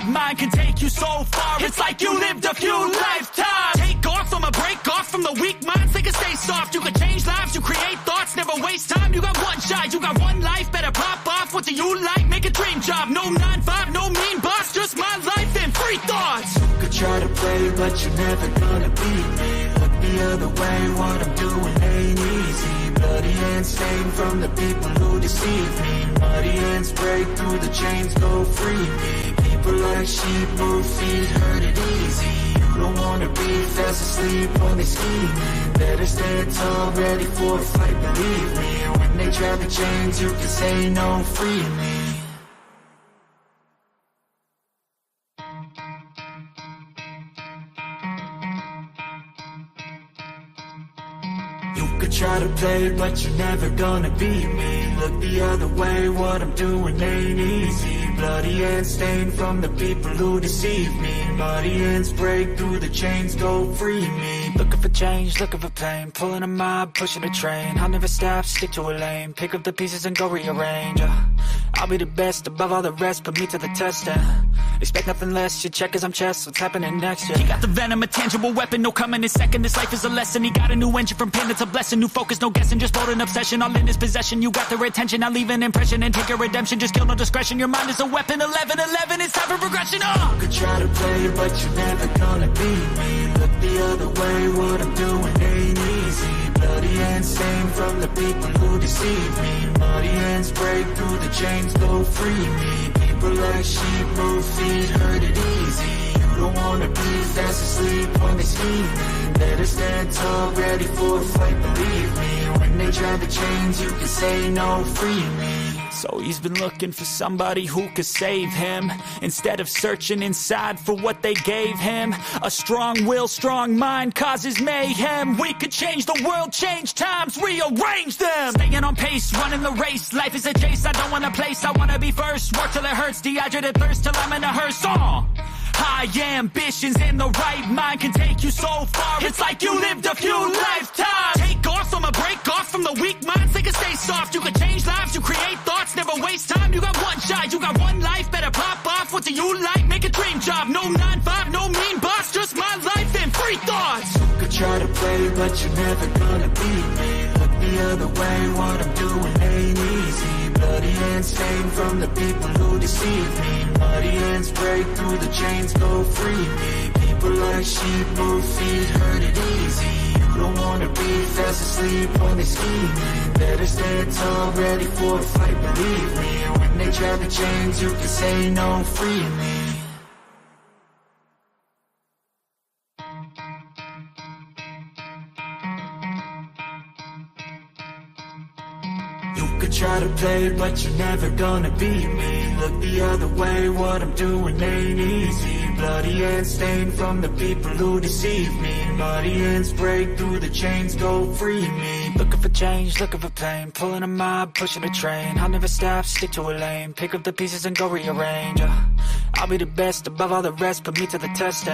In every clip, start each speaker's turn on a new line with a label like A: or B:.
A: mind can take you so far. It's like you lived a few lifetimes. Take off, I'ma break off from the weak minds. They can stay soft. You can change lives, you create thoughts. Never waste time. You got one shot, you got one life. Better pop off. What do you like? Make a dream job. No 9-5, no mean boss. Just my life and free thoughts.
B: You could try to play, but you're never gonna beat me. Look the other way, what I'm doing ain't easy. Bloody hands stained from the people who deceive me. Muddy hands break through the chains, go free me. People like sheep move feet, hurt it easy. You don't wanna be fast asleep when they scheming. Better stand tall, ready for a fight, believe me. When they drag the chains, you can say no, free me. You could try to play, but you're never gonna beat me. Look the other way, what I'm doing ain't easy. Bloody hands stained from the people who deceive me. Muddy hands break through the chains, go free me.
A: Looking for change, looking for pain. Pulling a mob, pushing a train. I'll never stop, stick to a lane. Pick up the pieces and go rearrange. I'll be the best above all the rest, put me to the test. Expect nothing less, your check is I'm chess. What's happening next? He got the venom, a tangible weapon. No coming in second, this life is a lesson. He got a new engine from pain, it's a blessing. New focus, no guessing, just bold and obsession. All in his possession, you got their attention. I'll leave an impression and take your redemption. Just kill, no discretion, your mind is a weapon. 11-11, it's time for progression.
B: You could try to play, but you're never gonna beat me. Look the other way, what I'm doing ain't easy. Bloody hands stained from the people who deceive me. Muddy hands break through the chains, go free me. People like sheep move feet, hurt it easy. You don't wanna be fast asleep when they scheming. Better stand tall, ready for a fight, believe me. When they drag the chains, you can say no, free me.
A: So he's been looking for somebody who could save him, instead of searching inside for what they gave him. A strong will, strong mind causes mayhem. We could change the world, change times, rearrange them. Staying on pace, running the race. Life is a chase, I don't want a place, I wanna be first. Work till it hurts, dehydrated thirst till I'm in a hearse. High ambitions and the right mind can take you so far. It's like you lived a few lifetimes. Take off, I'ma break off from the weak minds. They can stay soft. You can change lives, you create thoughts. Never waste time. You got one shot, you got one life. Better pop off. What do you like? Make a dream job. No 9-5, no mean boss. Just my life and free thoughts.
B: You could try to play, but you're never gonna beat me. Look the other way, what I'm doing ain't easy. Bloody hands stained from the people who deceive me. Muddy hands break through the chains, go free me. People like sheep move feet, hurt it easy. You don't wanna be fast asleep when they scheming. Better stand tall, ready for a fight, believe me. When they drag the chains, you can say no, free me. You could try to play, but you're never gonna beat me. Look the other way, what I'm doing ain't easy. Bloody hands stained from the people who deceive me. Muddy hands break through the chains, go free me.
A: Looking for change, looking for pain. Pulling a mob, pushing a train. I'll never stop, stick to a lane. Pick up the pieces and go rearrange. I'll be the best above all the rest, put me to the test.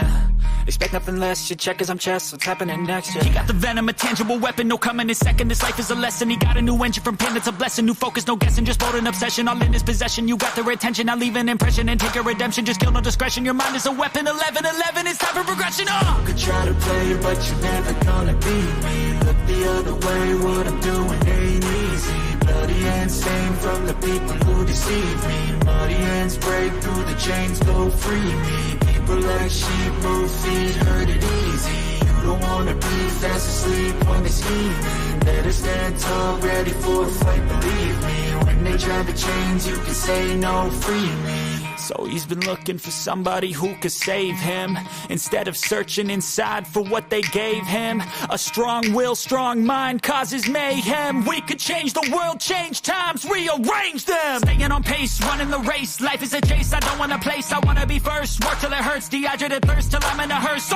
A: Expect nothing less, your check is I'm chess. What's happening next? He got the venom, a tangible weapon. No coming in second, this life is a lesson. He got a new engine from pain, it's a blessing. New focus, no guessing, just bold and obsession. All in his possession, you got their attention. I'll leave an impression and take your redemption. Just kill, no discretion, your mind is a weapon. 11-11, it's time for progression.
B: You could try to play, but you're never gonna beat me. Look the other way, what I'm doing ain't easy. Bloody hands stained from the people who deceive me. Muddy hands break through the chains, go free me. People like sheep move feet, hurt it easy. You don't wanna be fast asleep when they scheming. Better stand tall, ready for a fight, believe me. When they drag the chains, you can say no, free me.
A: So he's been looking for somebody who could save him, instead of searching inside for what they gave him. A strong will, strong mind causes mayhem. We could change the world, change times, rearrange them. Staying on pace, running the race. Life is a chase, I don't want a place, I wanna be first. Work till it hurts, dehydrated thirst till I'm in a hearse.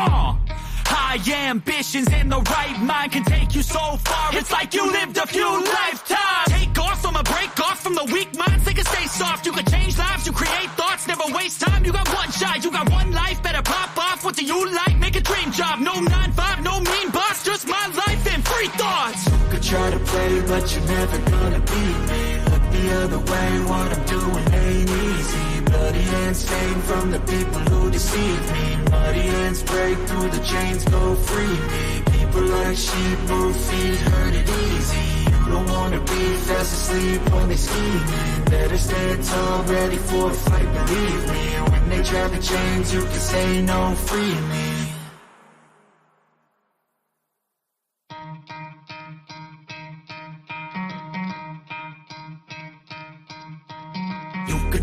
A: High ambitions and the right mind can take you so far. It's like you lived a few lifetimes. Take off, I'ma break off from the weak minds. They can stay soft, you can change lives, you create thoughts. Never waste time, you got one shot, you got one life. Better pop off, what do you like? Make a dream job. No 9-5, no mean boss. Just my life and free thoughts.
B: You could try to play, but you're never gonna beat me. Look the other way, what I'm doing ain't easy. Bloody hands stained from the people who deceive me. Muddy hands break through the chains, go free me. People like sheep move feet, hurt it easy. You don't wanna be fast asleep when they scheming. Better stand tall, ready for a fight, believe me. When they drag the chains, you can say no, free me.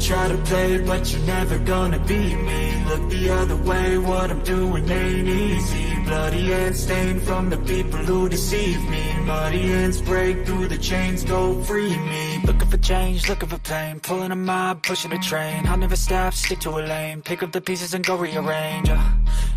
B: Try to play, but you're never gonna beat me. Look the other way, what I'm doing ain't easy. Bloody hands stained from the people who deceive me. Muddy hands break through the chains, go free me.
A: Looking for change, looking for pain, pulling a mob, pushing a train. I'll never stop, stick to a lane, pick up the pieces and go rearrange.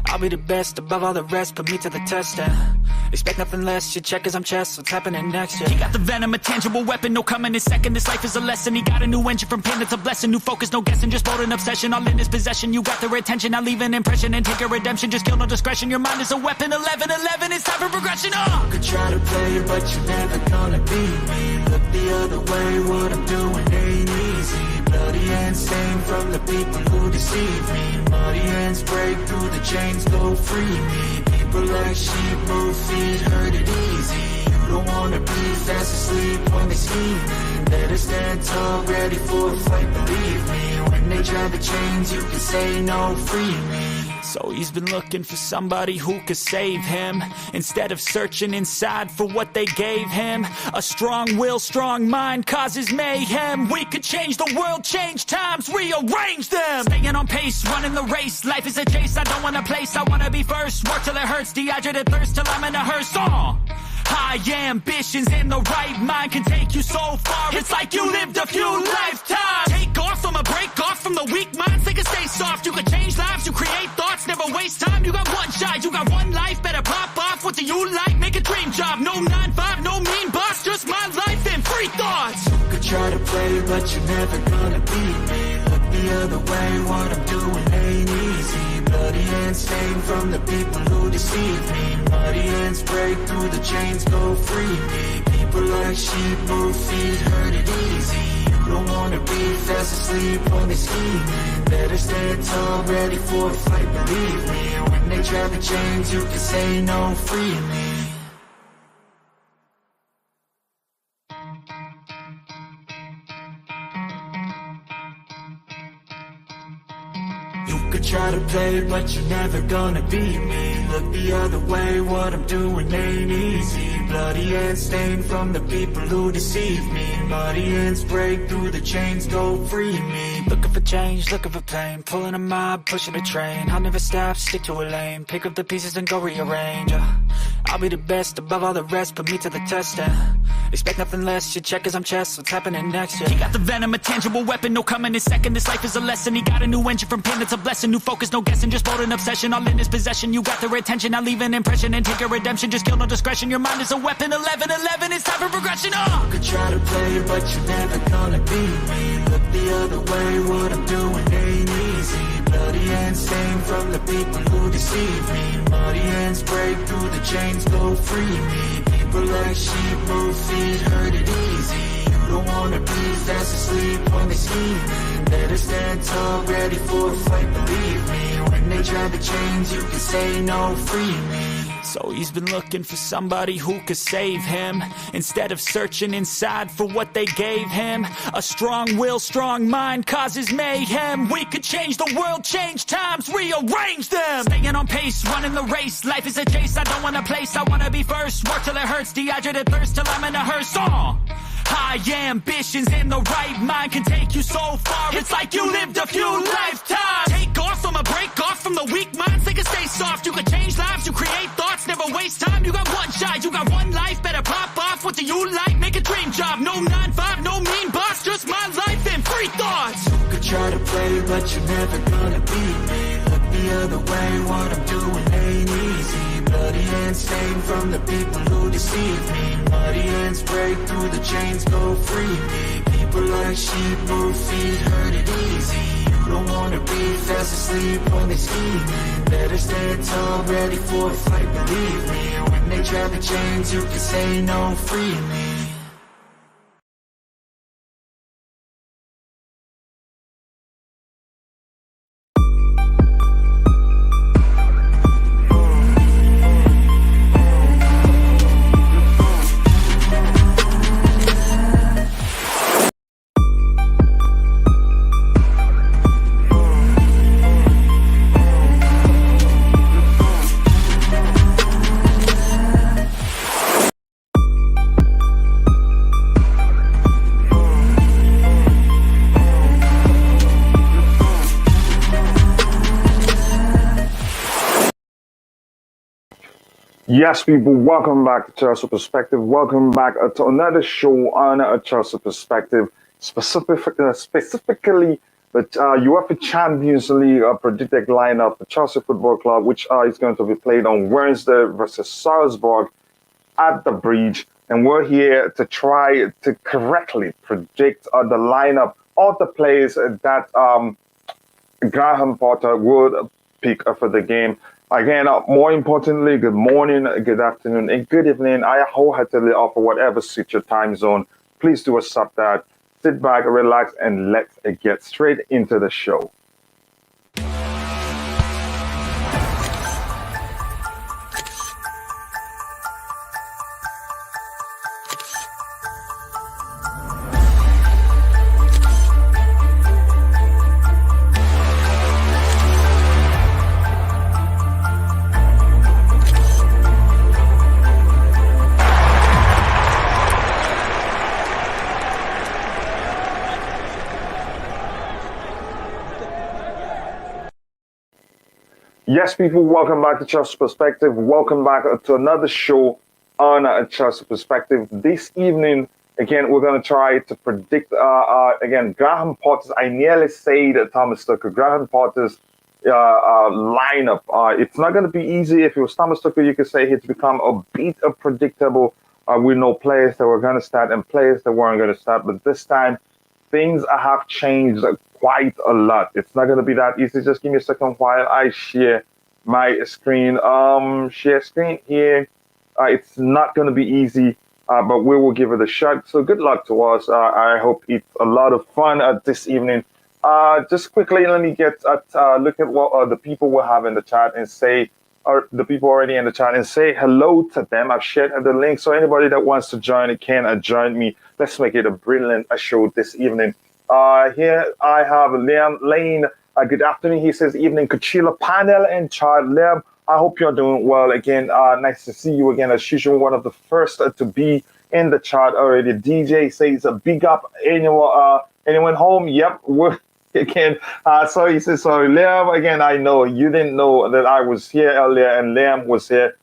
A: I'll be the best above all the rest, put me to the test and expect nothing less. Your check is I'm chess, what's happening next? Yeah. He got the venom, a tangible weapon, no coming in second. This life is a lesson. He got a new engine, from pain it's a blessing. New focus, no guessing, just bold and obsession. All in his possession, you got their attention. I'll leave an impression and take a redemption. Just kill, no discretion. Your mind is a weapon. 11-11, it's time for progression.
B: You could try to play, but you're never gonna beat me. Look the other way, what I'm doing ain't easy. Bloody hands stained from the people who deceive me. Muddy hands break through the chains, go free me. People like sheep move feet, hurt it easy. You don't wanna be fast asleep when they scheming. Better stand tall, ready for a fight, believe me. When they drag the chains, you can say no, free me.
A: So he's been looking for somebody who could save him, instead of searching inside for what they gave him. A strong will, strong mind causes mayhem. We could change the world, change times, rearrange them. Staying on pace, running the race. Life is a chase, I don't want a place, I wanna be first. Work till it hurts, dehydrated thirst till I'm in a hearse. High ambitions and the right mind can take you so far. It's like you lived a few lifetimes. Take off from a break off from the weak minds. They can stay soft. You can change lives. You create thoughts. Never waste time. You got one shot. You got one life. Better pop off. What do you like? Make a dream job. No 9-5. No mean boss. Just my life and free thoughts.
B: You could try to play, but you're never gonna beat me. Look the other way. What I'm doing ain't easy. Bloody hands stained from the people who deceive me. Muddy hands break through the chains, go free me. People like sheep move feet, hurt it easy. You don't wanna be fast asleep when they scheming. Better stand tall, ready for a fight, believe me. When they drag the chains, you can say no, free me. Try to play, but you're never gonna beat me. Look the other way, what I'm doing ain't easy. Bloody hands stained from the people who deceive me. Muddy hands break through the chains, go free me.
A: Looking for change, looking for pain, pulling a mob, pushing a train. I'll never stop, stick to a lane, pick up the pieces and go rearrange. I'll be the best above all the rest, put me to the test and expect nothing less. Your check is I'm chess, what's happening next? Yeah. He got the venom, a tangible weapon, no coming in second. This life is a lesson. He got a new engine, from pain it's a blessing. New focus, no guessing, just bold and obsession. All in his possession, you got their attention. I'll leave an impression and take a redemption. Just kill, no discretion. Your mind is a weapon. 11-11, it's time for progression.
B: You could try to play, but you're never gonna beat me. Look the other way, what I'm doing ain't easy. Bloody hands stained from the people who deceive me. Muddy hands break through the chains, go free me. People like sheep move feet, hurt it easy. You don't wanna be fast asleep when they scheming. Better stand tall, ready for a fight, believe me. When they drag the chains, you can say no, free me.
A: So he's been looking for somebody who could save him, instead of searching inside for what they gave him. A strong will, strong mind causes mayhem. We could change the world, change times, rearrange them. Staying on pace, running the race. Life is a chase, I don't want a place, I wanna be first. Work till it hurts, dehydrated thirst till I'm in a hearse. High ambitions and the right mind can take you so far. It's like you lived a few lifetimes. Take off from a break off from the weak minds. They can stay soft. You can change lives. You create thoughts. Never waste time. You got one shot. You got one life. Better pop off. What do you like? Make a dream job. No 9-5. No mean boss. Just my life and free thoughts.
B: You could try to play, but you're never gonna beat me. Look the other way. What I'm doing ain't easy. Bloody hands stained from the people who deceive me. Muddy hands break through the chains, go free me. People like sheep move feet, hurt it easy. You don't wanna be fast asleep when they scheming. Better stand tall, ready for a fight, believe me. When they drag the chains, you can say no, free me.
C: Yes, people, welcome back to Chelsea Perspective. Welcome back to another show on Chelsea Perspective, specifically the UEFA Champions League predicted lineup for Chelsea Football Club, which is going to be played on Wednesday versus Salzburg at the Bridge. And we're here to try to correctly predict the lineup of the players that Graham Potter would pick for the game. Again, more importantly, good morning, good afternoon, and good evening. I wholeheartedly offer whatever suits your time zone. Please do accept that. Sit back, relax, and let's get straight into the show. Yes, people, welcome back to Chelsea Perspective. Welcome back to another show on Chelsea Perspective. This evening, again, we're going to try to predict, again, Graham Potter's, I nearly said Thomas Tuchel, Graham Potter's lineup. It's not going to be easy. If it was Thomas Tuchel, you could say it's become a bit predictable. We know players that were going to start and players that weren't going to start, but this time, things have changed quite a lot. It's not going to be that easy. Just give me a second while I share my screen. Share screen here. It's not going to be easy, but we will give it a shot. So good luck to us. I hope it's a lot of fun this evening. Just quickly, let me get look at what the people will have in the chat and say, or the people already in the chat, and say hello to them. I've shared the link, so anybody that wants to join can join me. Let's make it a brilliant show this evening. Here I have Liam Lane. Good afternoon. He says, evening, Cucurella, panel and chat. Liam, I hope you're doing well. Again, nice to see you again. As usual, one of the first to be in the chat already. DJ says, a big up. Anyone home? Yep, we're again. So he says, sorry, Liam, again, I know you didn't know that I was here earlier, and Liam was here,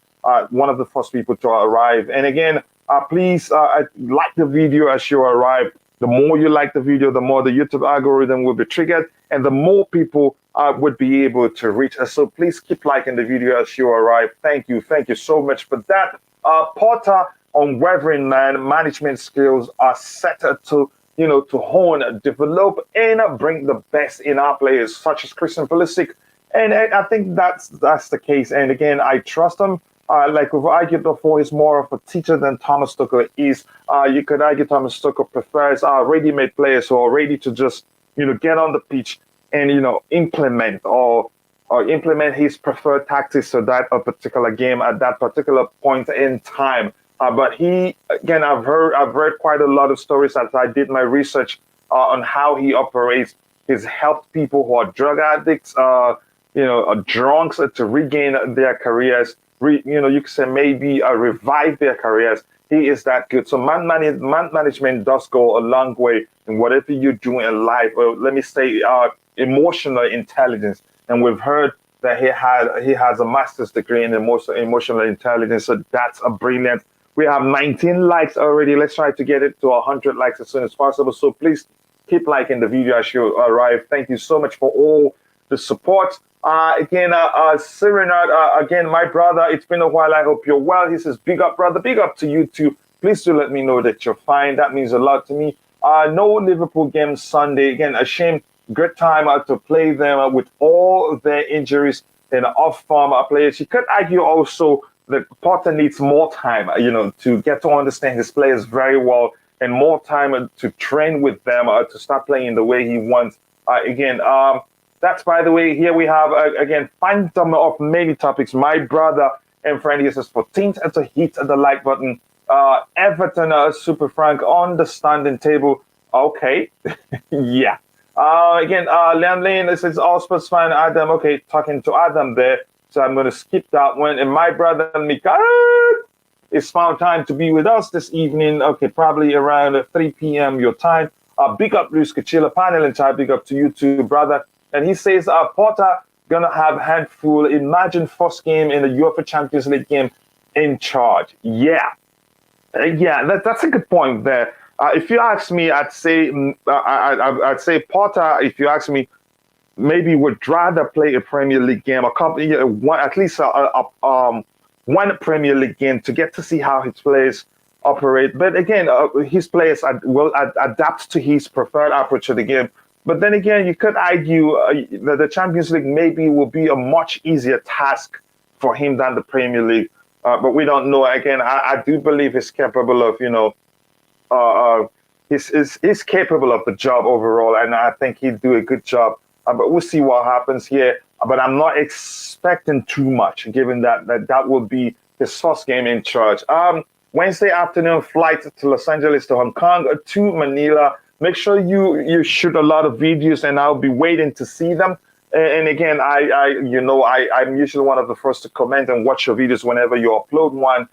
C: one of the first people to arrive. And again, please like the video as you arrive. The more you like the video, the more the YouTube algorithm will be triggered, and the more people would be able to reach us. So please keep liking the video as you arrive. Thank you so much for that. Potter, unwavering man, management skills are set to hone, develop, and bring the best in our players, such as Christian Pulisic. And I think that's the case. And again, I trust him. Like we've argued before, he's more of a teacher than Thomas Tuchel is. You could argue Thomas Tuchel prefers ready-made players who are ready to just, get on the pitch and, implement his preferred tactics for that particular game at that particular point in time. But he, again, I've read quite a lot of stories as I did my research on how he operates. He's helped people who are drug addicts, drunks to regain their careers. You could say maybe revive their careers. He is that good. So man management does go a long way in whatever you do in life. Or let me say emotional intelligence. And we've heard that he has a master's degree in emotional intelligence. So that's a brilliant. We have 19 likes already. Let's try to get it to 100 likes as soon as possible. So please keep liking the video as you arrive. Thank you so much for all the support. Again, Serenade, again, my brother, it's been a while. I hope you're well. He says, big up, brother. Big up to you too. Please do let me know that you're fine. That means a lot to me. No Liverpool game Sunday. Again, a shame. Great time to play them with all their injuries and off-form players. You could argue also that Potter needs more time, to get to understand his players very well and more time to train with them to start playing the way he wants. That's, by the way, here we have, again, phantom of many topics. My brother and friend, he says, 14th to hit the like button. Everton, Super Frank on the standing table. Okay. Yeah. Again, Liam Lane says, all Spurs fan, Adam. Okay, talking to Adam there. So I'm going to skip that one. And my brother, Mikael, it's found time to be with us this evening. Okay, probably around 3 p.m. your time. Big up, Luis Cucurella, panel and chat. Big up to you too, brother. And he says, Potter gonna have handful. Imagine first game in the UEFA Champions League game. in charge. That's a good point there. If you ask me, I'd say Potter. If you ask me, maybe would rather play a Premier League game, at least one Premier League game to get to see how his players operate. But again, his players will adapt to his preferred approach to the game. But then again, you could argue that the Champions League maybe will be a much easier task for him than the Premier League. But we don't know. Again, I do believe he's capable of, he's capable of the job overall, and I think he'd do a good job. But we'll see what happens here. But I'm not expecting too much, given that will be his first game in charge. Wednesday afternoon flight to Los Angeles to Hong Kong to Manila. Make sure you shoot a lot of videos, and I'll be waiting to see them. And again, I'm usually one of the first to comment and watch your videos whenever you upload one.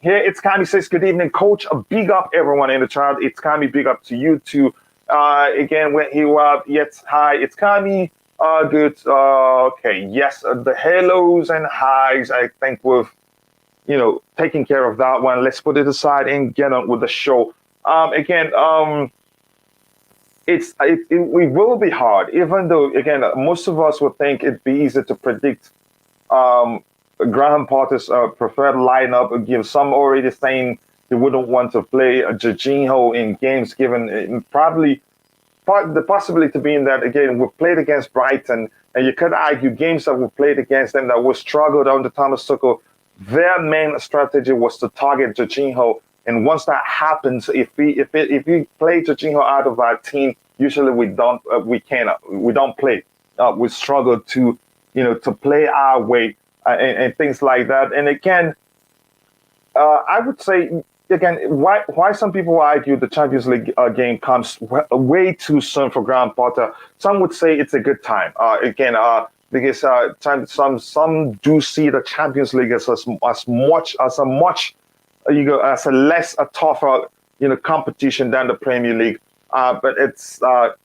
C: Here, it's Kami says, good evening, coach. A big up everyone in the chat. It's Kami, big up to you too. Again, when he was, yes, hi, it's Kami. Good. Okay, yes, the hellos and highs, I think we've, taking care of that one. Let's put it aside and get on with the show. It will be hard, even though, again, most of us would think it'd be easy to predict Graham Potter's preferred lineup. Give some already saying they wouldn't want to play Jorginho in games, given probably the possibility being that, again, we've played against Brighton, and you could argue games that we've played against them that we struggled under Thomas Tuchel, their main strategy was to target Jorginho. And once that happens, if we play Jorginho out of our team, usually we don't play. We struggle to play our way and things like that. And again, I would say again why some people argue the Champions League game comes way too soon for Graham Potter. Some would say it's a good time. Because some do see the Champions League as a tougher, competition than the Premier League. But it's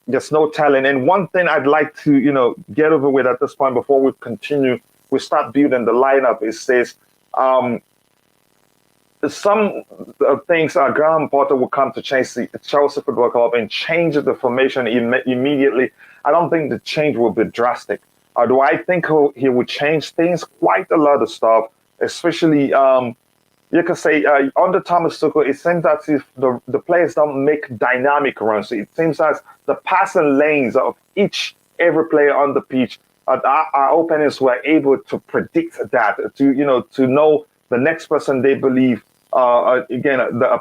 C: there's no telling. And one thing I'd like to, get over with at this point before we start building the lineup is some things Graham Potter will come to change the Chelsea Football Club and change the formation immediately. I don't think the change will be drastic. Do I think he would change things? Quite a lot of stuff, especially you could say under Thomas Tuchel, it seems as if the players don't make dynamic runs. It seems as the passing lanes of every player on the pitch, our openers were able to predict that, to know the next person they believe, a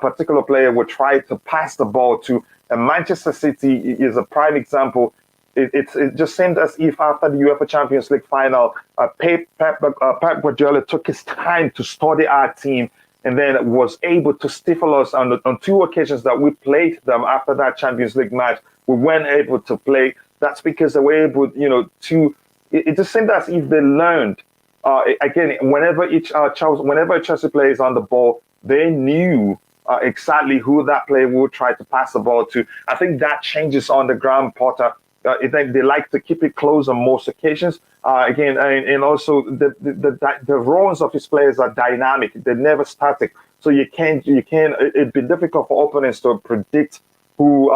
C: particular player would try to pass the ball to. And Manchester City is a prime example. It just seemed as if after the UEFA Champions League final, Pep Guardiola took his time to study our team and then was able to stifle us on two occasions that we played them after that Champions League match. We weren't able to play. That's because they were able, to. It just seemed as if they learned. Again, whenever a Chelsea player is on the ball, they knew exactly who that player would try to pass the ball to. I think that changes under Graham Potter. They like to keep it close on most occasions. And also the roles of his players are dynamic. They're never static. So it'd be difficult for opponents to predict who,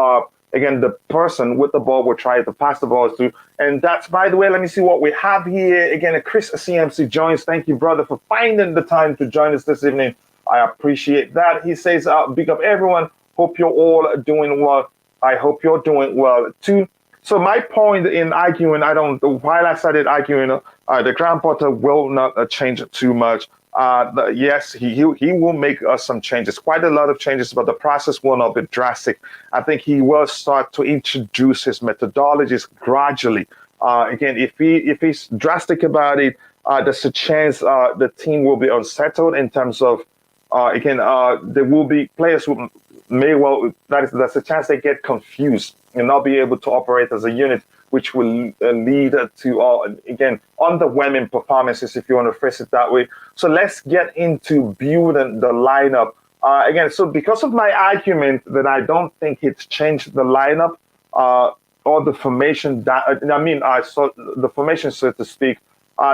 C: the person with the ball will try to pass the ball to. And that's, by the way, let me see what we have here. Again, Chris CMC joins. Thank you, brother, for finding the time to join us this evening. I appreciate that. He says, big up everyone. Hope you're all doing well. I hope you're doing well too. So my point in arguing, while I started arguing, the Graham Potter will not change too much. Yes, he will make some changes, quite a lot of changes, but the process will not be drastic. I think he will start to introduce his methodologies gradually. Again, if he's drastic about it, there's a chance the team will be unsettled in terms of, there will be players who there's a chance they get confused and not be able to operate as a unit, which will lead to, underwhelming performances, if you want to phrase it that way. So let's get into building the lineup. So because of my argument that I don't think it's changed the lineup or the formation, the formation, so to speak,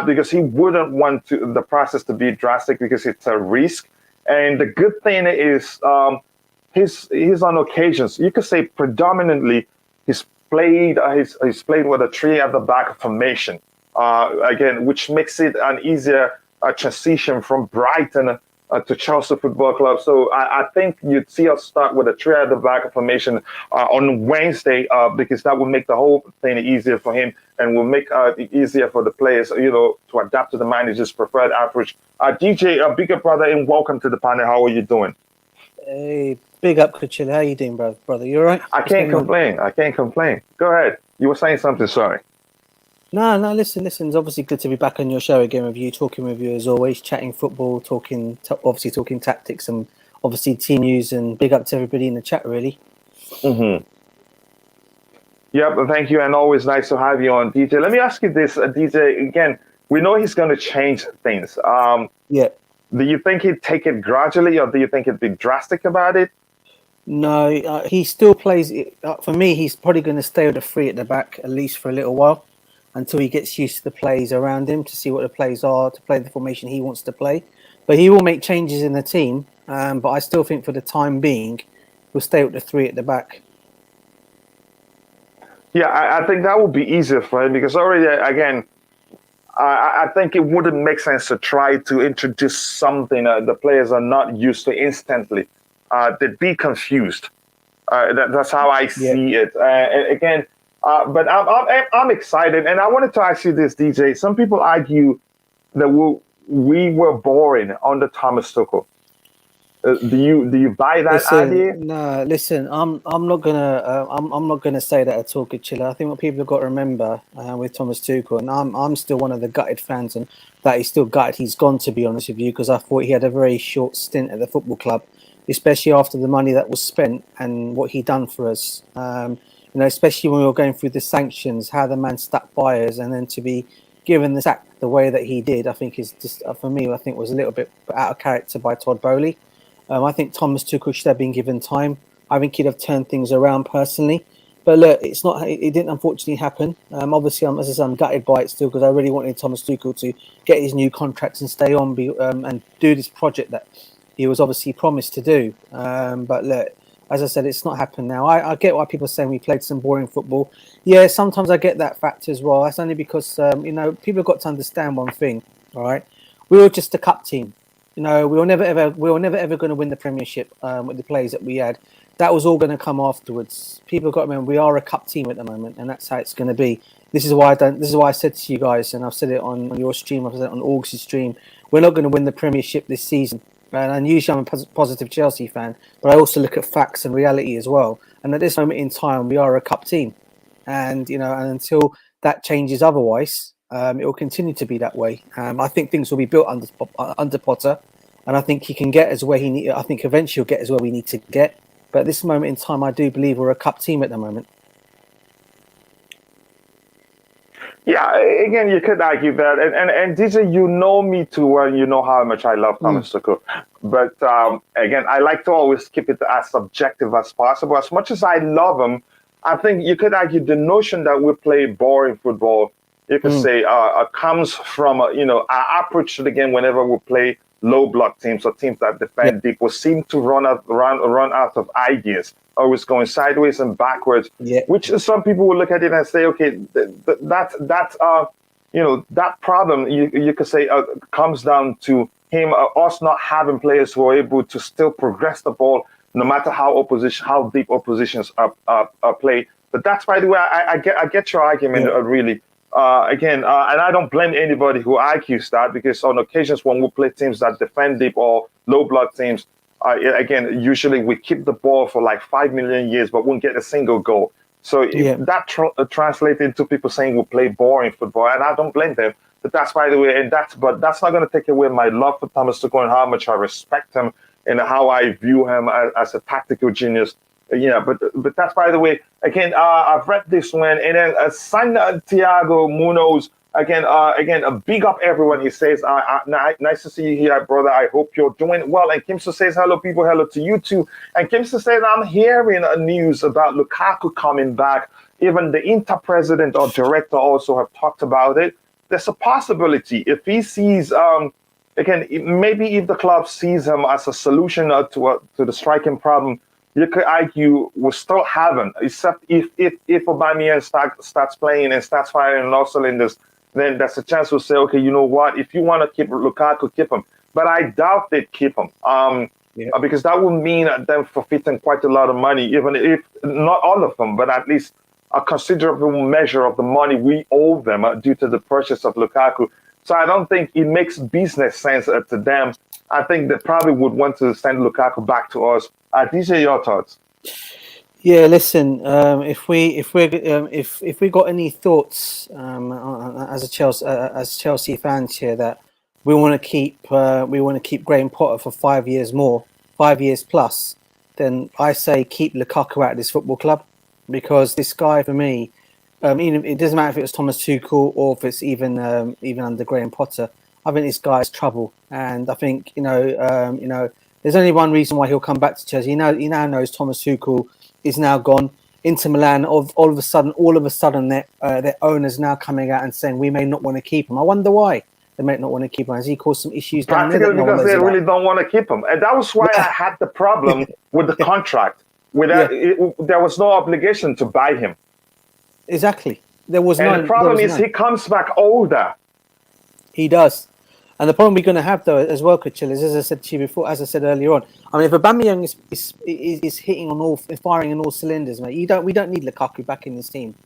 C: because he wouldn't want the process to be drastic because it's a risk. And the good thing is he's on occasions, you could say predominantly, he's played with a three at the back formation, again, which makes it an easier transition from Brighton to Chelsea Football Club. So I think you'd see us start with a three at the back formation on Wednesday, because that will make the whole thing easier for him and will make it easier for the players, to adapt to the manager's preferred approach. DJ, bigger brother, and welcome to the panel. How are you doing?
D: Hey, big up, Cucurella. How you doing, brother? You all right?
C: I can't complain. Go ahead. You were saying something, sorry.
D: No, listen. It's obviously good to be back on your show again with you, talking with you as always, chatting football, talking tactics and obviously team news, and big up to everybody in the chat, really.
C: Mm-hmm. Yep, thank you, and always nice to have you on, DJ. Let me ask you this, DJ, again, we know he's going to change things.
D: Yeah.
C: Do you think he'd take it gradually, or do you think he'd be drastic about it?
D: No, he still plays. For me, he's probably going to stay with the three at the back, at least for a little while, until he gets used to the plays around him, to see what the plays are, to play the formation he wants to play. But he will make changes in the team. But I still think for the time being, we'll stay with the three at the back.
C: Yeah, I think that would be easier for him because already, again, I think it wouldn't make sense to try to introduce something the players are not used to instantly. They'd be confused. That's how I see it. Again, but I'm excited, and I wanted to ask you this, DJ. Some people argue that we were boring under Thomas Tuchel. Do you buy that idea?
D: No, listen. I'm not gonna say that at all, Cucurella. I think what people have got to remember with Thomas Tuchel, and I'm still one of the gutted fans, and that he's still gutted. He's gone, to be honest with you, because I thought he had a very short stint at the football club, especially after the money that was spent and what he done for us. Especially when we were going through the sanctions, how the man stuck by us, and then to be given the sack the way that he did, I think is just for me. I think was a little bit out of character by Todd Bowley. I think Thomas Tuchel should have been given time. I think he'd have turned things around personally. But look, it didn't unfortunately happen. Obviously, as I said, I'm gutted by it still because I really wanted Thomas Tuchel to get his new contracts and stay on and do this project that he was obviously promised to do. But look, as I said, it's not happened now. I get why people are saying we played some boring football. Yeah, sometimes I get that fact as well. That's only because, people have got to understand one thing, all right? We were just a cup team. We were never ever going to win the Premiership with the players that we had. That was all going to come afterwards. People have got to remember we are a cup team at the moment, and that's how it's going to be. This is why I said to you guys, and I've said it on your stream, I've said it on August's stream. We're not going to win the Premiership this season. And usually I'm a positive Chelsea fan, but I also look at facts and reality as well. And at this moment in time, we are a cup team, and and until that changes otherwise. It will continue to be that way. I think things will be built under Potter, and I think he can get us where he need. I think eventually he'll get us where we need to get. But at this moment in time, I do believe we're a cup team at the moment.
C: Yeah, again, you could argue that, and DJ, you know me too well. You know how much I love Thomas Tuchel. But again, I like to always keep it as subjective as possible. As much as I love him, I think you could argue the notion that we play boring football, you could say, comes from our approach to the game. Whenever we play low block teams or teams that defend deep, we seem to run out of ideas, always going sideways and backwards. Which some people will look at it and say, okay, that problem you could say comes down to him, us not having players who are able to still progress the ball, no matter how deep oppositions play. But that's, by the way, I get your argument really. And I don't blame anybody who argues that, because on occasions when we play teams that defend deep or low block teams, usually we keep the ball for like 5 million years, but won't get a single goal. So if that translates into people saying we play boring football, and I don't blame them. But that's, by the way, but that's not going to take away my love for Thomas Tuchel and how much I respect him and how I view him as a tactical genius. But that's, by the way, again, I've read this one, and then Thiago Munoz, again, a big up everyone. He says, nice to see you here, brother. I hope you're doing well. And Kimster says, hello, people. Hello to you too. And Kimster says, I'm hearing news about Lukaku coming back. Even the Inter president or director also have talked about it. there's a possibility if he sees again, maybe if the club sees him as a solution to the striking problem, you could argue we still haven't, except if Aubameyang starts playing and starts firing on all cylinders, then there's a chance we'll say, okay, you know what, if you want to keep Lukaku, keep him. But I doubt they'd keep him because that would mean them forfeiting quite a lot of money, even if not all of them, but at least a considerable measure of the money we owe them due to the purchase of Lukaku. So I don't think it makes business sense to them. I think they probably would want to send Lukaku back to us. These are your thoughts.
D: Yeah, listen. If we got any thoughts as Chelsea fans here that we want to keep Graham Potter for 5 years more, 5 years plus, then I say keep Lukaku out of this football club, because this guy for me, it doesn't matter if it was Thomas Tuchel or if it's even under Graham Potter. I think this guy's trouble, and I think there's only one reason why he'll come back to Chelsea. He now knows Thomas Tuchel is now gone. Inter Milan, all of a sudden, their owners now coming out and saying we may not want to keep him. I wonder why they may not want to keep him. Has he caused some issues down there?
C: Practically because they really don't want to keep him, and that was why I had the problem with the contract. There was no obligation to buy him.
D: Exactly. There was
C: and
D: no.
C: The problem is he comes back older.
D: He does. And the problem we're going to have, though, as well, Cucurella, is, as I said to you before, as I said earlier on, I mean, if Aubameyang is hitting firing on all cylinders, mate, we don't need Lukaku back in this team.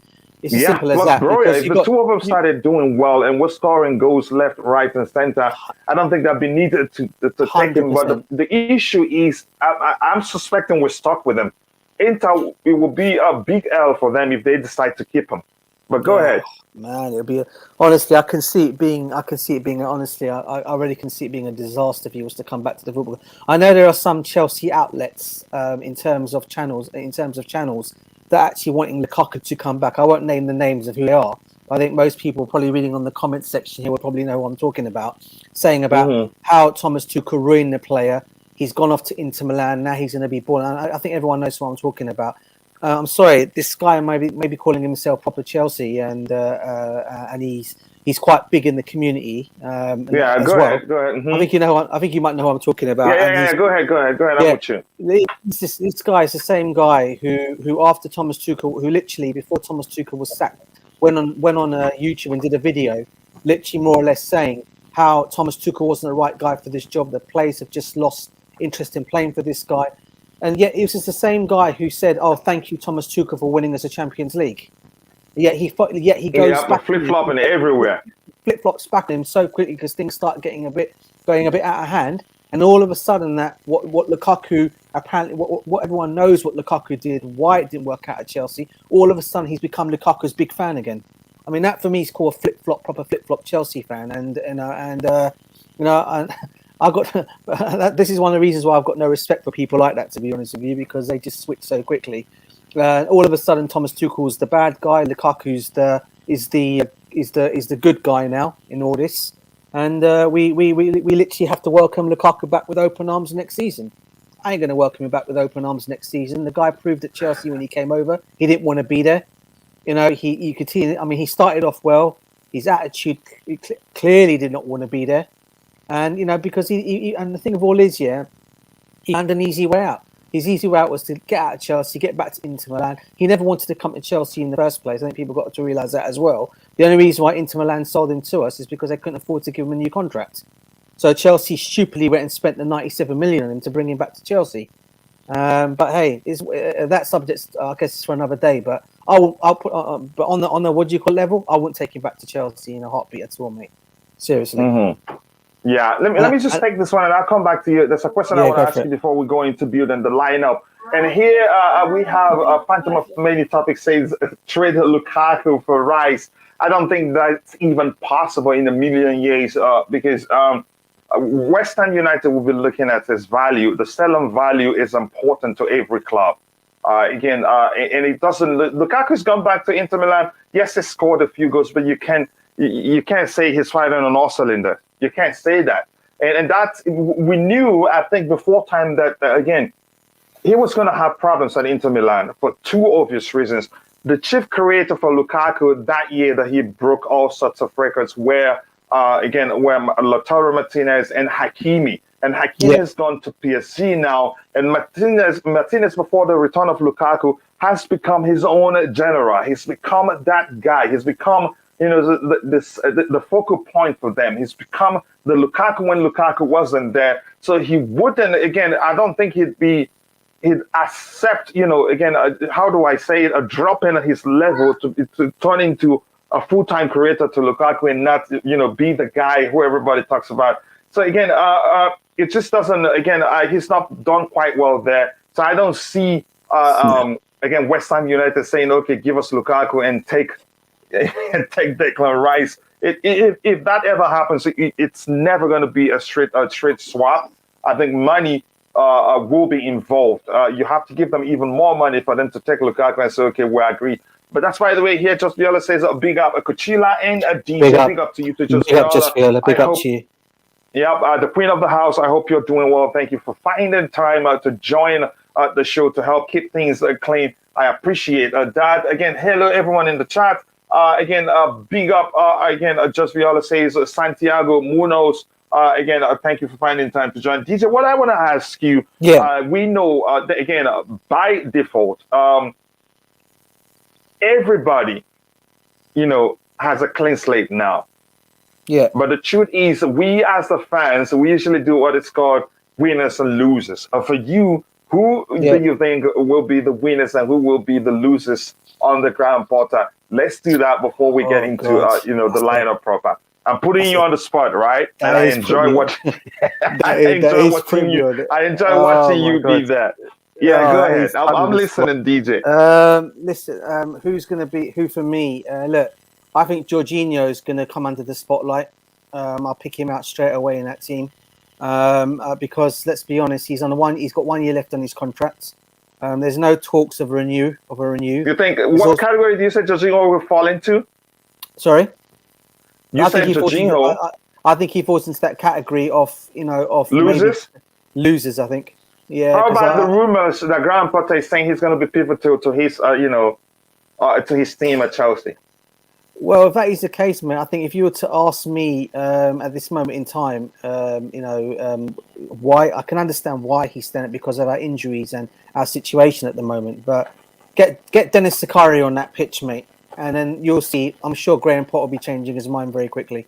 D: It's as simple as that.
C: Bro, if the two of them started doing well and we're scoring goals left, right, and center, I don't think that'd be needed to take him. But the issue is, I'm suspecting we're stuck with him. Inter, it will be a big L for them if they decide to keep him. But go ahead.
D: Man, it'll be honestly. I can see it being. Honestly, I already can see it being a disaster if he was to come back to the football. I know there are some Chelsea outlets in terms of channels that actually wanting Lukaku to come back. I won't name the names of who they are. I think most people probably reading on the comments section here will probably know what I'm talking about, saying about how Thomas Tuchel ruined the player. He's gone off to Inter Milan. Now he's going to be born. I think everyone knows what I'm talking about. I'm sorry, this guy may be calling himself proper Chelsea, and he's quite big in the community.
C: Go ahead. Mm-hmm.
D: I think you might know what I'm talking about.
C: Go ahead. I'm with you.
D: This guy is the same guy who after Thomas Tuchel, who literally before Thomas Tuchel was sacked, went on YouTube and did a video, literally more or less saying how Thomas Tuchel wasn't the right guy for this job. The players have just lost interest in playing for this guy. And yet it was just the same guy who said, "Oh, thank you, Thomas Tuchel, for winning us a Champions League." Yet he goes back,
C: flip-flopping everywhere.
D: Flip-flops back at him so quickly because things start going a bit out of hand. And all of a sudden, that what Lukaku apparently, what everyone knows what Lukaku did, why it didn't work out at Chelsea. All of a sudden, he's become Lukaku's big fan again. I mean, that for me is called a proper flip-flop Chelsea fan. I got this is one of the reasons why I've got no respect for people like that, to be honest with you, because they just switch so quickly. All of a sudden, Thomas Tuchel's the bad guy. Lukaku's is the good guy now in all this, and we literally have to welcome Lukaku back with open arms next season. I ain't going to welcome him back with open arms next season. The guy proved at Chelsea when he came over, he didn't want to be there. You could see. I mean, he started off well. His attitude clearly did not want to be there. And, because he and the thing of all is, he found an easy way out. His easy way out was to get out of Chelsea, get back to Inter Milan. He never wanted to come to Chelsea in the first place. I think people got to realise that as well. The only reason why Inter Milan sold him to us is because they couldn't afford to give him a new contract. So Chelsea stupidly went and spent the 97 million on him to bring him back to Chelsea. But hey, that subject, I guess, is for another day. But I'll put, but on the what do you call level, I wouldn't take him back to Chelsea in a heartbeat at all, mate. Seriously.
C: Mm-hmm. Yeah, let me just take this one and I'll come back to you. There's a question I want to ask you before we go into building the lineup. And here we have a phantom of many topics says trade Lukaku for Rice. I don't think that's even possible in a million years because West Ham United will be looking at his value. The selling value is important to every club. And it doesn't. Lukaku's gone back to Inter Milan. Yes, he scored a few goals, but you can't say he's firing on all cylinders. You can't say that. And that's, we knew, I think, before time that, again, he was going to have problems at Inter Milan for two obvious reasons. the chief creator for Lukaku that year that he broke all sorts of records where Lautaro Martinez and Hakimi. And Hakimi has gone to PSG now. And Martinez, before the return of Lukaku, has become his own general. He's become that guy. He's become, the focal point for them. He's become the Lukaku when Lukaku wasn't there. So he wouldn't, again, I don't think he'd accept, how do I say it, a drop in his level to turn into a full-time creator to Lukaku and not, be the guy who everybody talks about. So again, it just doesn't, he's not done quite well there. So I don't see, West Ham United saying, okay, give us Lukaku and take Declan Rice. If that ever happens, it's never going to be a straight swap. I think money will be involved. You have to give them even more money for them to take Lukaku and say, okay, we agree. But that's, by the way, here Just Viola says a big up, a Cucurella and a DJ. Big up to you to Just Viola.
D: Big up to you.
C: Yep, the queen of the house, I hope you're doing well. Thank you for finding time to join the show to help keep things clean. I appreciate that. Again, hello, everyone in the chat. Big up, Just Viola says, Santiago Munoz. Thank you for finding time to join. DJ, what I want to ask you, we know, by default, everybody, has a clean slate now.
D: Yeah.
C: But the truth is, we as the fans, we usually do what is called winners and losers. For you, who do you think will be the winners and who will be the losers on the Grand Porter? Let's do that before we get into the lineup proper. I'm putting you on the spot, right? And I enjoy watching. I enjoy watching you be there. Yeah, go ahead. I'm listening, DJ.
D: Who's going to be who for me? Look, I think Jorginho is going to come under the spotlight. I'll pick him out straight away in that team because let's be honest, he's got 1 year left on his contract. There's no talks of a renew.
C: You think what category do you say Jorginho will fall into?
D: Sorry,
C: you said Jorginho.
D: I think he falls into that category of
C: losers.
D: Losers, I think. Yeah.
C: How about the rumors that Graham Potter is saying he's going to be pivotal to his to his team at Chelsea?
D: Well, if that is the case, man, I think if you were to ask me at this moment in time, why I can understand why he's done it because of our injuries and our situation at the moment. But get Dennis Sakari on that pitch, mate, and then you'll see. I'm sure Graham Potter will be changing his mind very quickly.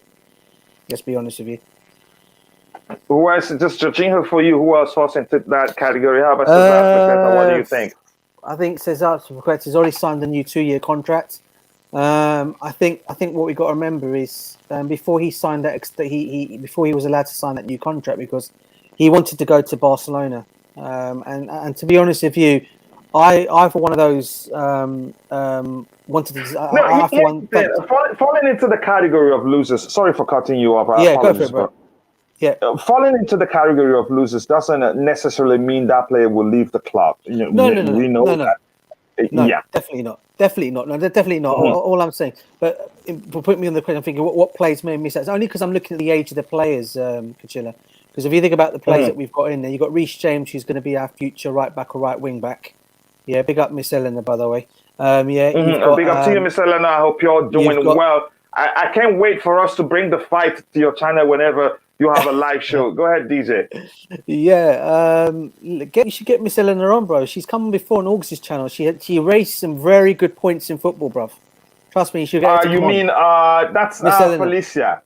D: Let's be honest with you.
C: Who else? Just Jorginho for you. Who else falls into that category? How about Cesar? What do you think?
D: I think Cesar has already signed a new 2-year contract. I think what we got to remember is before he signed that, before he was allowed to sign that new contract because he wanted to go to Barcelona. And to be honest with you, I for one of those wanted to.
C: Falling into the category of losers. Sorry for cutting you off.
D: Go for it, bro. Yeah,
C: falling into the category of losers doesn't necessarily mean that player will leave the club.
D: No.
C: We know that.
D: No, definitely not. No, definitely not. All I'm saying, but put me on the question. I'm thinking, what players may miss out? It's only because I'm looking at the age of the players, Cucurella. Because if you think about the players that we've got in there, you've got Reece James, who's going to be our future right back or right wing back. Yeah, big up Miss Eleanor, by the way.
C: Big up to you, Miss Eleanor. I hope you're doing well. I can't wait for us to bring the fight to your channel whenever you have a live show. Go ahead, DJ.
D: Yeah, you should get Miss Eleanor on, bro. She's come before on August's channel. She raised some very good points in football, bro. Trust me, you should get.
C: You mean that's Felicia?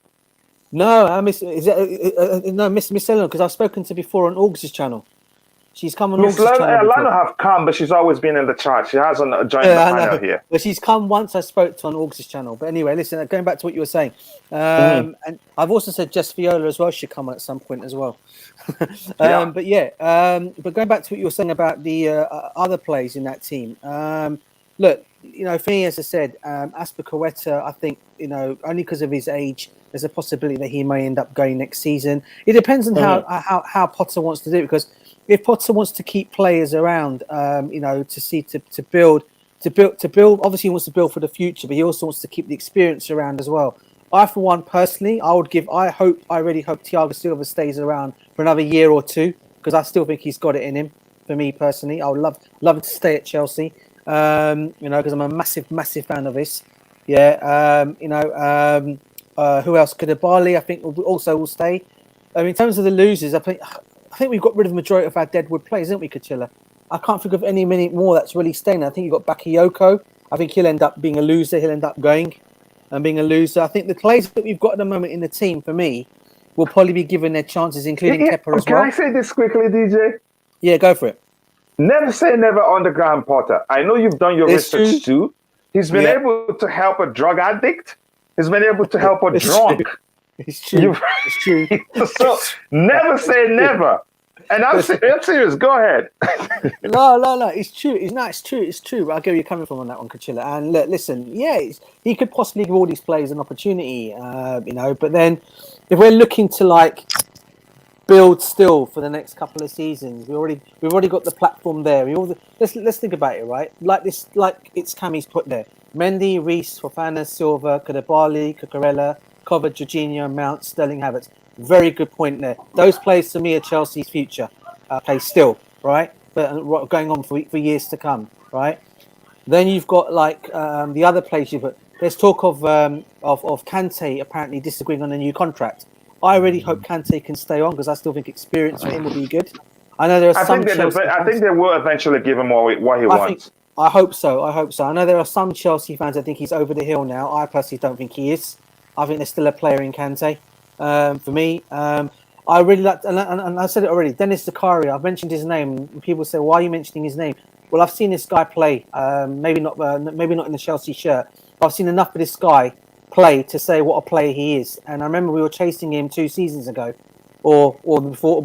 D: No, Miss Eleanor, because I've spoken to before on August's channel. She's come on August's channel.
C: Lana have come, but she's always been in the chat. She hasn't joined the panel here.
D: But she's come once I spoke to on August's channel. But anyway, listen, going back to what you were saying. And I've also said Jess Viola as well should come on at some point as well. But going back to what you were saying about the other players in that team. Look, for me, as I said, Azpilicueta, I think, only because of his age, there's a possibility that he may end up going next season. It depends on how Potter wants to do it, because if Potter wants to keep players around, to build, obviously he wants to build for the future, but he also wants to keep the experience around as well. I, for one, personally, I really hope Thiago Silva stays around for another year or two, because I still think he's got it in him. For me personally, I would love him to stay at Chelsea. because I'm a massive fan of this. Yeah, who else? Koulibaly, I think, also will stay. In terms of the losers, I think we've got rid of the majority of our deadwood players, haven't we, Cucurella? I can't think of any more that's really staying. I think you've got Bakayoko. I think he'll end up being a loser. He'll end up going and being a loser. I think the players that we've got at the moment in the team, for me, will probably be given their chances, including Kepa as well.
C: Can I say this quickly, DJ?
D: Yeah, go for it.
C: Never say never on the Graham Potter. I know you've done your research too. He's been able to help a drug addict. He's been able to help a drunk.
D: It's true. It's true.
C: So never say never. And I'm serious. Go ahead.
D: No. It's true. It's true. I'll get where you're coming from on that one, Cucurella. And look, listen, he could possibly give all these players an opportunity, But then, if we're looking to build still for the next couple of seasons, we've already got the platform there. Let's think about it, right? Like it's Cammy's put there: Mendy, Reece, Fofana, Silva, Koulibaly, Cucurella, Kovacic, Jorginho, Mount, Sterling, Havertz. Very good point there. Those players to me are Chelsea's future play still, right? But going on for years to come, right? Then you've got the other players you've got. There's talk of Kante apparently disagreeing on a new contract. I really hope Kante can stay on because I still think experience for him will be good. I know there are some.
C: I think they will eventually give him what he wants.
D: I hope so. I know there are some Chelsea fans that think he's over the hill now. I personally don't think he is. I think there's still a player in Kante. For me, I really like, and I said it already. Dennis Zakaria. I've mentioned his name. And people say, "Why are you mentioning his name?" Well, I've seen this guy play. Maybe not in the Chelsea shirt. But I've seen enough of this guy play to say what a player he is. And I remember we were chasing him 2 seasons ago, or before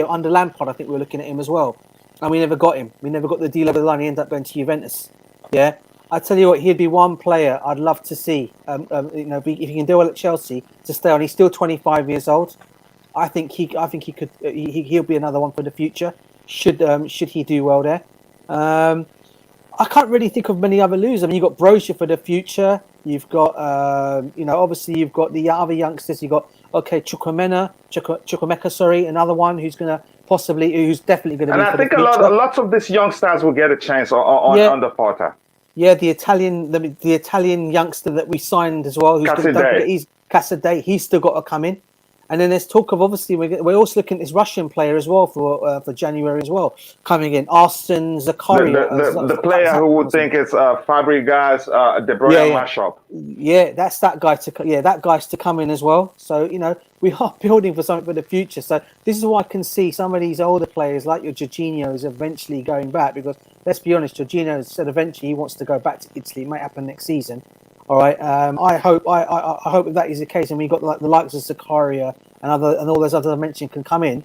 D: under Lampard. I think we were looking at him as well, and we never got him. We never got the deal over the line. He ended up going to Juventus. Yeah. I tell you what, he'd be one player I'd love to see. If he can do well at Chelsea, to stay on. He's still 25 years old. I think he could. He'll be another one for the future. Should he do well there? I can't really think of many other losers. I mean, you've got Brozier for the future. You've got, obviously you've got the other youngsters. You've got Chukwemeka, another one who's who's definitely going to.
C: And I think a lot of these youngsters will get a chance under Potter.
D: Yeah, the Italian youngster that we signed as well, Casadei, he's still got to come in. And then there's talk of, obviously, we're also looking at this Russian player as well for January as well, coming in. Arsene Zakaria.
C: The player who would think it's Fabregas, De Bruyne mashup.
D: Yeah, that guy's to come in as well. So, we are building for something for the future. So this is why I can see some of these older players like your Jorginho's eventually going back, because let's be honest, Jorginho said eventually he wants to go back to Italy. It might happen next season. All right. I hope that is the case, and we got the likes of Zakaria and all those others I mentioned can come in,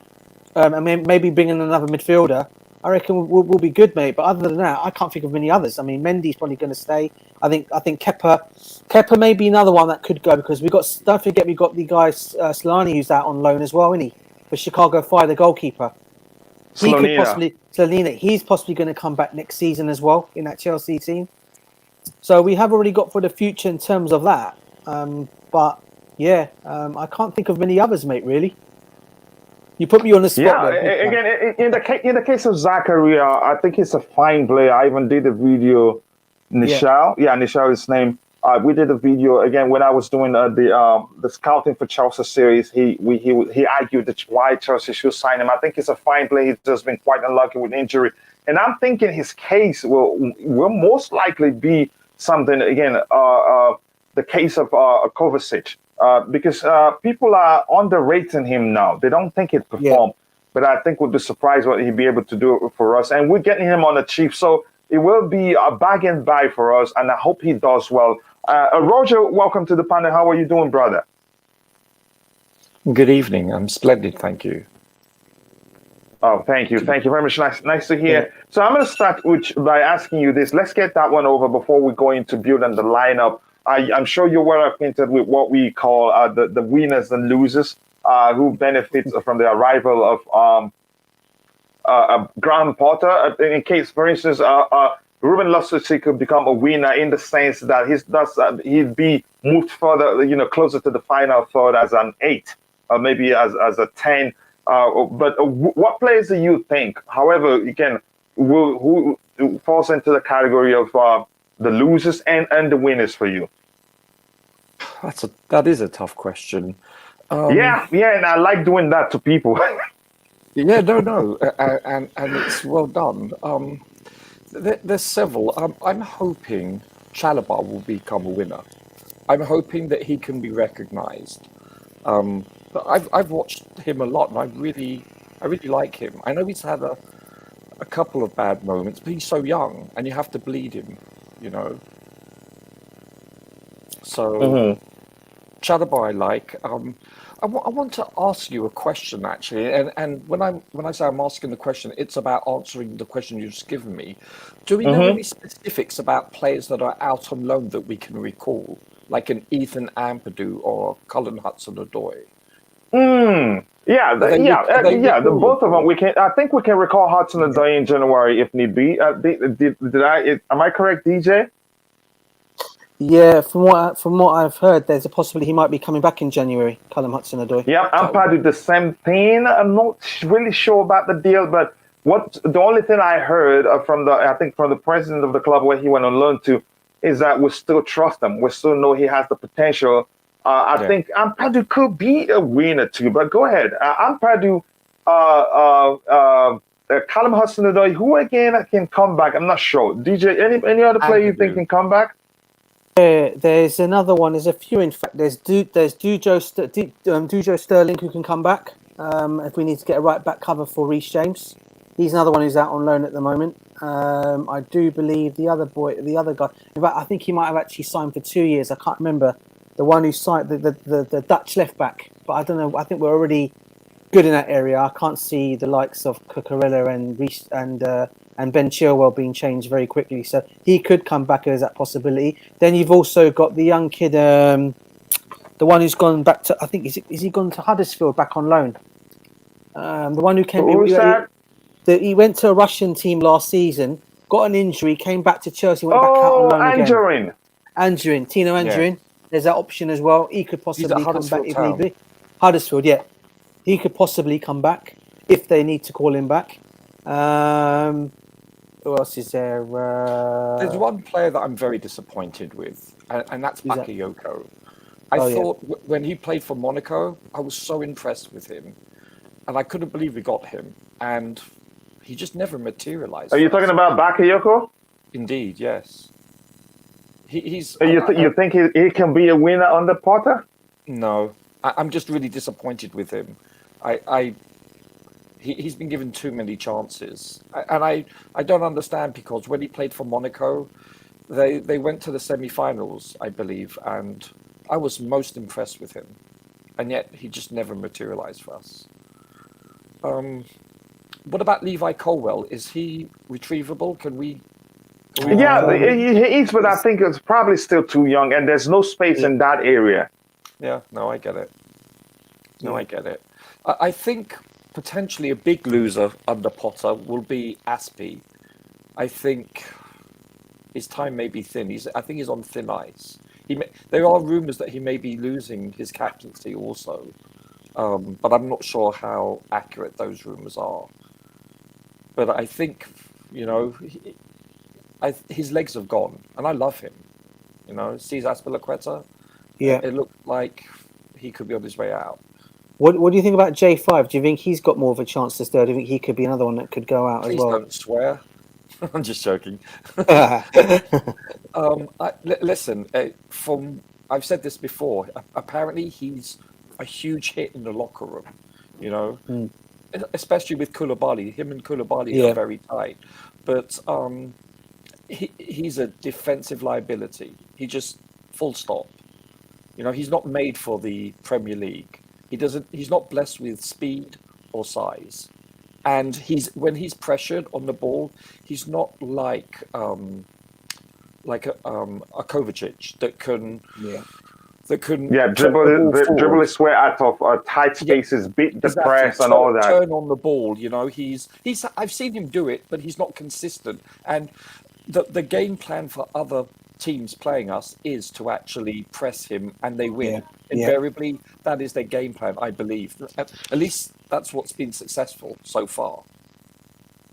D: and maybe bring in another midfielder. I reckon we'll be good, mate. But other than that, I can't think of many others. I mean, Mendy's probably going to stay. I think Kepa may be another one that could go, because don't forget we got the guy Solani who's out on loan as well, isn't he? For Chicago Fire, the goalkeeper. Slonina. He's possibly going to come back next season as well in that Chelsea team. So we have already got for the future in terms of that. But yeah, I can't think of many others, mate. Really, you put me on the spot.
C: Yeah, again, in the case of Zakaria, I think he's a fine player. I even did a video. Nishal, Nishal is his name. We did a video again when I was doing the scouting for Chelsea series. He argued that why Chelsea should sign him. I think he's a fine player. He's just been quite unlucky with injury. And I'm thinking his case will most likely be something, again, the case of Kovacic, because people are underrating him now. They don't think he'd perform, but I think we'd be surprised what he'd be able to do for us. And we're getting him on the cheap, so it will be a bargain buy for us, and I hope he does well. Roger, welcome to the panel. How are you doing, brother?
E: Good evening. I'm splendid, thank you.
C: Oh, thank you. Thank you very much. Nice to hear. Yeah. So I'm going to start by asking you this. Let's get that one over before we go into building the lineup. I'm sure you're well acquainted with what we call the winners and losers who benefit from the arrival of Graham Potter. In case, for instance, Ruben Loftus-cheek could become a winner in the sense that he'd be moved further, closer to the final third as an 8, or maybe as a 10. But what players do you think, however, again, who falls into the category of the losers and the winners for you?
E: That is a tough question.
C: Yeah, and I like doing that to people.
E: Yeah, no, and it's well done. There's several. I'm hoping Chalobah will become a winner. I'm hoping that he can be recognised. But I've watched him a lot, and I really like him. I know he's had a couple of bad moments, but he's so young, and you have to bleed him, you know. So Chalobah I like. I want to ask you a question actually, and when I say I'm asking the question, it's about answering the question you've just given me. Do we know any specifics about players that are out on loan that we can recall, like an Ethan Ampadu or Cullen Hudson-Odoi?
C: The both of them. I think we can recall Hudson-Odoi in January if need be. Am I correct, DJ?
D: Yeah, from what I've heard, there's a possibility he might be coming back in January. Callum Hudson-Odoi.
C: Yeah, Ampadu the same thing. I'm not really sure about the deal, but the only thing I heard from the president of the club where he went on loan to is that we still trust him. We still know he has the potential. I think Ampadu could be a winner too. But go ahead, Ampadu, Callum Hudson-Odoi, who again can come back? I'm not sure. DJ, any other player you think can come back?
D: There's another one. There's a few, in fact. There's Dujo Sterling who can come back if we need to get a right back cover for Reece James. He's another one who's out on loan at the moment. I do believe the other guy. In fact, I think he might have actually signed for 2 years. I can't remember the one who signed the Dutch left back. But I don't know. I think we're already good in that area. I can't see the likes of Cucurella and Reece and Ben Chilwell being changed very quickly. So he could come back as that possibility. Then you've also got the young kid, the one who's gone back to, I think, is he gone to Huddersfield back on loan? The one who came... He went to a Russian team last season, got an injury, came back to Chelsea, went back out on loan again. Anjorin, Tino Anjorin. Yeah. There's that option as well. He could possibly come back if need be. Huddersfield, yeah. He could possibly come back if they need to call him back. Who else is there?
E: There's one player that I'm very disappointed with, and that's Bakayoko. I thought when he played for Monaco, I was so impressed with him, and I couldn't believe we got him, and he just never materialized.
C: Are you talking about Bakayoko?
E: Indeed, yes. He's.
C: You think he can be a winner under Potter?
E: No, I'm just really disappointed with him. He's been given too many chances, and I don't understand, because when he played for Monaco, they went to the semi-finals, I believe, and I was most impressed with him, and yet he just never materialized for us. What about Levi Colwill? Is he retrievable? Can we?
C: Yeah, he is, but I think it's probably still too young, and there's no space in that area.
E: Yeah, no, I get it. I get it. I think potentially a big loser under Potter will be Azpi. I think his time may be thin. I think he's on thin ice. There are rumours that he may be losing his captaincy also, but I'm not sure how accurate those rumours are. But I think, his legs have gone, and I love him. Cesar Azpilicueta.
D: Yeah,
E: it looked like he could be on his way out.
D: What do you think about J5? Do you think he's got more of a chance to stay? Do you think he could be another one that could go out
E: Please
D: as well?
E: Don't swear. I'm just joking. Listen, I've said this before. Apparently, he's a huge hit in the locker room. Especially with Koulibaly. Him and Koulibaly are very tight, but he's a defensive liability. He just full stop. He's not made for the Premier League. He's not blessed with speed or size, and when he's pressured on the ball, he's not like a Kovacic that can
C: dribble his way out of tight spaces, beat the press and all that.
E: Turn on the ball. I've seen him do it, but he's not consistent. And the game plan for other teams playing us is to actually press him, and they win. Invariably, that is their game plan, I believe. At least that's what's been successful so far.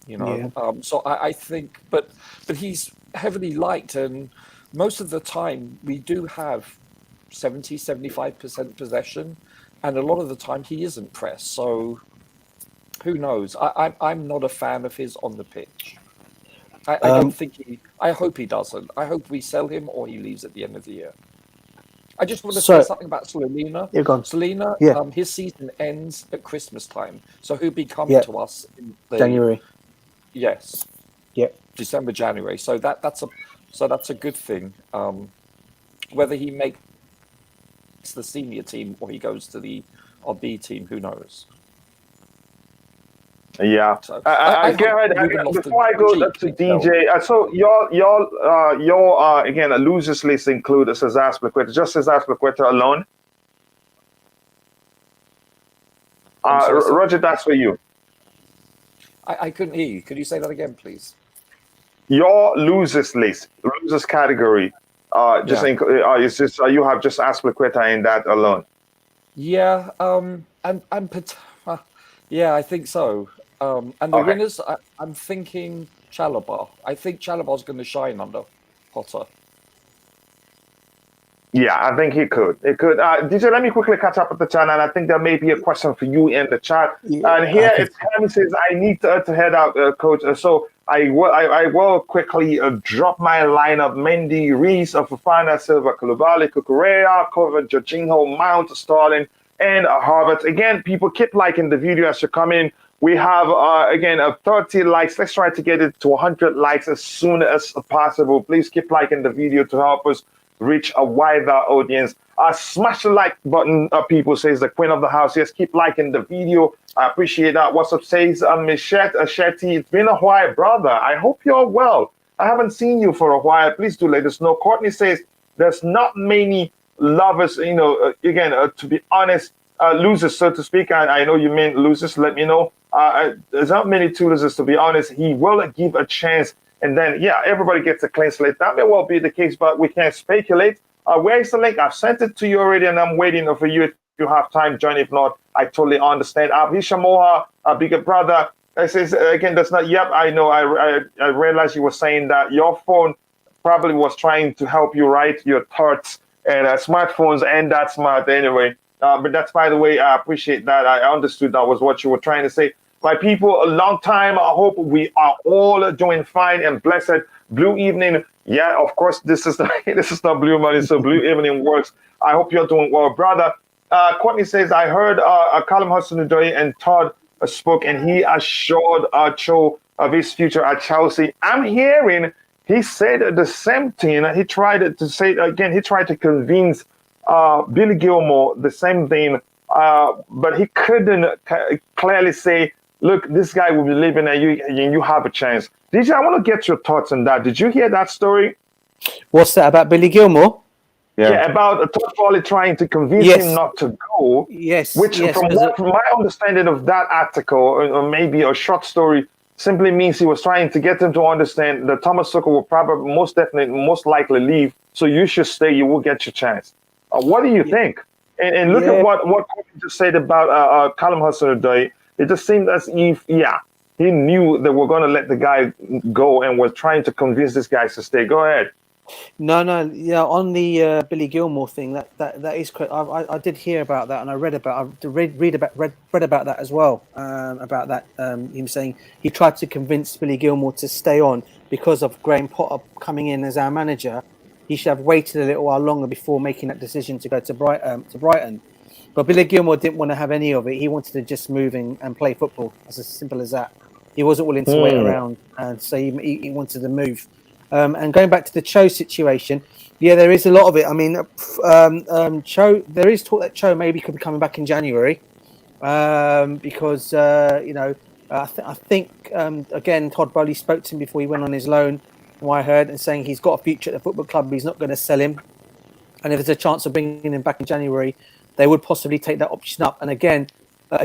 E: you know. So I think, but he's heavily liked, and most of the time we do have 70-75% possession, and a lot of the time he isn't pressed. So who knows? I'm not a fan of his on the pitch. I don't think he. I hope he doesn't. I hope we sell him or he leaves at the end of the year. I just want to say something about Selena. Selena, his season ends at Christmas time, so he'll be coming to us in
D: January.
E: Yes.
D: Yep.
E: December, January. So that's a good thing. Whether he makes the senior team or he goes to the RB team, who knows?
C: Yeah.
E: So,
C: before I go to DJ, so your again a losers list include Cesar Azpilicueta, just Cesar Azpilicueta alone. Roger, that's for you.
E: I couldn't hear you. Could you say that again, please? Your
C: losers list, losers category, it's just you have just Azpilicueta in that alone.
E: Yeah. Yeah, I think so. And the winners, I'm thinking Chalobah. I think Chalobah's going to shine under Potter.
C: Yeah, I think he could. It could. DJ, let me quickly catch up with the chat, and I think there may be a question for you in the chat. And here it's Hammy says, I need to head out, Coach. So I will quickly drop my lineup: Mendy, Reece, Fofana, Silva, Koulibaly, Cucurella, Kovacic, Jorginho, Mount, Sterling, and Havertz. Again, people keep liking the video as you come in. We have, again, 30 likes. Let's try to get it to 100 likes as soon as possible. Please keep liking the video to help us reach a wider audience. Smash the like button, people, says the queen of the house. Yes, keep liking the video. I appreciate that. What's up, says Michette Shetty. It's been a while, brother. I hope you're well. I haven't seen you for a while. Please do let us know. Courtney says there's not many lovers, again, to be honest, losers, so to speak. I know you mean losers. Let me know. There's not many two losers, to be honest. He will give a chance. And then, everybody gets a clean slate. That may well be the case, but we can't speculate. Where is the link? I've sent it to you already, and I'm waiting for you. If you have time, join. If not, I totally understand. Abhisha Moha, bigger brother, says, again, that's not, I know. I realized you were saying that your phone probably was trying to help you write your thoughts, and smartphones ain't that smart anyway. But that's, by the way, I appreciate that. I understood that was what you were trying to say. My people, a long time. I hope we are all doing fine and blessed. Blue evening. Yeah, of course, this is not blue money, so blue evening works. I hope you're doing well, brother. Courtney says, I heard Callum Hudson-Odoi and Todd spoke, and he assured Cho of his future at Chelsea. I'm hearing he said the same thing. He tried to say again. He tried to convince Billy Gilmore the same thing, but he couldn't clearly say, look, this guy will be leaving and you have a chance. DJ, I want to get your thoughts on that. Did you hear that story?
D: What's that, about Billy Gilmore?
C: Yeah, about Todd Foley trying to convince him not to go.
D: Yes.
C: Which, from my understanding of that article, or maybe a short story, simply means he was trying to get him to understand that Thomas Tuchel will probably, most likely leave, so you should stay, you will get your chance. What do you think? And look at what Kobe just said about Callum Hudson-Odoi. It just seemed as if, he knew that we're going to let the guy go and was trying to convince this guy to stay. Go ahead.
D: No, on the Billy Gilmore thing, that is correct. I did hear about that, and I read about that as well. About that, him saying he tried to convince Billy Gilmore to stay on because of Graham Potter coming in as our manager. He should have waited a little while longer before making that decision to go to Brighton. But Billy Gilmore didn't want to have any of it. He wanted to just move and play football. It's as simple as that. He wasn't willing to wait around, and so he wanted to move. And going back to the Cho situation, there is a lot of it. I mean, Cho, there is talk that Cho maybe could be coming back in January, because I think again, Todd Bowley spoke to him before he went on his loan, from what I heard, and saying he's got a future at the football club, but he's not going to sell him. And if there's a chance of bringing him back in January, they would possibly take that option up. And again, now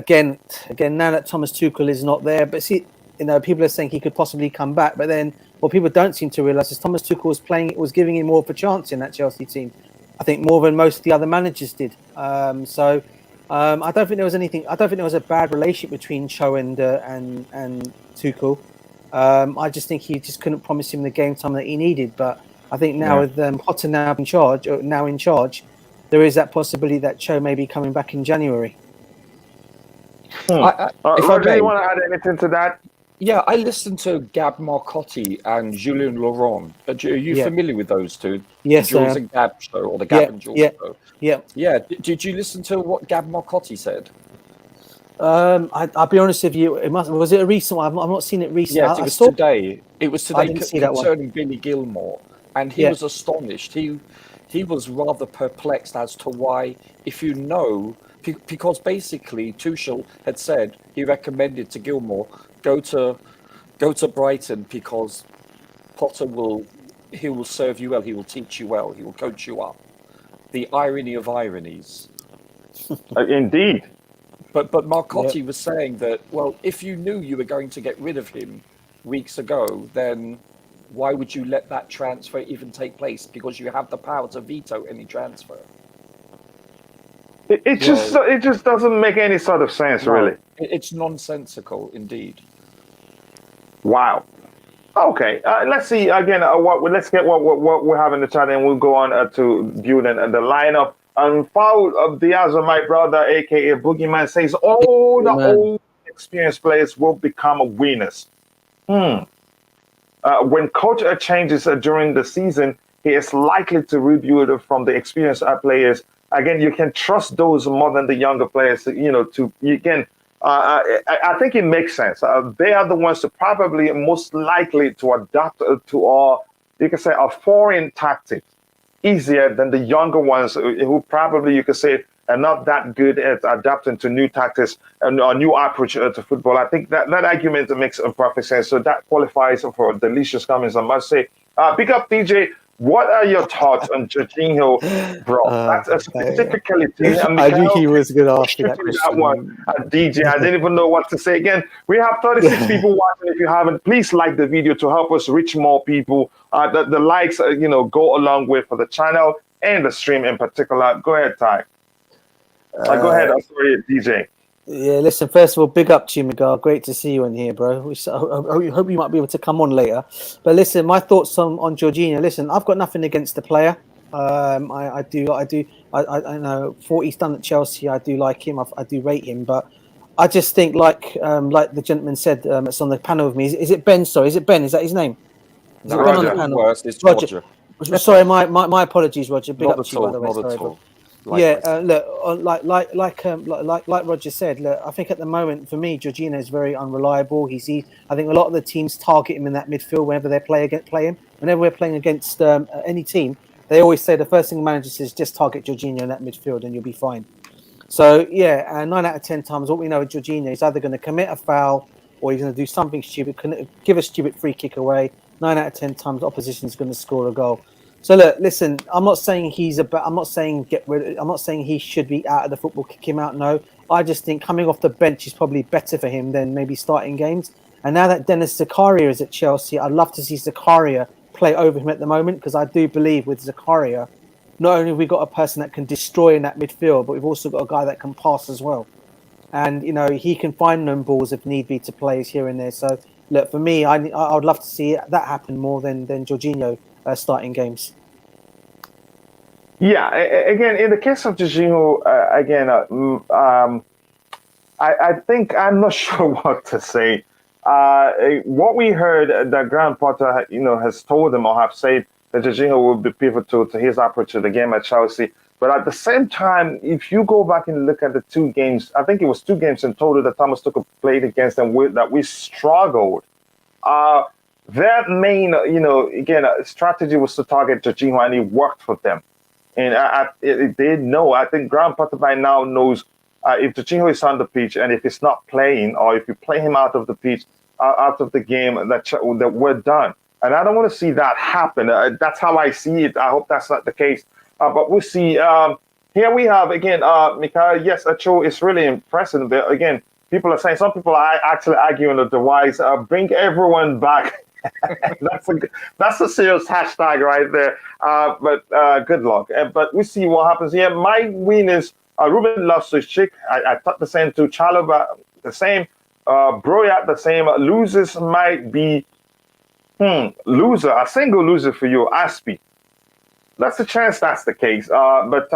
D: that Thomas Tuchel is not there, but see, people are saying he could possibly come back, but then what people don't seem to realise is Thomas Tuchel was giving him more of a chance in that Chelsea team. I think more than most of the other managers did. I don't think there was anything. I don't think there was a bad relationship between Cho and Tuchel. I just think he just couldn't promise him the game time that he needed. But I think now with Potter now in charge, there is that possibility that Cho may be coming back in January.
C: Roger, you want to add anything to that?
E: Yeah, I listened to Gab Marcotti and Julien Laurent. Are you familiar with those two?
D: Yes,
E: the Jules and Gab show, or the Gab and Jules show? Yeah. Did you listen to what Gab Marcotti said?
D: I'll be honest with you. Was it a recent one? I've not seen it recently.
E: Yes, it was today. It was today concerning Billy Gilmore, and he was astonished. He was rather perplexed as to why, if you know, because basically Tuchel had said he recommended to Gilmore go to Brighton because Potter will serve you well, he will teach you well, he will coach you up. The irony of ironies.
C: Indeed.
E: But Marcotti was saying that, well, if you knew you were going to get rid of him weeks ago, then why would you let that transfer even take place? Because you have the power to veto any transfer.
C: It just doesn't make any sort of sense, really.
E: It's nonsensical, indeed.
C: Wow. Okay. Let's see again. Let's get what we have in the chat, and we'll go on to building the lineup. And foul of Diaz, my brother, aka Boogeyman, says all the old experienced players will become winners. When coach changes during the season, he is likely to rebuild from the experienced players. Again, you can trust those more than the younger players. I think it makes sense. They are the ones who probably most likely to adapt to you can say, a foreign tactic easier than the younger ones who probably, you could say, are not that good at adapting to new tactics and a new approach to football. I think that argument makes perfect sense. So that qualifies for delicious comments, I must say. Big up, DJ. What are your thoughts on Jorginho, bro? That's specifically.
D: I knew he was going to ask you that question.
C: That one, DJ. I didn't even know what to say. Again, we have 36 people watching. If you haven't, please like the video to help us reach more people. The likes, go along with for the channel and the stream in particular. Go ahead, Ty. Go ahead. I'm sorry, DJ.
D: Yeah, listen, first of all, big up to you, Miguel. Great to see you in here, bro. I hope you might be able to come on later. But listen, my thoughts on Jorginho. Listen, I've got nothing against the player. I know what he's done at Chelsea. I do like him. I do rate him. But I just think, like the gentleman said, it's on the panel with me. Is it Ben? Sorry, is it Ben? Is that his name? Is it Ben on the panel?
E: Worse, it's Roger.
D: Sorry, my apologies, Roger. Big
E: not
D: up to you, by the way.
E: Not at all.
D: Look, like Roger said, look, I think at the moment for me, Jorginho is very unreliable. I think a lot of the teams target him in that midfield whenever they play him. Whenever we're playing against any team, they always say the first thing the manager says, just target Jorginho in that midfield and you'll be fine. So 9 out of 10 times, what we know with Jorginho is either going to commit a foul or he's going to do something stupid, give a stupid free kick away. 9 out of 10 times, opposition is going to score a goal. So look, listen. I'm not saying I'm not saying he should be out of the football. Kick him out. No, I just think coming off the bench is probably better for him than maybe starting games. And now that Dennis Zakaria is at Chelsea, I'd love to see Zakaria play over him at the moment because I do believe with Zakaria, not only have we got a person that can destroy in that midfield, but we've also got a guy that can pass as well. And he can find them balls if need be to players here and there. So look, for me, I would love to see that happen more than Jorginho starting games.
C: Yeah, again, in the case of Jorginho, I think I'm not sure what to say. What we heard that Graham Potter, has told him or have said that Jorginho will be pivotal to his approach to the game at Chelsea. But at the same time, if you go back and look at the 2 games, I think it was 2 games in total that Thomas Tuchel played against them that we struggled. Their main, strategy was to target Jorginho, and it worked for them. And they know. I think Graham Potter by now knows if Jorginho is on the pitch and if he's not playing, or if you play him out of the pitch, out of the game, that we're done. And I don't want to see that happen. That's how I see it. I hope that's not the case. But we'll see. Here we have, again, Mikhail, yes, Acho is really impressive. But again, people are saying, some people are actually arguing the wise, bring everyone back. That's a serious hashtag right there. But good luck. But we see what happens here. My win is Ruben Loftus-cheek. I thought the same too. Chalobah, the same. Broya the same. Losers might be loser. A single loser for you, Aspi. That's a chance that's the case. But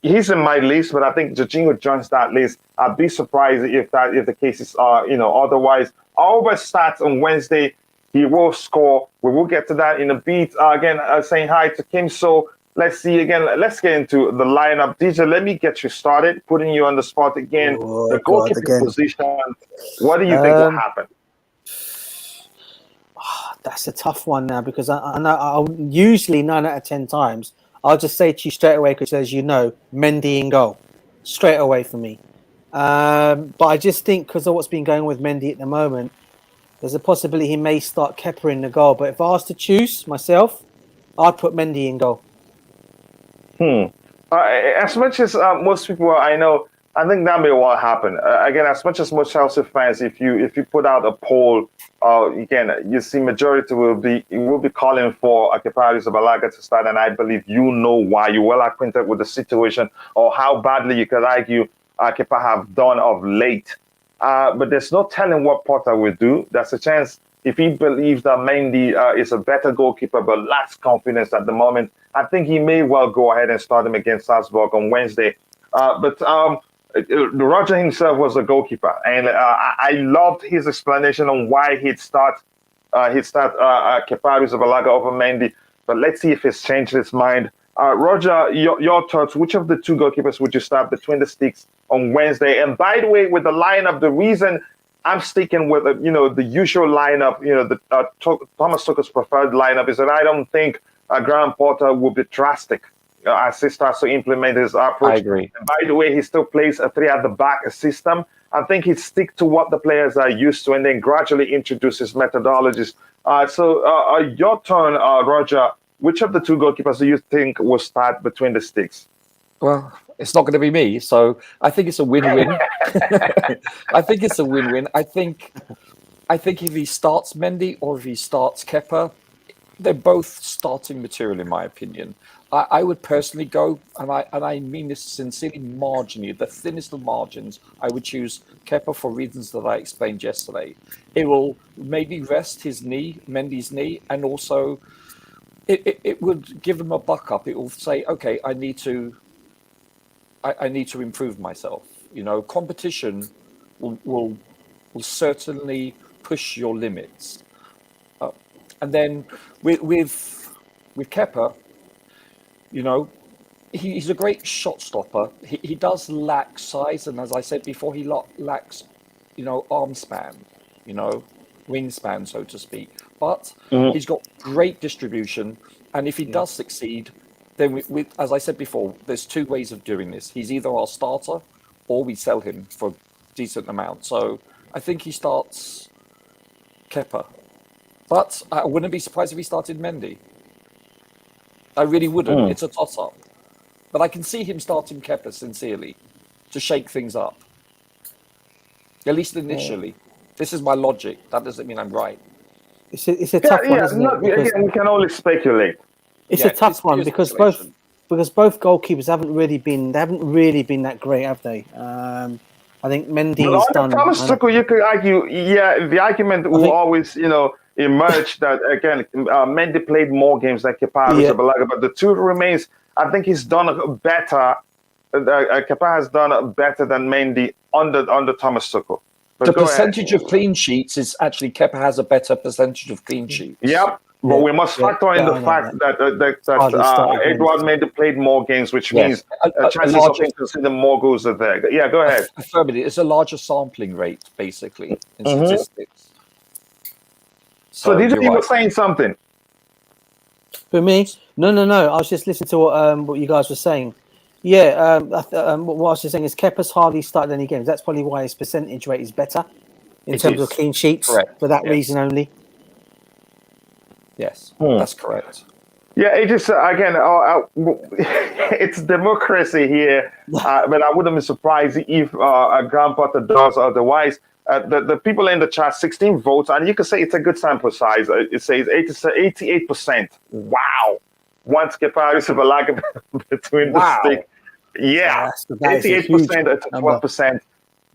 C: he's in my list, but I think Jorginho joins that list. I'd be surprised if the case is otherwise. Alba starts on Wednesday. He will score. We will get to that in a bit. Again, saying hi to Kim. So let's see again. Let's get into the lineup. DJ, let me get you started, putting you on the spot again. The goalkeeper position. What do you think will happen?
D: That's a tough one now, because I know I'll usually 9 out of 10 times I'll just say to you straight away, because as you know, Mendy in goal straight away for me. But I just think because of what's been going on with Mendy at the moment, there's a possibility he may start Kepa in the goal. But if I was to choose myself, I'd put Mendy in goal.
C: As much as most people I know, I think that may well happen. Again, as much as most Chelsea fans, if you put out a poll, again, you see majority will be calling for Arrizabalaga to start, and I believe you know why. You're well acquainted with the situation or how badly you could argue Kepa have done of late. But there's no telling what Potter will do. There's a chance if he believes that Mendy is a better goalkeeper but lacks confidence at the moment, I think he may well go ahead and start him against Salzburg on Wednesday. But Roger himself was a goalkeeper, and I loved his explanation on why he'd start Kepa Arrizabalaga over Mendy. But let's see if he's changed his mind. Roger, your thoughts? Which of the two goalkeepers would you start between the sticks on Wednesday? And by the way, with the lineup, the reason I'm sticking with the usual lineup, the Thomas Tuchel's preferred lineup, is that I don't think Graham Potter will be drastic as he starts to implement his approach.
E: I agree.
C: And by the way, he still plays a 3 at the back system. I think he'd stick to what the players are used to and then gradually introduce his methodologies. So your turn, Roger. Which of the two goalkeepers do you think will start between the sticks?
E: Well, it's not going to be me, so I think it's a win-win. I think it's a win-win. I think if he starts Mendy or if he starts Kepa, they're both starting material in my opinion. I would personally go, and I mean this sincerely, marginally, the thinnest of margins, I would choose Kepa for reasons that I explained yesterday. It will maybe rest his knee, Mendy's knee, and also it would give him a buck up. It will say, okay, I need to improve myself. Competition will certainly push your limits. And then with Kepa, he's a great shot stopper. He does lack size, and as I said before, he lacks, arm span, wingspan, so to speak. But he's got great distribution, and if he does succeed, then as I said before, there's two ways of doing this. He's either our starter, or we sell him for a decent amount. So I think he starts Kepa, but I wouldn't be surprised if he started Mendy. I really wouldn't. It's a toss-up. But I can see him starting Kepa, sincerely, to shake things up. At least initially. This is my logic. That doesn't mean I'm right.
D: It's a tough one, isn't it?
C: Again, we can only speculate.
D: It's a tough one because both goalkeepers haven't really been that great, have they? I think Mendy has done.
C: Thomas Tuchel, you could argue, the argument will always, emerge that again, Mendy played more games than Kepa Arrizabalaga, but the truth remains, I think he's done better. Kepa has done better than Mendy under Thomas Tuchel. But
E: the percentage of clean sheets is actually Kepa has a better percentage of clean sheets.
C: Yep, but we must factor in the fact that Edouard Mendy played more games, which means chances of him conceding more goals are there. Yeah, go ahead.
E: Affirmative. It's a larger sampling rate, basically, in statistics.
C: So did you were saying something?
D: For me? No. I was just listening to what you guys were saying. Yeah, what I was just saying is Kepa's hardly started any games. That's probably why his percentage rate is better in terms of clean sheets. Correct. For that reason only.
E: Yes, that's correct.
C: Yeah, it just again, it's democracy here, but I wouldn't be surprised if Graham Potter does otherwise. The people in the chat, 16 votes, and you can say it's a good sample size. It says 88%. Wow. Once Kepa Arrizabalaga between the stick. Yeah, 88% to 12%.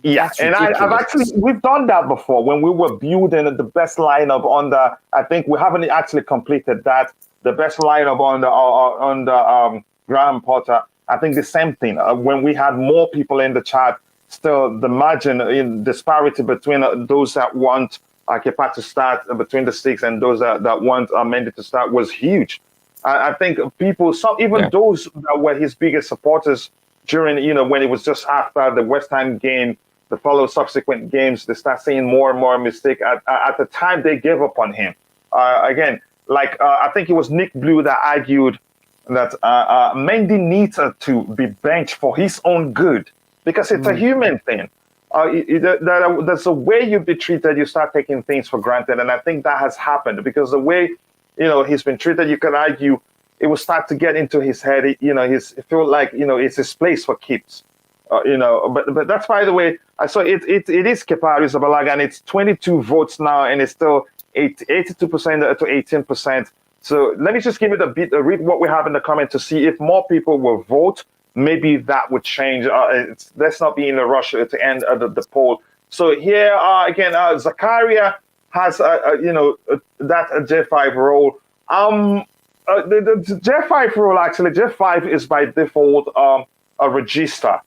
C: Yeah,
E: That's
C: and
E: ridiculous.
C: I've actually, we've done that before when we were building the best lineup on the, I think we haven't actually completed that, the best lineup on the Graham Potter. I think the same thing, when we had more people in the chat, still the margin in disparity between those that want Kepa to start between the six and those that want Mendy to start was huge. I think people, those that were his biggest supporters during, when it was just after the West Ham game, the subsequent games, they start seeing more and more mistake. At the time, they gave up on him. Again, I think it was Nick Blue that argued that Mendy needs to be benched for his own good because it's a human thing. There's a way you be treated, you start taking things for granted, and I think that has happened because the way he's been treated, you can argue it will start to get into his head. It feel like it's his place for keeps. But that's, by the way, I saw it is Kepa Arrizabalaga, and it's 22 votes now, and it's still 82% to 18%. So let me just give it a bit, read what we have in the comment to see if more people will vote. Maybe that would change. Let's not be in a rush to end the poll. So here again, Zakaria has that J5 role. The J5 role, actually, J5 is by default a register.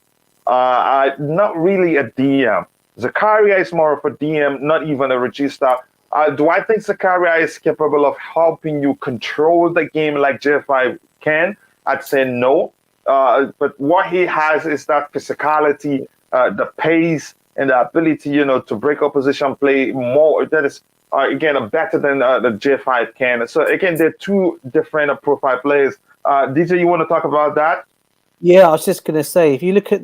C: Not really a DM. Zakaria is more of a DM, not even a register. Do I think Zakaria is capable of helping you control the game like J5 can? I'd say no. But what he has is that physicality, the pace, and the ability, to break opposition play more. That is, again, better than the J5 can. So again, they're two different profile players. DJ, you want to talk about that?
D: Yeah, I was just gonna say, if you look at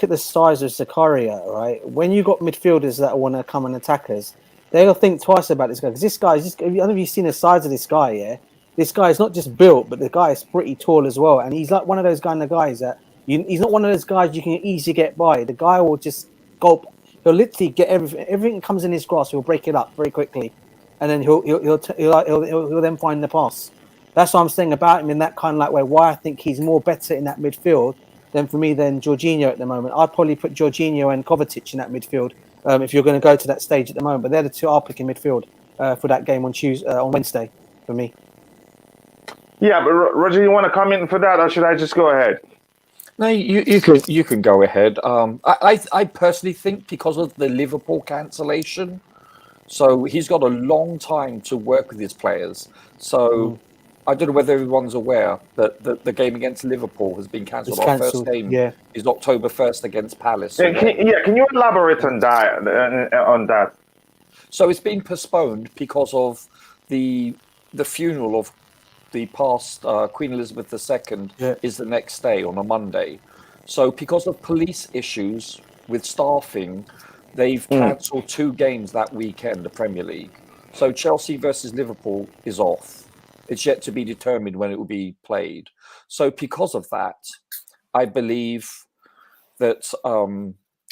D: the size of Zakaria, right? When you got midfielders that want to come and attack us, they'll think twice about this guy because this guy is. I don't know if you've seen the size of this guy. Yeah, this guy is not just built, but the guy is pretty tall as well, and he's like one of those kind of guys that he's not one of those guys you can easily get by. The guy will just gulp. He'll literally get everything that comes in his grasp. He'll break it up very quickly, and then he'll then find the pass. That's what I'm saying about him in that kind of like way. Why I think he's more better in that midfield than Jorginho at the moment. I'd probably put Jorginho and Kovacic in that midfield if you're going to go to that stage at the moment. But they're the two I'll pick in midfield for that game on Wednesday for me.
C: Yeah, but Roger, you want to comment for that, or should I just go ahead?
E: No, you can go ahead. I personally think because of the Liverpool cancellation, so he's got a long time to work with his players. So I don't know whether everyone's aware that the game against Liverpool has been cancelled. Our first game is October 1st against Palace.
C: Can you elaborate on that?
E: So it's been postponed because of the funeral of the past Queen Elizabeth II is the next day on a Monday. So because of police issues with staffing, they've cancelled 2 games that weekend, the Premier League. So Chelsea versus Liverpool is off. It's yet to be determined when it will be played. So because of that, I believe that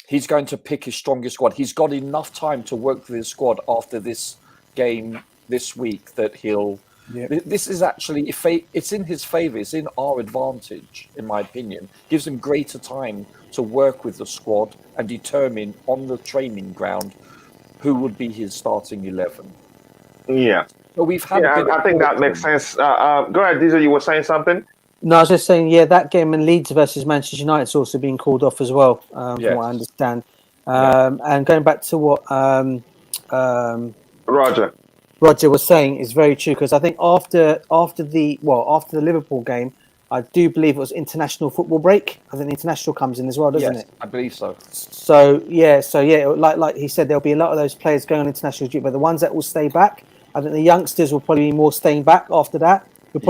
E: he's going to pick his strongest squad. He's got enough time to work with his squad after this game this week that he'll... This is actually, it's in his favour. It's in our advantage, in my opinion. Gives him greater time to work with the squad and determine on the training ground who would be his starting 11.
C: Yeah.
E: But we've had.
C: I think that makes sense. Go ahead, Diesel. You were saying something?
D: No, I was just saying, that game in Leeds versus Manchester United is also being called off as well, from what I understand. And going back to what Roger was saying is very true, because I think after the Liverpool game, I do believe it was international football break. I think the international comes in as well, doesn't it?
E: I believe so.
D: So like he said, there'll be a lot of those players going on international duty, but the ones that will stay back, I think the youngsters will probably be more staying back after that. You'll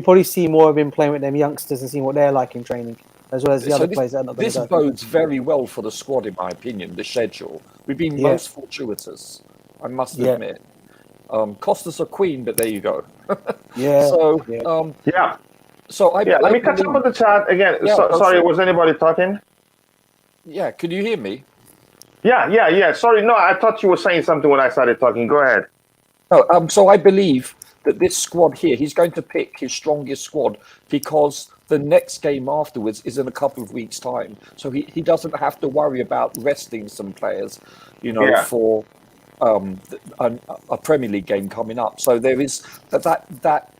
D: probably see more of him playing with them youngsters and seeing what they're like in training, as well as the other players that are not going to go.
E: This bodes very well for the squad, in my opinion, the schedule. We've been most fortuitous, I must admit. Cost us a queen, but there you go. So
C: let me catch up with the chat again. Sorry, was anybody talking?
E: Yeah, can you hear me?
C: Yeah. Sorry, no, I thought you were saying something when I started talking. Go ahead.
E: So I believe that this squad here, he's going to pick his strongest squad because the next game afterwards is in a couple of weeks' time. So he doesn't have to worry about resting some players, for a Premier League game coming up. So there is that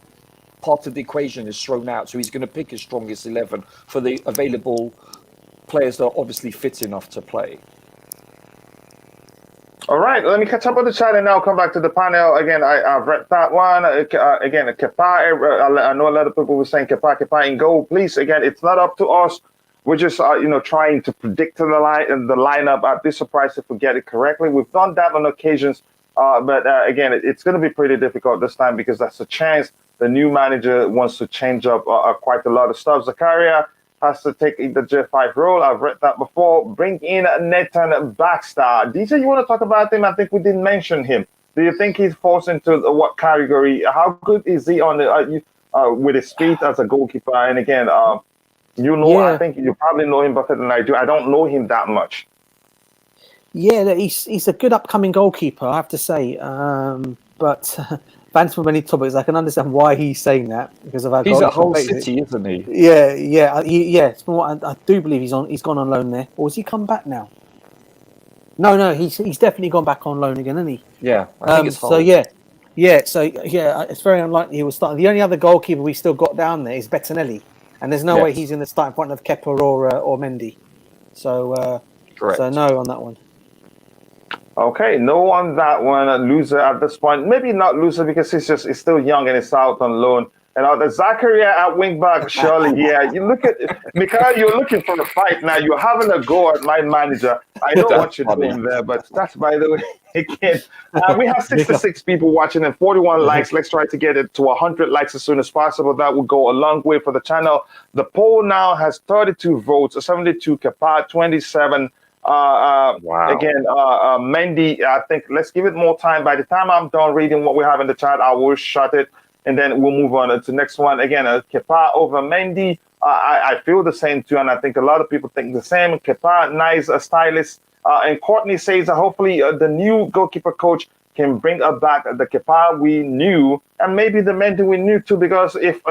E: part of the equation is thrown out. So he's going to pick his strongest 11 for the available players that are obviously fit enough to play.
C: All right, let me catch up with the chat and now come back to the panel. Again, I've read that one. Again, Kepa, I know a lot of people were saying Kepa in goal. Please, again, it's not up to us. We're just, trying to predict the lineup. I'd be surprised if we get it correctly. We've done that on occasions, but again, it's going to be pretty difficult this time because that's a chance the new manager wants to change up quite a lot of stuff. Zakaria has to take the J5 role. I've read that before. Bring in Nathan Baxter. DJ, you want to talk about him? I think we didn't mention him. Do you think he falls into what category? How good is he on with his feet as a goalkeeper? And again, I think you probably know him better than I do. I don't know him that much.
D: Yeah, he's a good upcoming goalkeeper, I have to say. But thanks for many topics. I can understand why he's saying that because of our.
E: He's at Hull City, isn't he?
D: Yeah. From what I do believe he's gone on loan there, or has he come back now? No, he's definitely gone back on loan again, isn't he?
E: Yeah, I think it's Hull.
D: It's very unlikely he will start. The only other goalkeeper we still got down there is Bettinelli, and there's no way he's in the starting point of Kepa or Mendy. So,
E: correct.
D: So no on that one.
C: Okay, no on that one. A loser at this point. Maybe not loser because he's still young and he's out on loan. And the Zakaria at wing back, surely, You look at Mikhail, you're looking for a fight now. You're having a go at my manager. I know what you're doing there, but that's by the way. Again, we have 66 people watching and 41 likes. Let's try to get it to 100 likes as soon as possible. That will go a long way for the channel. The poll now has 32 votes, 72 Kepa, 27.
E: Wow.
C: Again, Mendy, I think let's give it more time. By the time I'm done reading what we have in the chat, I will shut it and then we'll move on to the next one. Again, Kepa over Mendy. I feel the same too, and I think a lot of people think the same. Kepa, nice stylist. And Courtney says hopefully the new goalkeeper coach can bring back the Kepa we knew and maybe the Mendy we knew too, because if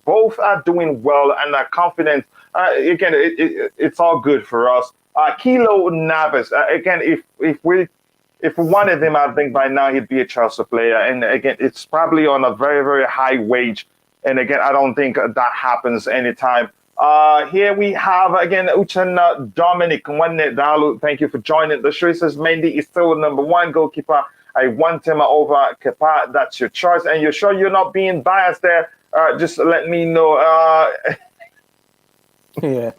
C: both are doing well and are confident, again, it's all good for us. Kilo Navas, again, if we wanted him, I think by now he'd be a Chelsea player. And again, it's probably on a very, very high wage. And again, I don't think that happens anytime. Here we have, again, Uchenna Dominic Dalu. Thank you for joining the show. He says Mendy is still number one goalkeeper. I want him over Kepa. That's your choice. And you're sure you're not being biased there? Just let me know.
D: Yeah.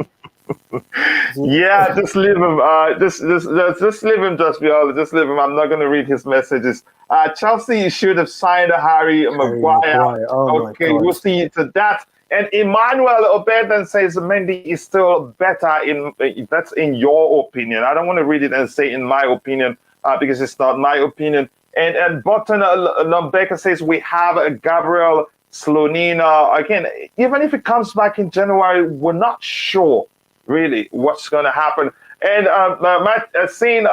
C: Yeah, just leave him. Just leave him. Just be honest. Just leave him. I'm not going to read his messages. Chelsea should have signed Harry Maguire. Okay, we'll see to that. And Emmanuel Obedan says Mendy is still better. That's in your opinion. I don't want to read it and say in my opinion because it's not my opinion. And Button Lumbeka says we have Gabriel Slonina. Again, even if it comes back in January, we're not sure really what's going to happen. And Matt saying,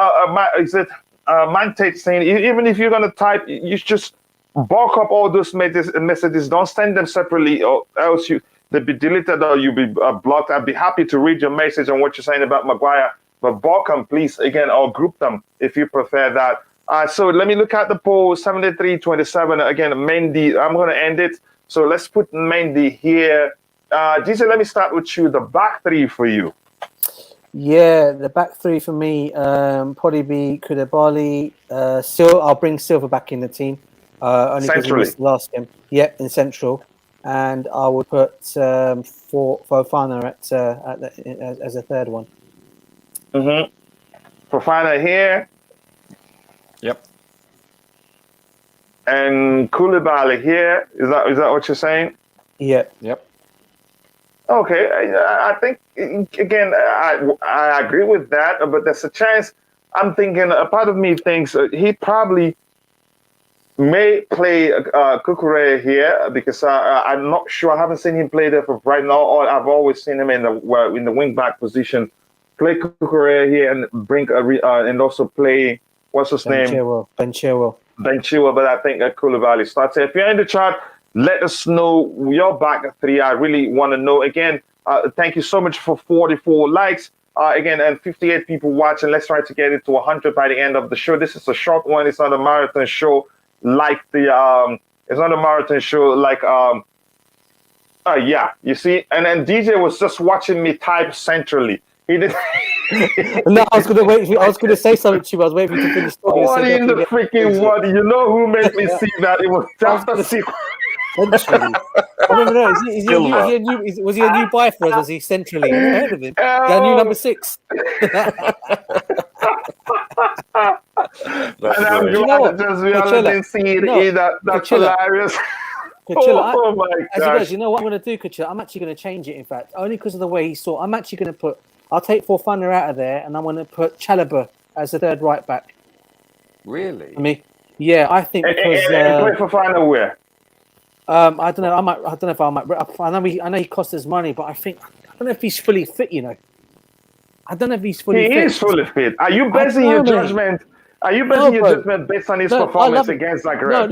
C: Mantate saying, even if you're going to type, you just bulk up all those messages. Don't send them separately, or else they'll be deleted or you'll be blocked. I'd be happy to read your message on what you're saying about Maguire, but bulk them, please, again, or group them if you prefer that. So let me look at the poll, 73-27. Again, Mendy, I'm going to end it. So let's put Mendy here. DJ, let me start with you. The back three for you.
D: Yeah, the back three for me, probably be Koulibaly. I'll bring Silva back in the team. Only because he missed the last game. Yeah, in central. And I would put Fofana as a third one.
C: Fofana here.
E: Yep.
C: And Koulibaly here. Is that what you're saying?
D: Yeah.
E: Yep.
C: Okay, I think, again, I agree with that, but there's a chance. I'm thinking, a part of me thinks he probably may play Cucurella here because I'm not sure. I haven't seen him play there for right now. Or I've always seen him in the wing back position. Play Cucurella here and bring and also play, what's his name?
D: Ben Chilwell.
C: But I think Koulibaly starts. If you're in the chat, Let us know your back three. I really want to know. Again, thank you so much for 44 likes. Again, and 58 people watching. Let's try to get it to 100 by the end of the show. This is a short one. It's not a marathon show like it's not a marathon show like yeah, you see. And then DJ was just watching me type centrally. He did.
D: No, I was going to wait. I was going to say something to you. I was waiting for you to finish talking.
C: What in the freaking what? You know who made me see that? It was just a sequence.
D: Centrally. I don't know. Was he a new buy for us? Was he centrally? I never heard of him. Yeah, new number 6.
C: And I'm glad to just realizing seeing that's hilarious. Oh my gosh.
D: You know what I'm going to do, Cucurella? I'm actually going to change it, in fact. Only because of the way he saw. I'm actually going to put... I'll take Fofana out of there, and I'm going to put Chalobah as the third right back.
E: Really?
D: I mean, yeah, I think because...
C: play Fofana where?
D: I don't know. I don't know if I might... I know he costs us money, but I don't know if he's fully fit, you know. I don't know if he's fully fit.
C: He is fully fit. Are you basing your judgment... Are you basing your judgment based on his performance against Zagreb?
D: No,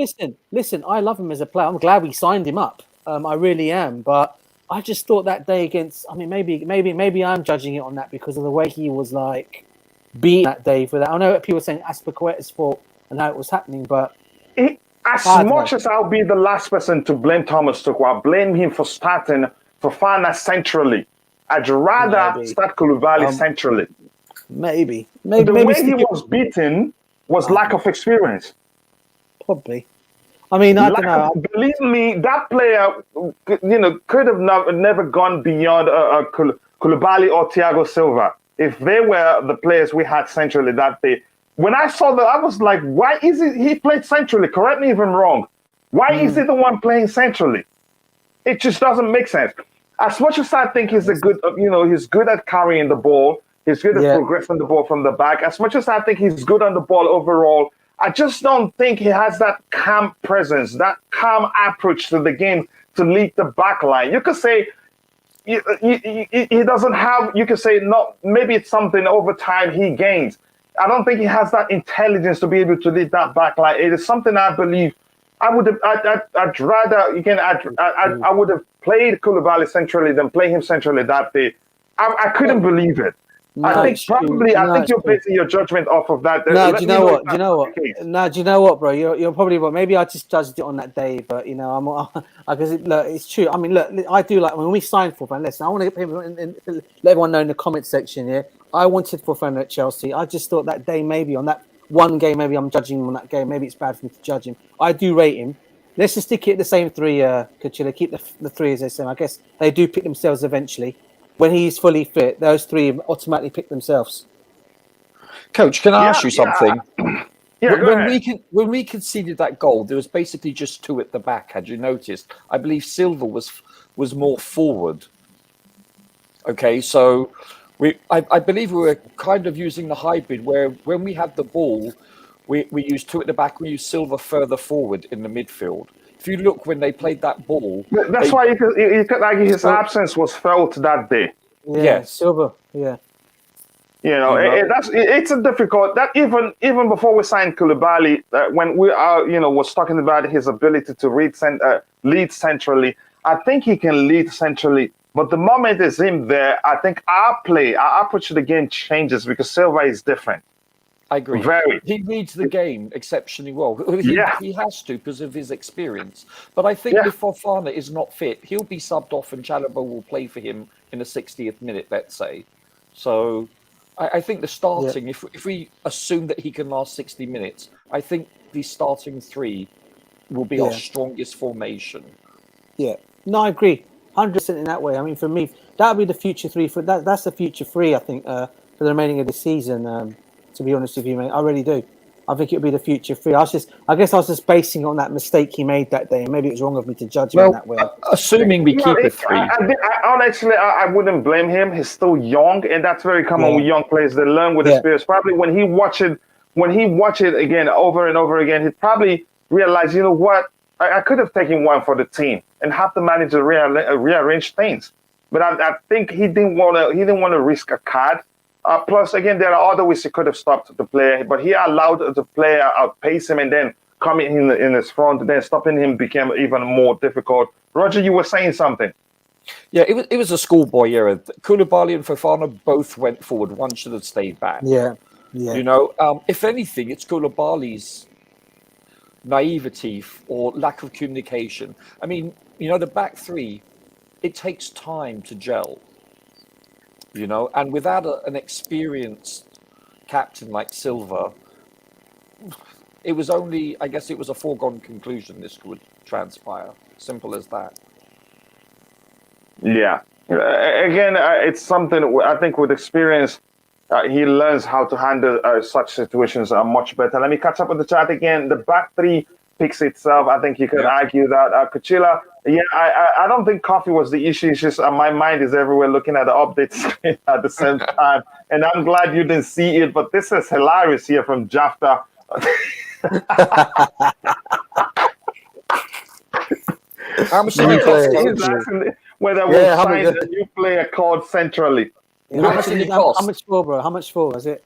D: listen. I love him as a player. I'm glad we signed him up. I really am. But I just thought that day against. I mean, maybe I'm judging it on that because of the way he was like beaten that day for that. I know people were saying Azpilicueta's fault and how it was happening, but
C: as much as I'll be the last person to blame Thomas Tuchel, I'll blame him for starting Fofana centrally. I'd rather start Koulibaly centrally.
D: Maybe
C: the way he was beaten was lack of experience.
D: Probably. I mean, I don't know.
C: Believe me, that player, could have never gone beyond Koulibaly or Thiago Silva if they were the players we had centrally that day. When I saw that, I was like, why is he played centrally? Correct me if I'm wrong. Why is he the one playing centrally? It just doesn't make sense. As much as I think he's he's good at carrying the ball. He's good at progressing the ball from the back. As much as I think he's good on the ball overall, I just don't think he has that calm presence, that calm approach to the game to lead the back line. You could say he doesn't have, you could say, maybe it's something over time he gains. I don't think he has that intelligence to be able to lead that back line. It is something I believe I would have, I'd rather, again, I would have played Koulibaly centrally than play him centrally that day. I couldn't believe it.
D: No,
C: I think you're basing your judgment off of that.
D: No, do you know what? No, do you know what, bro? You're probably right. Maybe I just judged it on that day, but because it's true. I mean, look, I do like when we signed Fofana. Listen, I want to get people and let everyone know in the comment section. Yeah, I wanted Fofana at Chelsea. I just thought that day, maybe on that one game, maybe I'm judging him on that game. Maybe it's bad for me to judge him. I do rate him. Let's just stick it at the same 3. Cucurella, keep the 3 as they say. I guess they do pick themselves eventually. When he's fully fit, those 3 automatically pick themselves.
E: Coach, can I ask you something?
C: When
E: we conceded that goal, there was basically just 2 at the back. Had you noticed? I believe Silva was more forward. Okay, so I believe we were kind of using the hybrid where when we had the ball, we used 2 at the back. We used Silva further forward in the midfield. If you look when they played that ball,
C: that's why you could argue his absence was felt that day.
D: Yeah, Silva. Yeah,
C: it's a difficult. That even before we signed Koulibaly, when we was talking about his ability to lead centrally, I think he can lead centrally. But the moment is him there, I think our approach to the game changes because Silva is different.
E: I agree.
C: Very.
E: He reads the game exceptionally well. He has to because of his experience. But I think if Fofana is not fit, he'll be subbed off and Chalobah will play for him in the 60th minute, let's say. So I think the starting, if we assume that he can last 60 minutes, I think the starting 3 will be our strongest formation.
D: Yeah. No, I agree. 100% in that way. I mean, for me, that would be the future 3. That's the future 3, I think, for the remaining of the season. To be honest with you, mate, I really do. I think it would be the future 3. I guess I was just basing it on that mistake he made that day, and maybe it was wrong of me to judge him in that way.
E: Assuming we keep a 3.
C: I wouldn't blame him. He's still young, and that's very common with young players. They learn with experience. Probably when he watch it again over and over again, he'd probably realize, you know what, I could have taken one for the team and have the manager rearrange things. But I think he didn't want to risk a card. Plus, again, there are other ways he could have stopped the player, but he allowed the player outpace him and then coming in his front, then stopping him became even more difficult. Roger, you were saying something.
E: Yeah, it was a schoolboy era. Koulibaly and Fofana both went forward. One should have stayed back.
D: Yeah.
E: You know, if anything, it's Koulibaly's naivety or lack of communication. I mean, you know, the back three, it takes time to gel. You know, and without an experienced captain like Silva, it was only, I guess it was a foregone conclusion this would transpire. Simple as that.
C: Yeah. Again, it's something I think with experience, he learns how to handle such situations much better. Let me catch up with the chat again. The back three picks itself. I think you could argue that. Cucurella, I don't think coffee was the issue. It's just my mind is everywhere looking at the updates at the same time. And I'm glad you didn't see it, but this is hilarious here from Jafta.
E: How much did it cost?
C: Whether we signed a new player called centrally.
D: How much for, bro? How much for? Was it?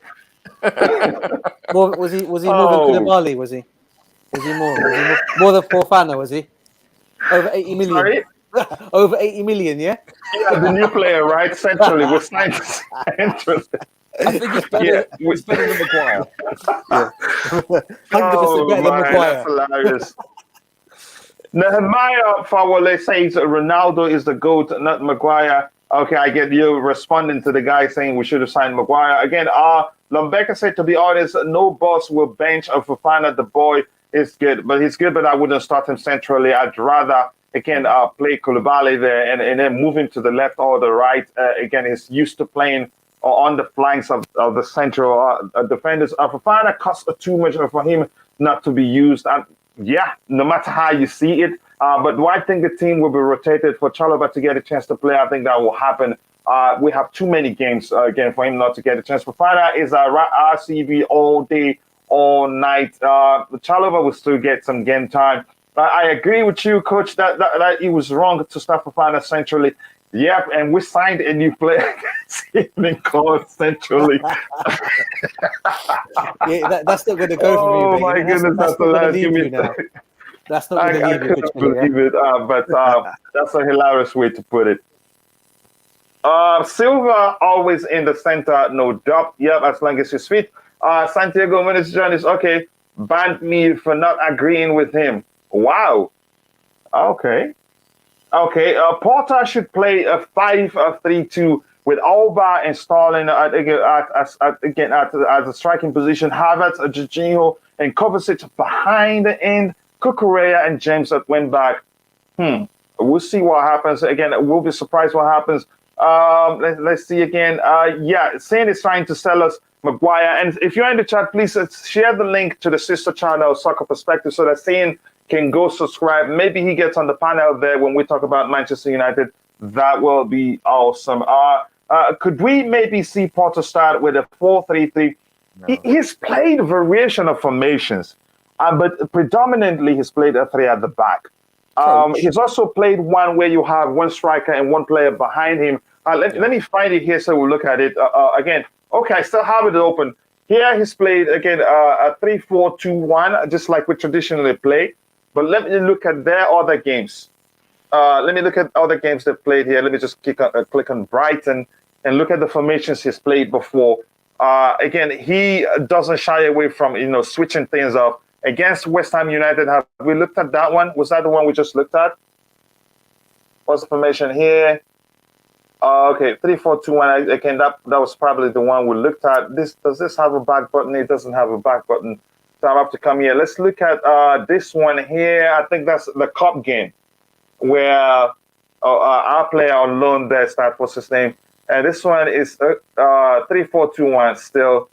D: Was he more than Koulibaly? Was he more than Fofana? Was he over 80 million?
C: Sorry?
D: Over 80 million, yeah.
C: Yeah, the new player, right? Centrally, we're signed centrally.
E: I think it's better. It's better than Maguire.
D: 100% better than Maguire.
C: That's hilarious. Nehemiah Fawale says Ronaldo is the GOAT, not Maguire. Okay, I get you responding to the guy saying we should have signed Maguire. Again, Lumbeka said, to be honest, no boss will bench Fofana. The boy is good, but he's good, but I wouldn't start him centrally. I'd rather, again, play Koulibaly there and then move him to the left or the right. Again, he's used to playing on the flanks of the central defenders. Fofana costs too much for him not to be used. Yeah, no matter how you see it. But do I think the team will be rotated for Chalobah to get a chance to play? I think that will happen. We have too many games, again, for him not to get a chance. Fofana is RCB all day, all night. Chalobah will still get some game time. I agree with you, Coach, that it was wrong to start Fofana centrally. Yep, and we signed a new player called centrally.
D: That's not going to go for me.
C: Oh, my goodness, that's hilarious.
D: That's not going to leave you.
C: I couldn't believe it, but that's a hilarious way to put it. Silva always in the center, no doubt. Yep, as long as he's fit. Santiago Mendes is okay. Banned me for not agreeing with him. Wow. Okay. Porter should play a 5-3-2 with Alba and Sterling at the striking position. Havertz, Jorginho, and Kovacic behind the end. Cucurella and James that went back. We'll see what happens. Again, we'll be surprised what happens. Let's see again. Sain is trying to sell us Maguire. And if you're in the chat, please share the link to the sister channel, Soccer Perspective, so that Sain can go subscribe. Maybe he gets on the panel there when we talk about Manchester United. That will be awesome. Could we maybe see Porter start with a 4-3-3? No. He's played a variation of formations, but predominantly he's played a 3 at the back. He's also played one where you have one striker and one player behind him. Let me find it here so we'll look at it again. Okay, I still have it open. Here he's played, again, a 3-4-2-1, just like we traditionally play. But let me look at their other games. Let me look at other games they've played here. Let me just click on Brighton and look at the formations he's played before. Again, he doesn't shy away from, switching things up. Against West Ham United, have we looked at that one? Was that the one we just looked at? What's the formation here? Okay, 3-4-2-1. Again, that was probably the one we looked at. Does this have a back button? It doesn't have a back button. So I have to come here. Let's look at this one here. I think that's the cup game where our player on loan there, what's his name? And this one is 3-4-2-1 still.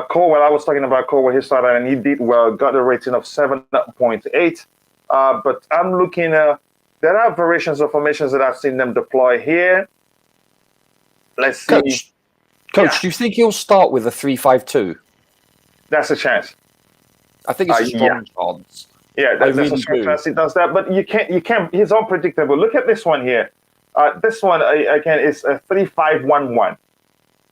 C: Cole, I was talking about Cole, he started and he did well, got a rating of 7.8. But I'm looking, there are variations of formations that I've seen them deploy here. Let's see.
E: Coach, do you think he'll start with a 3-5-2?
C: That's a chance.
E: I think it's a strong chance.
C: Yeah, there's a strong chance he does that. But you can't, he's unpredictable. Look at this one here. This one, again, is a 3-5-1-1.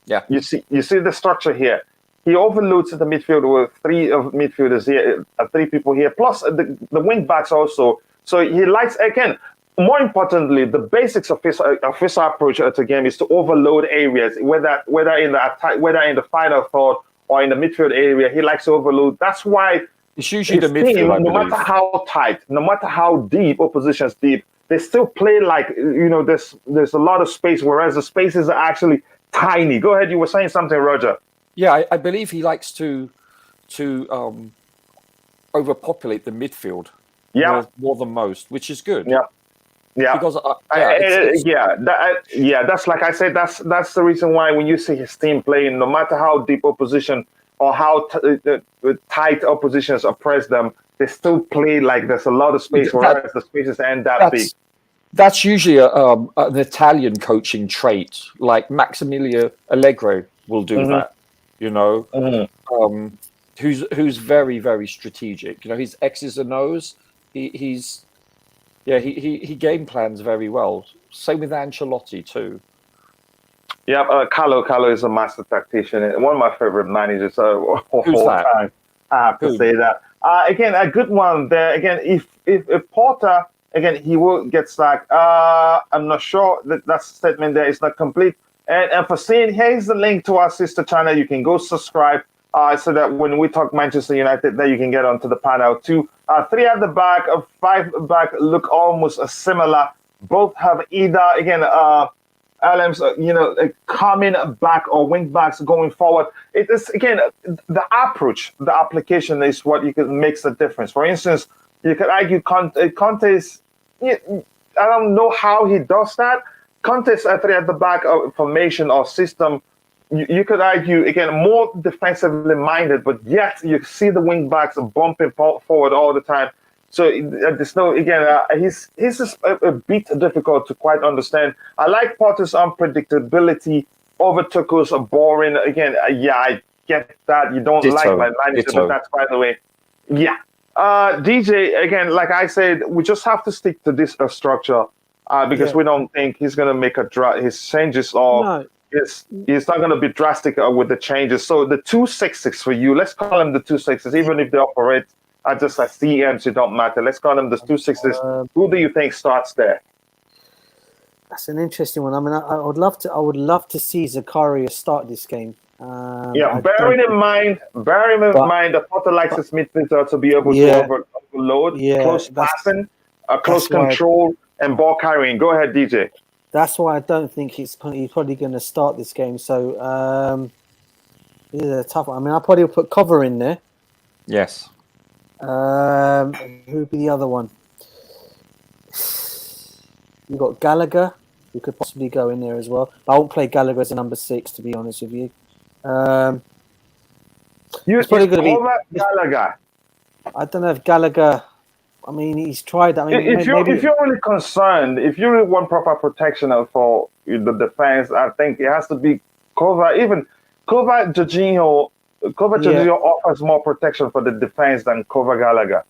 E: Yeah.
C: You see the structure here. he overloads the midfield with three of midfielders here, three people here, plus the wing backs also. So he likes, again, more importantly, the basics of his approach to the game is to overload areas, whether in the attack, whether in the final third or in the midfield area. He likes to overload. That's why
E: it's usually the midfield.
C: No matter how tight, no matter how deep opposition's deep, they still play like, there's a lot of space, whereas the spaces are actually tiny. Go ahead. You were saying something, Roger.
E: Yeah, I believe he likes to overpopulate the midfield.
C: Yeah,
E: more than most, which is good.
C: Yeah. Yeah,
E: because
C: that's like I said. That's the reason why when you see his team playing, no matter how deep opposition or how tight oppositions oppress them, they still play like there's a lot of space, whereas the spaces aren't that big.
E: That's usually an Italian coaching trait. Like Maximiliano Allegri will do that. Who's very, very strategic. His X's and O's. He game plans very well. Same with Ancelotti too.
C: Yeah, Carlo is a master tactician and one of my favorite managers of all time. I have to say that. Again, a good one there. Again, if Porter, again, he will get sacked. I'm not sure that statement there is not complete. And for saying, here's the link to our sister channel. You can go subscribe. So that when we talk Manchester United, there you can get onto the panel too. 3 at the back, 5 back look almost similar. Both have either, again, LMs, coming back or wing backs going forward. It is, again, the approach, the application is what makes the difference. For instance, you could argue Kante is, I don't know how he does that. Kante's 3 at the back formation or system. You could argue, again, more defensively minded, but yet you see the wing backs bumping forward all the time. So there's no, again, he's just a bit difficult to quite understand. I like Potter's unpredictability. Over Tuchel's boring. Again, I get that. You don't like my manager, but that's by the way. Yeah. DJ, again, like I said, we just have to stick to this structure because we don't think he's going to make his changes or... No. It's not going to be drastic with the changes. So the 2-6-6 for you, let's call them the 2-6s, even if they operate just as CMs, it don't matter. Let's call them the 2-6s. Who do you think starts there?
D: That's an interesting one. I mean, I would love to see Zakaria start this game.
C: Bearing in mind that Potter likes his midfielder to be able to overload, close passing, close control, and ball carrying. Go ahead, DJ.
D: That's why I don't think he's probably going to start this game. So, this is a tough one. I mean, I probably will put Cover in there.
E: Yes.
D: Who would be the other one? You've got Gallagher, who could possibly go in there as well. But I won't play Gallagher as a number 6, to be honest with you.
C: It's probably going to be Gallagher.
D: I don't know if Gallagher... I mean, he's tried that. I mean,
C: if you're really concerned, if you really want proper protection for the defense, I think it has to be Kova. Even Kova Jorginho offers more protection for the defense than Kova Gallagher.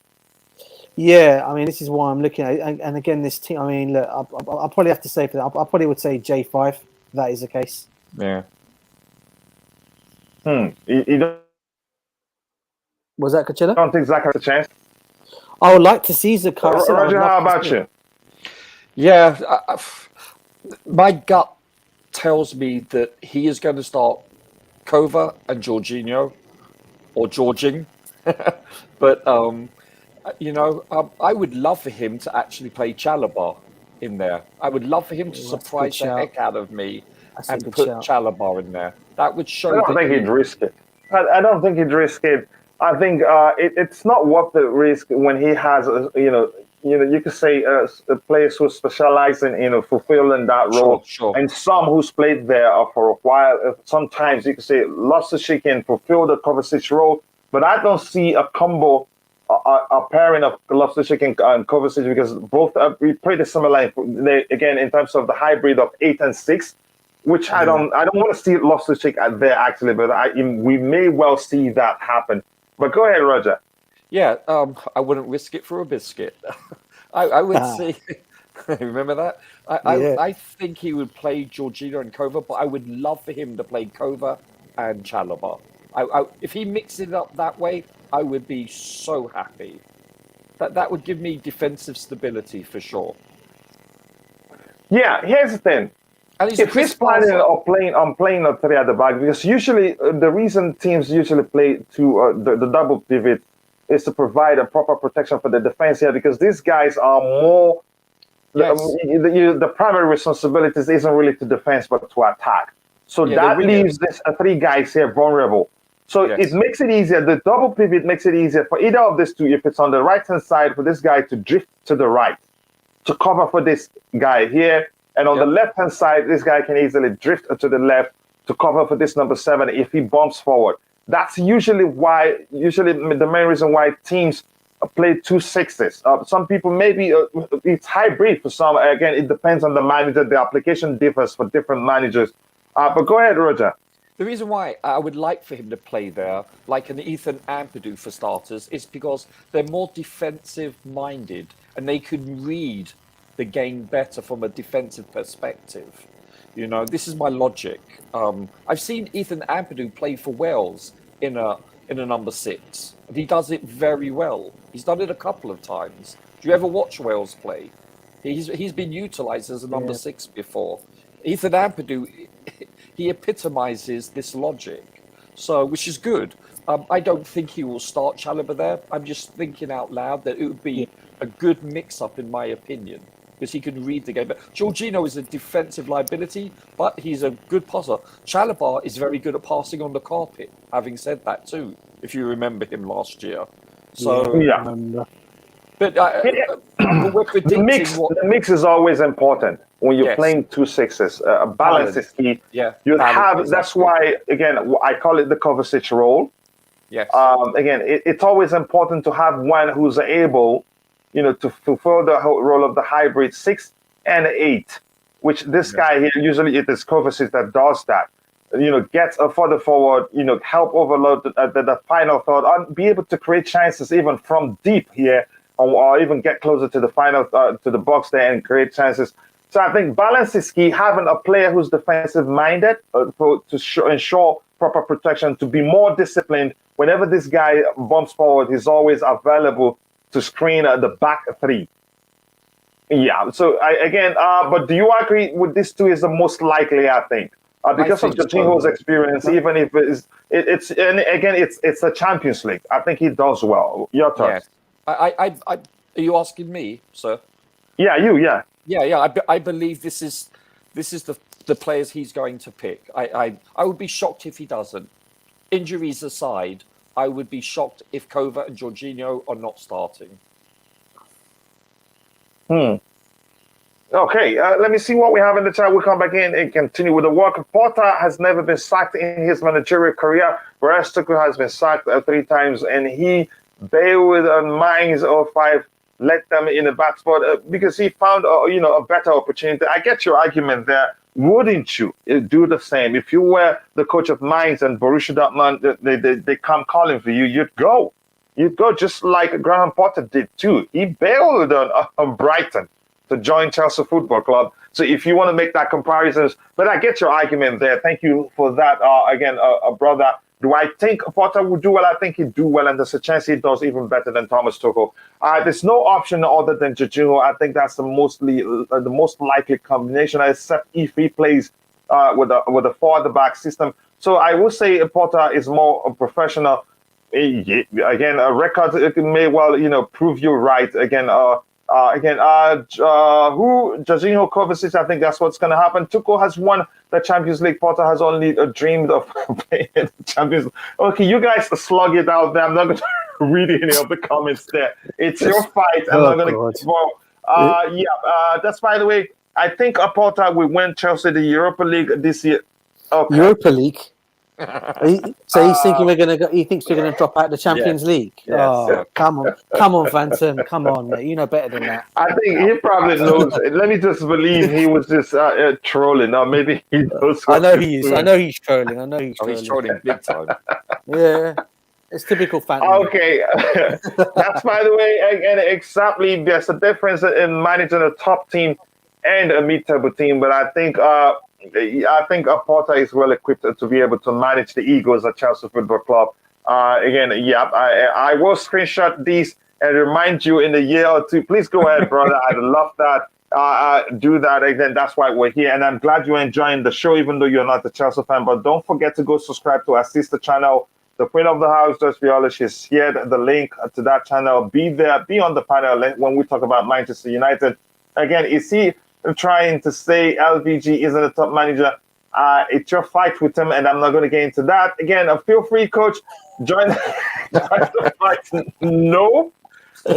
D: Yeah, I mean, this is why I'm looking at it. And again, this team, I mean, look, I'll probably have to say for that, I probably would say J5, if that is the case.
E: Yeah.
C: You don't...
D: Was that Cucurella?
C: I don't think Zach has a chance.
D: I would like to see Zakaria.
C: Roger, how about you?
E: Yeah, my gut tells me that he is going to start Kova and Jorginho, or Jorging. But, I would love for him to actually play Chalobah in there. I would love for him to surprise the heck out of me and put Chalobah in there. That would show...
C: I don't think he'd risk it. I don't think he'd risk it. I think it's not worth the risk when he has, you could say players who specialize in fulfilling that role.
E: Sure. And
C: some who's played there for a while. Sometimes you could say Loftus-cheek can fulfill the Kovacic role, but I don't see a combo, a pairing of Loftus-cheek and Kovacic because both are pretty similar. Again, in terms of the hybrid of 8 and 6. Which I don't want to see Loftus-cheek there actually, but we may well see that happen. But go ahead, Roger.
E: Yeah, I wouldn't risk it for a biscuit. I would say, remember that? I think he would play Jorginho and Kova, but I would love for him to play Kova and Chalobah. If he mixed it up that way, I would be so happy. That would give me defensive stability for sure.
C: Yeah, here's the thing. If he's planning on playing a three at the back, because usually the reason teams usually play to the double pivot is to provide a proper protection for the defense here, because these guys are more. Yes. The primary responsibilities isn't really to defense but to attack. So that really leaves this three guys here vulnerable. So it makes it easier. The double pivot makes it easier for either of these two, if it's on the right hand side, for this guy to drift to the right to cover for this guy here. And on the left-hand side, this guy can easily drift to the left to cover for this number 7 if he bumps forward. That's usually the main reason why teams play 2 6s. Some people, maybe it's hybrid for some. Again, it depends on the manager. The application differs for different managers. But go ahead, Roger.
E: The reason why I would like for him to play there, like an Ethan Ampadu for starters, is because they're more defensive-minded and they can read the game better from a defensive perspective. You know, this is my logic. I've seen Ethan Ampadu play for Wales in a number 6. And he does it very well. He's done it a couple of times. Do you ever watch Wales play? He's been utilised as a number 6 before. Ethan Ampadu, he epitomizes this logic, so which is good. I don't think he will start Chalobah there. I'm just thinking out loud that it would be a good mix-up, in my opinion, because he can read the game. But Jorginho is a defensive liability, but he's a good passer. Chalobah is very good at passing on the carpet, having said that too, if you remember him last year. So, but we're predicting
C: the mix is always important when you're playing 2 6s. Balance is key.
E: Yeah,
C: that's why, again, I call it the Kovacic role.
E: Yes.
C: Again, it's always important to have one who's able, to fulfill the role of the hybrid 6 and 8, which this guy here, usually it is Kovacic that does that. Gets further forward, help overload the final third, and be able to create chances even from deep here, or even get closer to the final, to the box there and create chances. So I think balance is key. Having a player who's defensive-minded to ensure proper protection, to be more disciplined. Whenever this guy bumps forward, he's always available to screen the back 3. Yeah. So but do you agree with these two is the most likely? I think because of Jorginho's experience, even if it's a Champions League, I think he does well. Your turn.
E: Yes. Are you asking me, sir?
C: Yeah, you. Yeah.
E: Yeah. I believe this is the players he's going to pick. I would be shocked if he doesn't. Injuries aside, I would be shocked if Kova and Jorginho are not starting.
C: Okay, let me see what we have in the chat. We'll come back in and continue with the work. Porter has never been sacked in his managerial career, whereas Tuchel has been sacked 3 times, and he bailed on Mainz 05, let them in a bad spot because he found a better opportunity. I get your argument there. Wouldn't you do the same if you were the coach of Mainz and Borussia Dortmund? They come calling for you. You'd go just like Graham Potter did too. He bailed on Brighton to join Chelsea Football Club. So if you want to make that comparison, but I get your argument there. Thank you for that. Brother. Do I think Potter would do well? I think he'd do well, and there's a chance he does even better than Thomas Tuchel. There's no option other than Jorginho. I think that's the most likely combination, except if he plays with a 4 at the back system. So I will say Potter is more professional. Again, a record may well prove you right. Jorginho, Kovacic, I think that's what's going to happen. Tuchel has won the Champions League. Potter has only dreamed of playing the Champions League. Okay, you guys slug it out there. I'm not going to read any of the comments there. It's your fight. I'm not going to. That's by the way. I think Potter will win Chelsea the Europa League this year. Okay.
D: Europa League. So he's thinking he thinks we're going to drop out the Champions League. Yes. Come on, Phantom, come on, mate. You know better than that.
C: I think he probably knows. Let me just believe he was just trolling. Now maybe he knows.
D: I know he is. I know he's trolling.
E: He's trolling big time.
D: Yeah, it's typical Phantom.
C: Okay, that's by the way. Again, exactly. There's a difference in managing a top team and a mid-table team, but I think I think Porter is well equipped to be able to manage the egos at Chelsea Football Club. Again, I will screenshot these and remind you in a year or two. Please go ahead, brother. I'd love that. Do that again. That's why we're here, and I'm glad you're enjoying the show, even though you're not a Chelsea fan. But don't forget to go subscribe to our sister channel, the Queen of the House, Just Viola. She's here. The link to that channel. Be there. Be on the panel when we talk about Manchester United. Again, is he trying to say LVG isn't a top manager? It's your fight with him, and I'm not going to get into that. Again, feel free, coach. Join the fight. No. I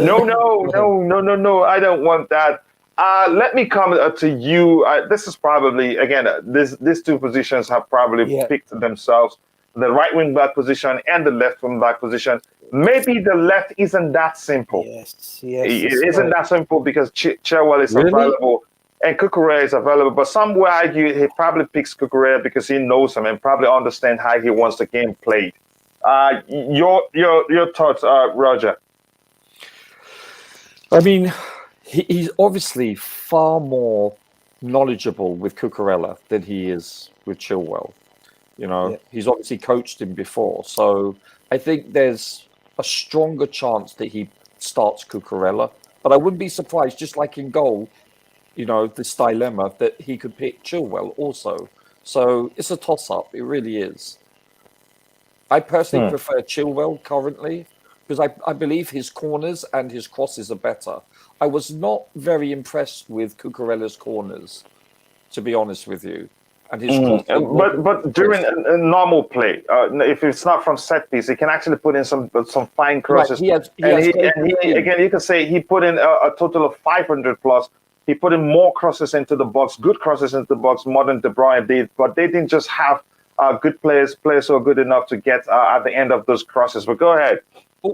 C: don't want that. Let me come to you. This is probably, again, these two positions have probably picked themselves, the right wing back position and the left wing back position. Maybe the left isn't that simple.
D: Yes.
C: It isn't that simple because Chilwell is available and Cucurella is available. But some will argue he probably picks Cucurella because he knows him and probably understands how he wants the game played. Your thoughts, Roger?
E: I mean, he's obviously far more knowledgeable with Cucurella than he is with Chilwell. He's obviously coached him before. So I think there's a stronger chance that he starts Cucurella. But I wouldn't be surprised, just like in goal, this dilemma, that he could pick Chilwell also. So it's a toss-up. It really is. I personally prefer Chilwell currently because I believe his corners and his crosses are better. I was not very impressed with Cucurella's corners, to be honest with you. And his
C: but during a normal play, if it's not from set piece, he can actually put in some fine crosses.
E: Right,
C: again, you can say he put in a total of 500 plus. He put in more crosses into the box, good crosses into the box, more than De Bruyne did. But they didn't just have good players who are good enough to get at the end of those crosses. But go ahead.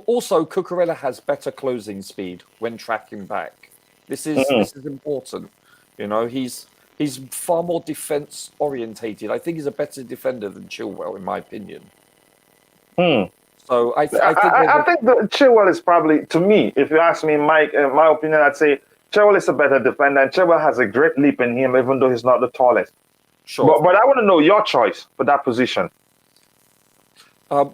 E: Also, Cucurella has better closing speed when tracking back. This is important. He's far more defense orientated. I think he's a better defender than Chilwell, in my opinion. So I think
C: the Chilwell is probably, to me, if you ask me, Mike, in my opinion, I'd say Chilwell is a better defender, and Chilwell has a great leap in him, even though he's not the tallest.
E: Sure.
C: But I want to know your choice for that position.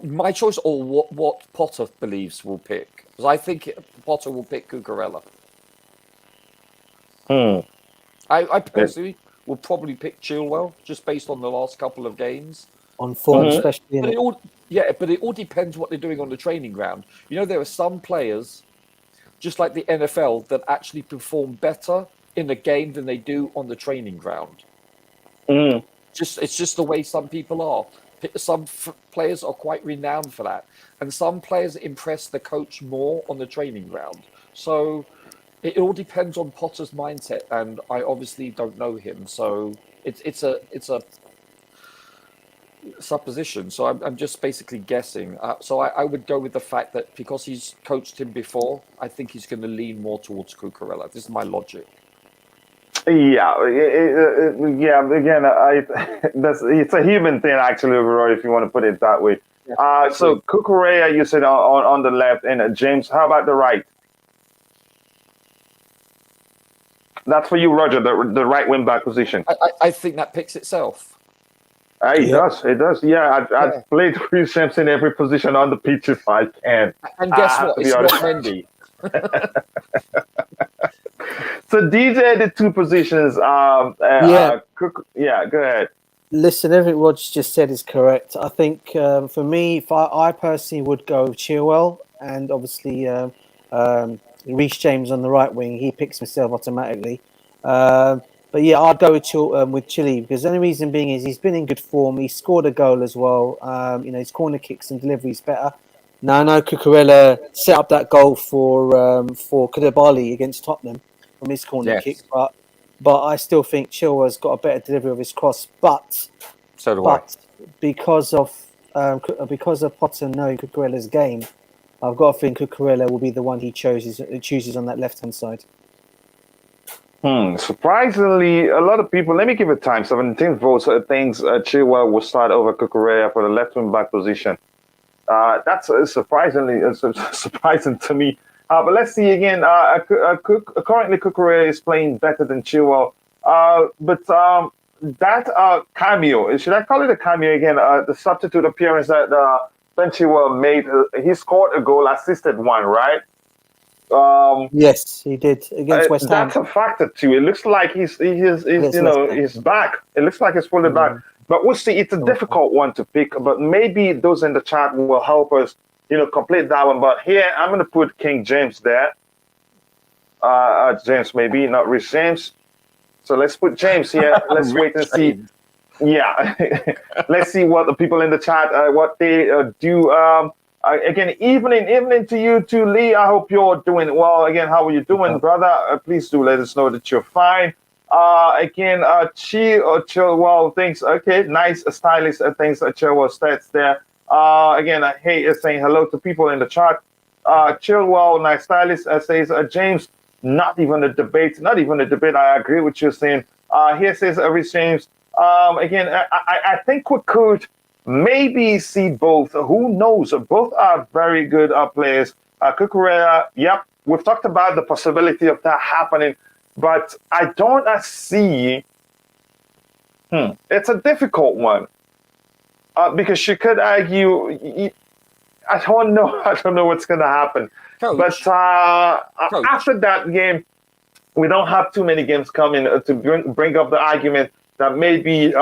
E: My choice, or what Potter believes will pick, because I think Potter will pick Cucurella. I personally will probably pick Chilwell just based on the last couple of games.
D: On form, especially.
E: But it all depends what they're doing on the training ground. There are some players, just like the NFL, that actually perform better in the game than they do on the training ground. It's just the way some people are. Some players are quite renowned for that, and some players impress the coach more on the training ground. So it all depends on Potter's mindset, and I obviously don't know him, so it's a supposition. So I'm just basically guessing. So I would go with the fact that because he's coached him before, I think he's going to lean more towards Cucurella. This is my logic.
C: Yeah. Again, it's a human thing, actually, overall, if you want to put it that way. So Cucurella, you said on the left, and James, how about the right? That's for you, Roger, the right wing back position.
E: I think that picks itself.
C: It does. Yeah, I'd play Reece in every position on the pitch if I can.
E: And guess what? It's not Mendy.
C: So these are the two positions. Go ahead.
D: Listen, everything Roger just said is correct. I think for me, if I personally would go with Chilwell, and obviously Reece James on the right wing. He picks himself automatically. But yeah, I'd go with Chile, because the only reason being is he's been in good form. He scored a goal as well. His corner kicks and deliveries better. Now I know Cucurella set up that goal for Koulibaly against Tottenham from his corner kick, but I still think Chilwell's got a better delivery of his cross. But because of Potter knowing Cucurella's game, I've got to think Cucurella will be the one he chooses on that left-hand side.
C: Surprisingly, a lot of people, let me give it time, 17 votes, thinks Chilwell will start over Cucurella for the left wing back position. That's surprising to me. But let's see again. Currently, Cucurella is playing better than Chilwell. But that cameo, should I call it a cameo again? The substitute appearance that Chilwell made, he scored a goal, assisted one, right?
D: Yes, he did against West Ham.
C: That's a factor too. It looks like he's back. It looks like he's fully back. But we'll see. It's a difficult one to pick. But maybe those in the chat will help us, complete that one. But here I'm going to put King James there. James maybe not Reece James. So let's put James here. Let's wait and see. Yeah, let's see what the people in the chat what they do. Again, evening to you too, Lee. I hope you're doing well. Again, how are you doing, brother? Please do let us know that you're fine. Again, Chilwell thinks, okay, nice, stylish things. Chilwell stats there. Again, hey, is saying hello to people in the chat. Chilwell, nice, stylish, says James. Not even a debate. I agree with you saying. Here says Reece James. Again, I think we could maybe see both. Who knows? Both are very good players. Cucurella, yep, we've talked about the possibility of that happening, but I don't see. It's a difficult one because you could argue. I don't know. I don't know what's going to happen. Coach. But after that game, we don't have too many games coming to bring up the argument that maybe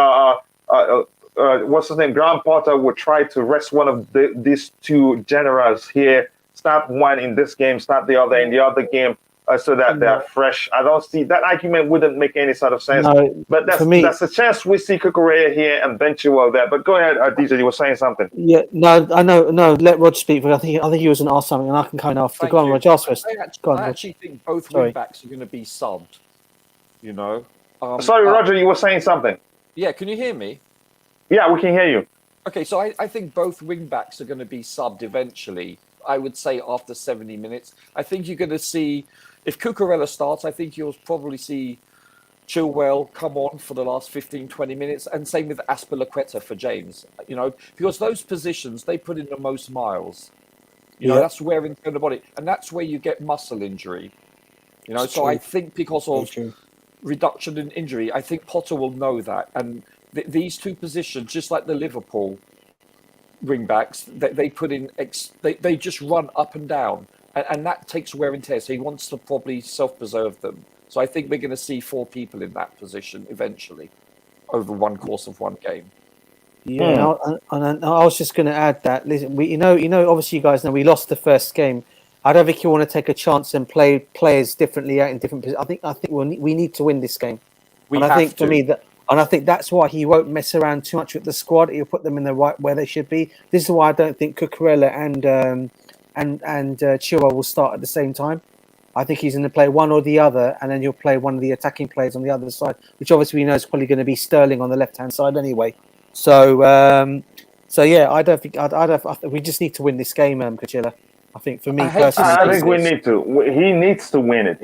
C: what's his name, Graham Potter would try to rest one of these two generals here, start one in this game, start the other in the other game, so that they're fresh. I don't see that argument wouldn't make any sort of sense. No, but that's a chance we see Cucurella here and then Chilwell there. But go ahead, DJ, you were saying something.
D: Yeah, no, I know. No, let Rod speak. But I think he was going to ask something, and I can kind of after. Go on, Rod. Ask first.
E: I actually think both wing backs are going to be subbed.
C: Sorry, Roger, you were saying something.
E: Yeah, can you hear me?
C: Yeah, we can hear you.
E: Okay, so I think both wing backs are going to be subbed eventually. I would say after 70 minutes. I think you're going to see, if Cucurella starts, I think you'll probably see Chilwell come on for the last 15, 20 minutes, and same with Azpilicueta for James. Because those positions, they put in the most miles. That's where in the body, and that's where you get muscle injury. So I think because of reduction in injury, I think Potter will know that, and these two positions, just like the Liverpool wing backs, they put in they just run up and down, and that takes wear and tear. So he wants to probably self-preserve them. So I think we're going to see 4 people in that position eventually over one course of one game.
D: Yeah, and I was just going to add that. Listen, obviously you guys know we lost the first game. I don't think you want to take a chance and play players differently out in different positions. I think we need to win this game. I think that's why he won't mess around too much with the squad. He'll put them in the right where they should be. This is why I don't think Cucurella and Chilwell will start at the same time. I think he's going to play one or the other, and then you'll play one of the attacking players on the other side, which obviously we know is probably going to be Sterling on the left-hand side anyway. So yeah, I don't think we just need to win this game, Cucurella. I think for me personally,
C: I think we need to. He needs to win it.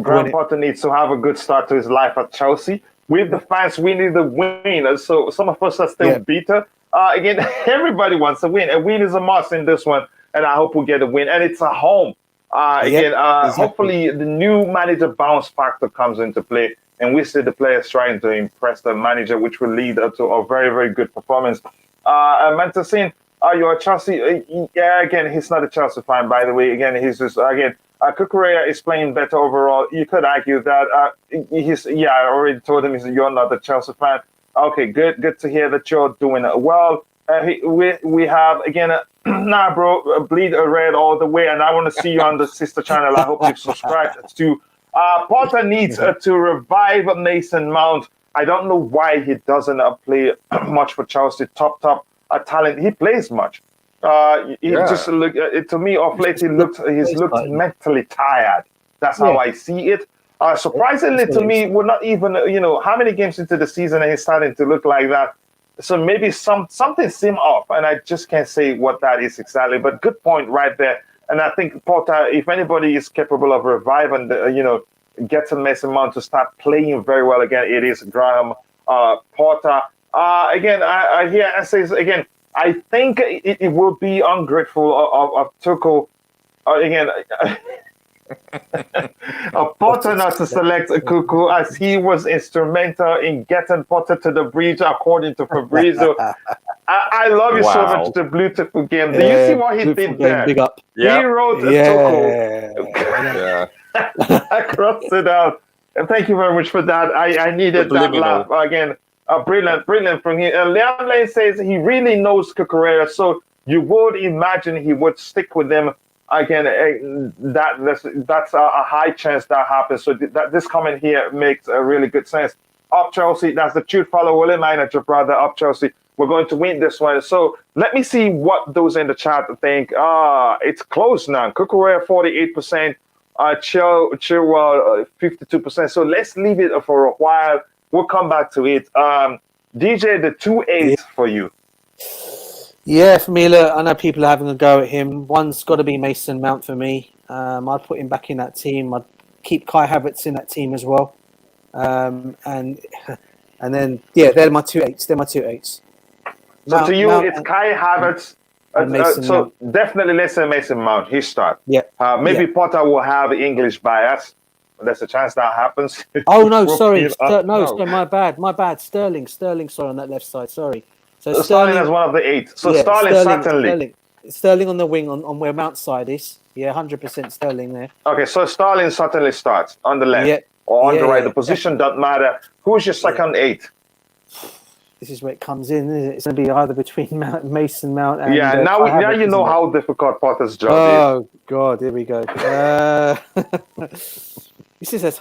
C: Graham Potter needs to have a good start to his life at Chelsea. With the fans, we need to win. So some of us are still bitter. Again, everybody wants to win. A win is a must in this one, and I hope we get a win. And it's a home. Hopefully the new manager bounce factor comes into play, and we see the players trying to impress the manager, which will lead to a very, very good performance. Mantasin, you're a Chelsea. Again, he's not a Chelsea fan, by the way. Again, he's just Cucurella is playing better overall. You could argue that I already told him you're not a Chelsea fan. Okay, good to hear that you're doing well. We have again, bro, bleed red all the way, and I want to see you on the sister channel. I hope you've subscribed to. Potter needs to revive Mason Mount. I don't know why he doesn't play much for Chelsea. Top talent. He plays much. Just look to me off late. He's looked mentally tired. That's how I see it. Surprisingly to me, we're not even how many games into the season and he's starting to look like that. So maybe something seemed off, and I just can't say what that is exactly. But good point right there. And I think Potter, if anybody is capable of reviving getting Mason Mount to start playing very well again, it is Graham Potter. Again, I hear and says again. I think it will be ungrateful of Tuchel. Again, Potter not to select Cuckoo as he was instrumental in getting Potter to the bridge, according to Fabrizio. I love you so much, the beautiful game. Do you see what he did there?
D: Big up.
C: He wrote Tuchel.
E: Yeah.
C: I crossed it out. And thank you very much for that. I needed that laugh. Again, brilliant from him. Liam Lane says he really knows Cucurella, so you would imagine he would stick with them. Again, that's a high chance that happens. So this comment here makes a really good sense. Up Chelsea, that's the truth. Follow Willie Manager, brother. Up Chelsea. We're going to win this one. So let me see what those in the chat think. It's close now. Cucurella 48%. Chilwell 52%. So let's leave it for a while. We'll come back to it. DJ, the 2-8 for you.
D: Yeah, for me, look, I know people are having a go at him. One's got to be Mason Mount for me. I'd put him back in that team. I'd keep Kai Havertz in that team as well. And then, yeah, they're my 2-8s. They're my 2-8s.
C: So to you, it's Kai Havertz. So definitely let's say Mason Mount. He start.
D: Yeah.
C: Maybe Potter will have English bias. There's a chance that happens.
D: Oh, no, sorry. No, my bad. Sterling, sorry, on that left side. Sorry.
C: So Sterling is one of the 8. So yeah, Sterling certainly.
D: Sterling on the wing on where Mount's side is. Yeah, 100% Sterling there.
C: Okay, so Sterling certainly starts on the left or on the right. The position doesn't matter. Who's your second 8?
D: This is where it comes in, isn't it? It's going to be either between Mason Mount and...
C: Yeah, now you know how difficult Potter's job is.
D: Oh, God, here we go. This is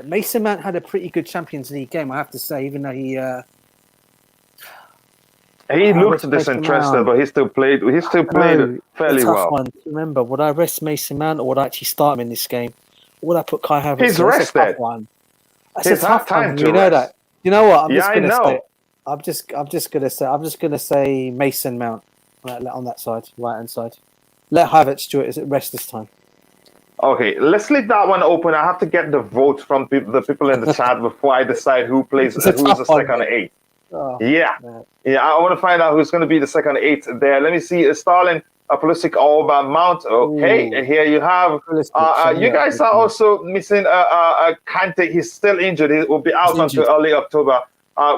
D: Mason Mount had a pretty good Champions League game, I have to say, even though he
C: looked disinterested, but he still played fairly well.
D: One. Remember, would I rest Mason Mount or would I actually start him in this game? Or would I put Kai Havertz?
C: He's rested.
D: That's a tough one. You know that. You know what? I'm just gonna say Mason Mount on that side, right hand side. Let Havertz do it rest this time.
C: Okay, let's leave that one open. I have to get the vote from the people in the chat before I decide who's the second 8. Oh, yeah. I want to find out who's going to be the second 8 there. Let me see. Sterling, Pulisic, Alba, Mount. Okay, and here you have. You guys are also missing Kante. He's still injured. He will be out until early October.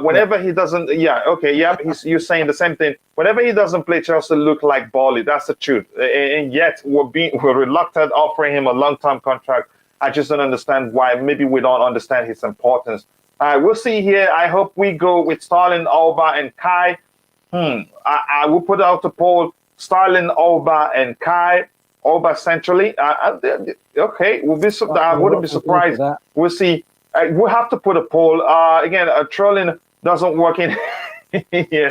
C: Whenever he doesn't, you're saying the same thing. Whenever he doesn't play, Chelsea look like Bally. That's the truth. And yet we're reluctant offering him a long-term contract. I just don't understand why. Maybe we don't understand his importance. We'll see here. I hope we go with Sterling, Alba, and Kai. I will put out a poll. Sterling, Alba, and Kai. Alba centrally. Okay, I wouldn't be surprised. We'll see. We'll have to put a poll. Again, trolling doesn't work in here.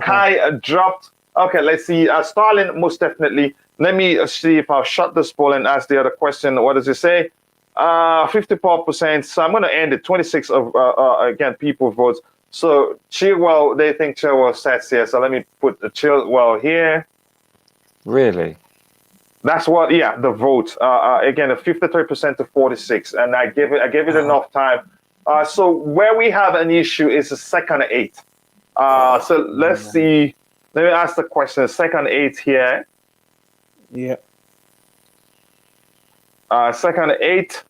C: Kai dropped. Okay, let's see. Sterling, most definitely. Let me see if I'll shut this poll and ask the other question. What does it say? 54%. So I'm going to end it. 26 of again people votes. So Chilwell, they think Chilwell sets here. So let me put the Chilwell here.
E: Really?
C: That's what, the vote. Again, 53% to 46, and I gave it enough time. So where we have an issue is the second 8. So let's see. Let me ask the question. Second 8 here.
D: Yeah.
C: Second 8.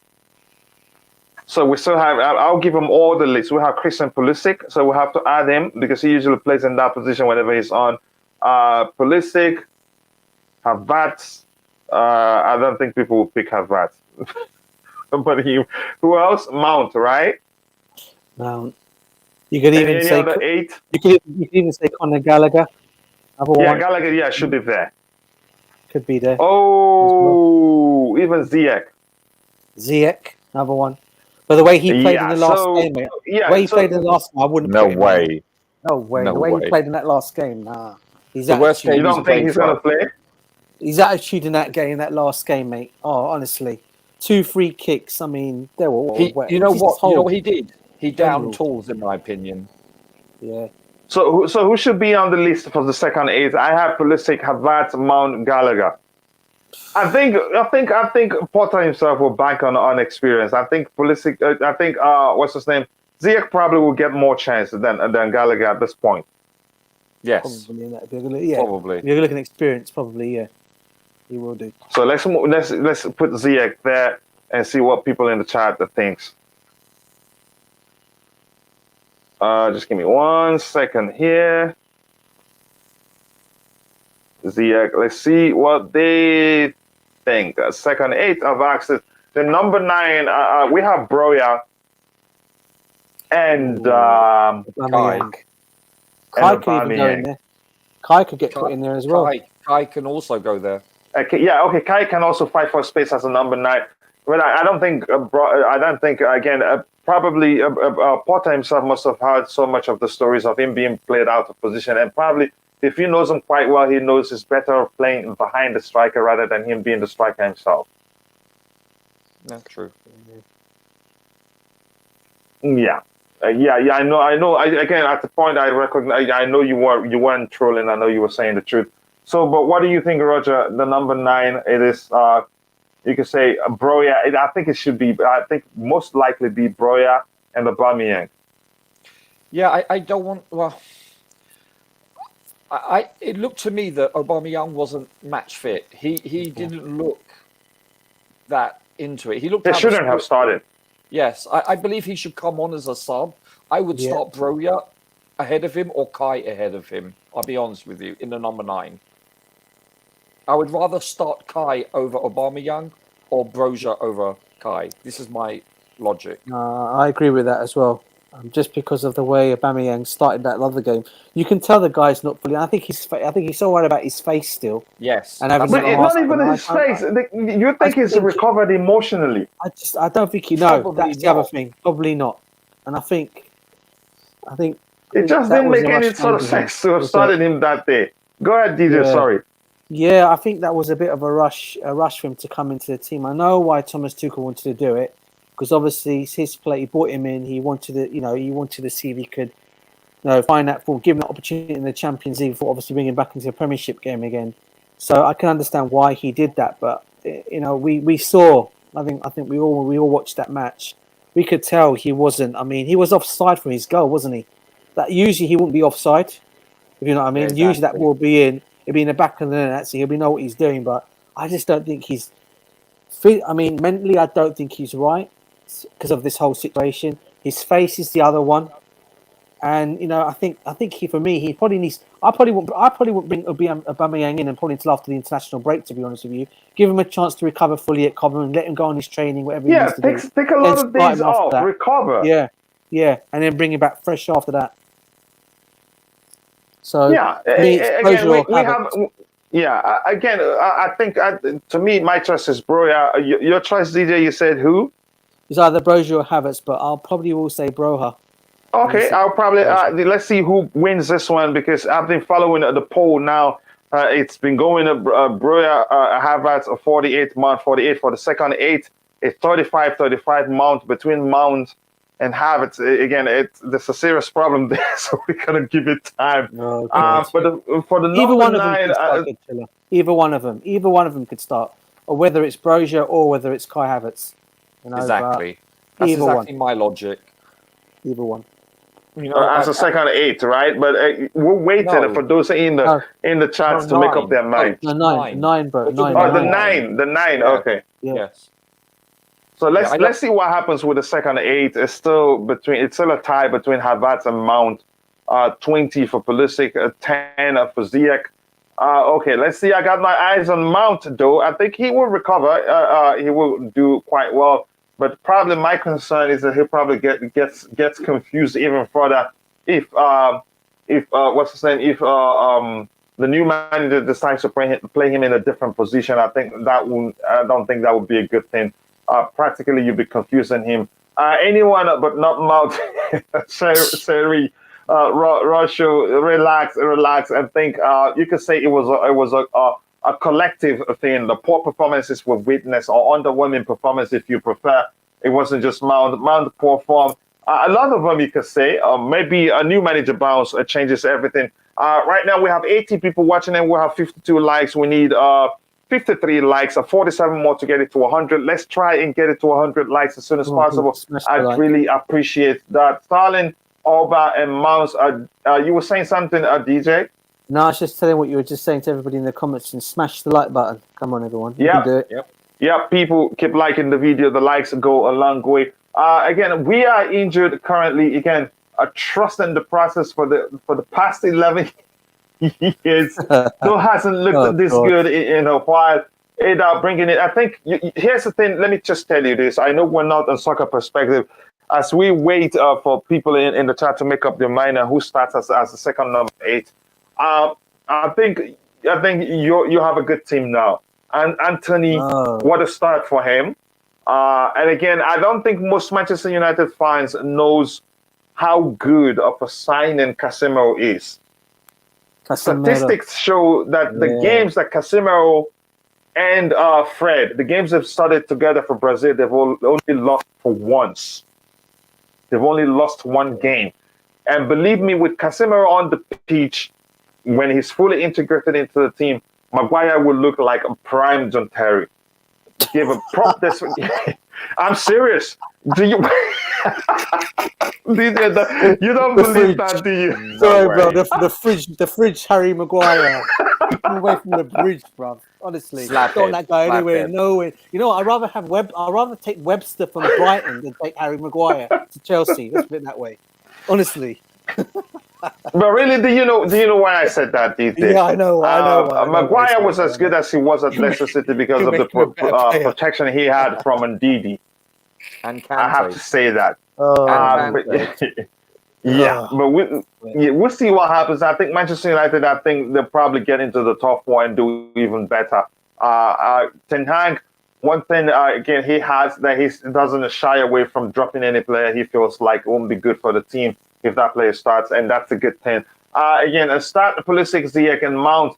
C: So we still have. I'll give them all the list. We have Christian Pulisic, so we have to add him because he usually plays in that position whenever he's on. Pulisic, Havertz. I don't think people will pick Havertz. But who else? Mount, right?
D: Mount. You could even say
C: 8.
D: You could even say Conor Gallagher.
C: Gallagher. Should be there.
D: Could be there.
C: Oh, even Ziyech.
D: Another one. But the way he played in the last game, mate. The way he played in the last game, I wouldn't.
E: No way.
D: No way. The way he played in that last game, nah.
C: You don't think he's going to play?
D: His attitude in that game, that last game, mate. Oh, honestly, 2 free kicks. I mean, they were all wet.
E: You know what he did? He downed tools, in my opinion.
D: Yeah.
C: So who should be on the list for the second 8? I have Pulisic, Havertz, Mount, Gallagher. I think Potter himself will bank on experience. I think Pulisic. I think what's his name? Ziyech probably will get more chance than Gallagher at this point.
E: Yes.
D: Probably.
E: Probably.
D: You're looking at experience, probably. Yeah. He will do.
C: So let's put Ziyech there and see what people in the chat thinks. Just give me 1 second here. Ziyech, let's see what they think. Second 8 of access. The number 9, we have Broja and
D: Kai could even go in there. Kai could get put in there as well.
E: Kai can also go there.
C: Okay. Kai can also fight for space as a number 9. But I don't think. Probably Potter himself must have heard so much of the stories of him being played out of position, and probably if he knows him quite well, he knows it's better playing behind the striker rather than him being the striker himself.
E: That's true.
C: Yeah. I know. Again, at the point, I recognize. I know you weren't trolling. I know you were saying the truth. So, but what do you think, Roger? The number 9, it is. You could say Broja. I think it should be. I think most likely be Broja and Aubameyang.
E: Yeah, I don't want. Well, it looked to me that Aubameyang wasn't match fit. He didn't look that into it. He looked.
C: They shouldn't have started.
E: Yes, I believe he should come on as a sub. I would start Broja ahead of him or Kai ahead of him. I'll be honest with you, in the number 9. I would rather start Kai over Aubameyang or Broja over Kai. This is my logic.
D: I agree with that as well. Just because of the way Aubameyang started that other game, you can tell the guy's not fully. I think he's so worried about his face still.
E: Yes,
D: and
C: but it's not even his face. You think he's recovered emotionally?
D: I don't think he knows. That's the other thing. Probably not. And I think
C: it just didn't make any sort of sense to have started him that day. Go ahead, DJ.
D: Yeah.
C: Sorry.
D: Yeah, I think that was a bit of a rush for him to come into the team. I know why Thomas Tuchel wanted to do it, because obviously it's his play. He brought him in. He wanted to see if he could, find that form, give him an opportunity in the Champions League before obviously bringing him back into the Premiership game again. So I can understand why he did that, but we saw. I think we all watched that match. We could tell he wasn't. I mean, he was offside for his goal, wasn't he? That usually he wouldn't be offside. If you know what I mean. Yeah, exactly. Usually that will be in. It'll be in the back of the net, so he'll know what he's doing. But I just don't think he's fit. I mean, mentally, I don't think he's right because of this whole situation. His face is the other one, and I think he probably needs. I probably wouldn't bring Aubameyang in and probably until after the international break. To be honest with you, give him a chance to recover fully at Cobham, let him go on his training, whatever. He needs to do.
C: Take a lot of days off, recover.
D: Yeah, and then bring him back fresh after that. So
C: I think to me, my choice is Broja. Your choice, DJ. You said who?
D: It's either Broja or Havertz, but I'll probably will say Broja.
C: Okay, I'll probably let's see who wins this one because I've been following the poll now. It's been going to Broja, Havertz, a 48 Mount, 48 for the second 8. It's 35 Mount between Mount and Havertz. Again, there's a serious problem there, so we're gonna give it time. But for the number 9,
D: either one of them could start, or whether it's Broja or whether it's Kai Havertz.
E: Exactly. That's exactly my logic.
D: Either one.
C: As a second 8, right? But we're waiting for those in the chats to make up their mind.
D: Nine, bro.
C: The 9. Okay.
D: Yeah.
E: Yes.
C: So let's see what happens with the second 8. It's still a tie between Havertz and Mount. 20 for Pulisic, 10 for Ziyech. Okay, let's see. I got my eyes on Mount though. I think he will recover. He will do quite well. But probably my concern is that he'll probably gets confused even further if what's his name? If the new manager decides to play him in a different position. I don't think that would be a good thing. Practically, you'd be confusing him. Anyone but not Mount. Seri, Russia, relax. I think you could say it was a collective thing. The poor performances were witnessed, or underwhelming performance, if you prefer. It wasn't just Mount poor form. A lot of them, you could say. Maybe a new manager bounce changes everything. Right now, we have 80 people watching, and we have 52 likes. We need 53 likes, 47 more to get it to 100. Let's try and get it to 100 likes as soon as possible. I'd really appreciate that. Starling, Alba, and Mouse, you were saying something, DJ?
D: No, I was just telling what you were just saying to everybody in the comments and smash the like button. Come on, everyone. You can do it.
C: Yeah, people keep liking the video. The likes go a long way. Again, we are injured currently. Again, trusting the process for the past 11 years. Still hasn't looked this good in a while. Bringing it. I think here's the thing. Let me just tell you this. I know we're not on Soccer Perspective. As we wait for people in the chat to make up their mind and who starts as the second number 8, I think you have a good team now. And Anthony, what a start for him. And again, I don't think most Manchester United fans knows how good of a signing Casemiro is. Statistics show that the games that Casemiro and Fred, the games they've started together for Brazil, they've only lost for once. They've only lost one game. And believe me, with Casemiro on the pitch, when he's fully integrated into the team, Maguire will look like a prime John Terry. Give a prop this. I'm serious. Do you? You don't believe that, do you?
D: Sorry, bro. The fridge. Harry Maguire. Keep him away from the bridge, bro. Honestly, don't want that guy anywhere. Nowhere. You know what? I'd rather take Webster from Brighton than take Harry Maguire to Chelsea. Let's put it that way. Honestly.
C: But really, do you know why I said that?
D: Yeah, I know.
C: Maguire was as good as he was at Leicester City because of the protection he had from Ndidi.
E: And Kante.
C: I have to say that.
E: But
C: we'll see what happens. I think Manchester United, they'll probably get into the top 4 and do even better. Ten Hag, one thing, again, he has that he doesn't shy away from dropping any player he feels like won't be good for the team if that player starts, and that's a good thing. Again, start Pulisic, Ziyech, and Mount.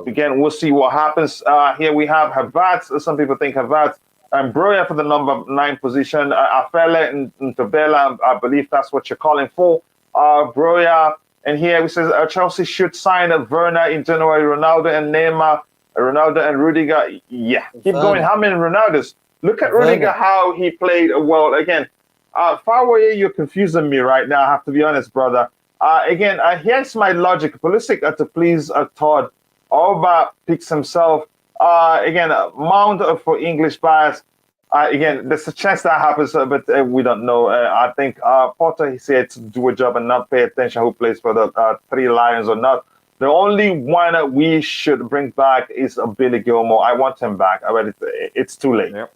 C: Again, we'll see what happens. Here we have Havertz. Some people think Havertz. And Broya for the number 9 position. Afele and Tabela, I believe that's what you're calling for. Broya. And here we says Chelsea should sign Werner in January. Ronaldo and Neymar. Ronaldo and Rudiger. Yeah, keep going. How many Ronaldos? Look at Rudiger, how he played well. Again, Farway, you're confusing me right now. I have to be honest, brother. Again, here's my logic. Pulisic to please Todd. Alba picks himself. Again, Mount for English bias. Again, there's a chance that happens, but we don't know. I think Potter, he said to do a job and not pay attention who plays for the 3 Lions or not. The only one we should bring back is Billy Gilmore. I want him back. But it's too late. Yep.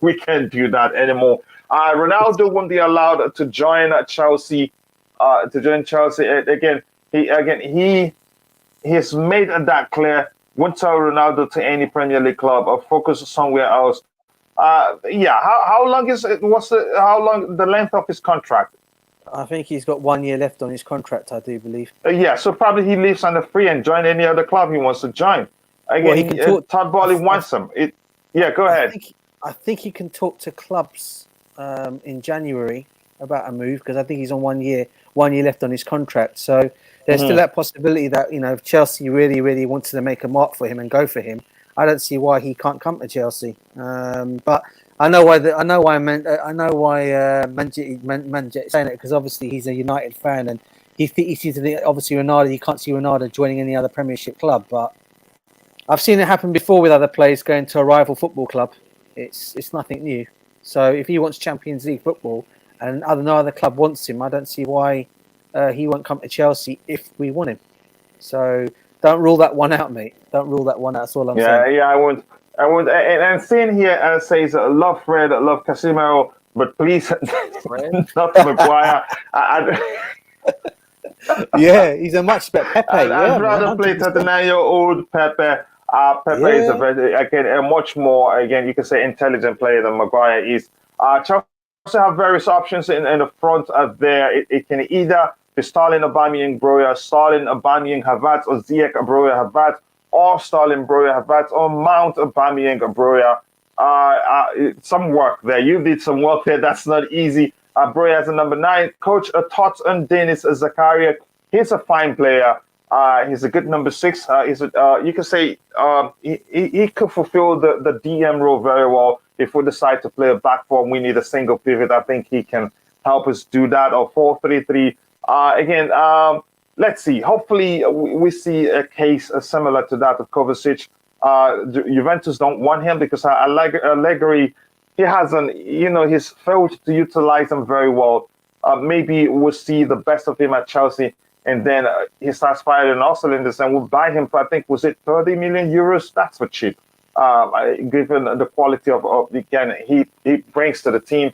C: We can't do that anymore. Ronaldo won't be allowed to join Chelsea. Again, he has made that clear. Won't tell Ronaldo to any Premier League club or focus somewhere else. How long is it? How long the length of his contract?
D: I think he's got 1 year left on his contract, I do believe.
C: So probably he leaves on the free and join any other club he wants to join. Again, Todd Boehly wants him. Go ahead.
D: I think he can talk to clubs in January about a move because I think he's on 1 year left on his contract. So there's still that possibility that, if Chelsea really, really wanted to make a mark for him and go for him, I don't see why he can't come to Chelsea. But I know why Manjit saying it, because obviously he's a United fan and he sees obviously Ronaldo. He can't see Ronaldo joining any other Premiership club. But I've seen it happen before with other players going to a rival football club. It's nothing new. So if he wants Champions League football and no other club wants him, I don't see why he won't come to Chelsea if we want him. So don't rule that one out, mate. Don't rule that one out. That's all I'm saying.
C: Yeah, I won't. And seeing here says, love Fred, love Casemiro, but please, not Maguire.
D: Yeah, he's a much better Pepe.
C: I'd rather play 39-year-old Pepe. Pepe is a much more, you can say, intelligent player than Maguire is. Chelsea have various options in the front there. It can either be Sterling, Aubameyang, Broya, Sterling, Aubameyang, Havertz, or Ziyech, Broya, Havertz, or Sterling, Broya, Havertz, or Mount, Aubameyang, Broya. Some work there. You did some work there. That's not easy. Broya as a number 9. Coach thoughts on Dennis Zakaria. He's a fine player. He's a good number 6. You can say he could fulfill the DM role very well. If we decide to play a back four, we need a single pivot. I think he can help us do that. Or 4-3-3. let's see. Hopefully, we see a case similar to that of Kovacic. Juventus don't want him because Allegri, he hasn't, he's failed to utilize him very well. Maybe we'll see the best of him at Chelsea, and then he starts firing all cylinders, and we'll buy him for, I think, was it 30 million euros? That's for cheap, given the quality of again he brings to the team.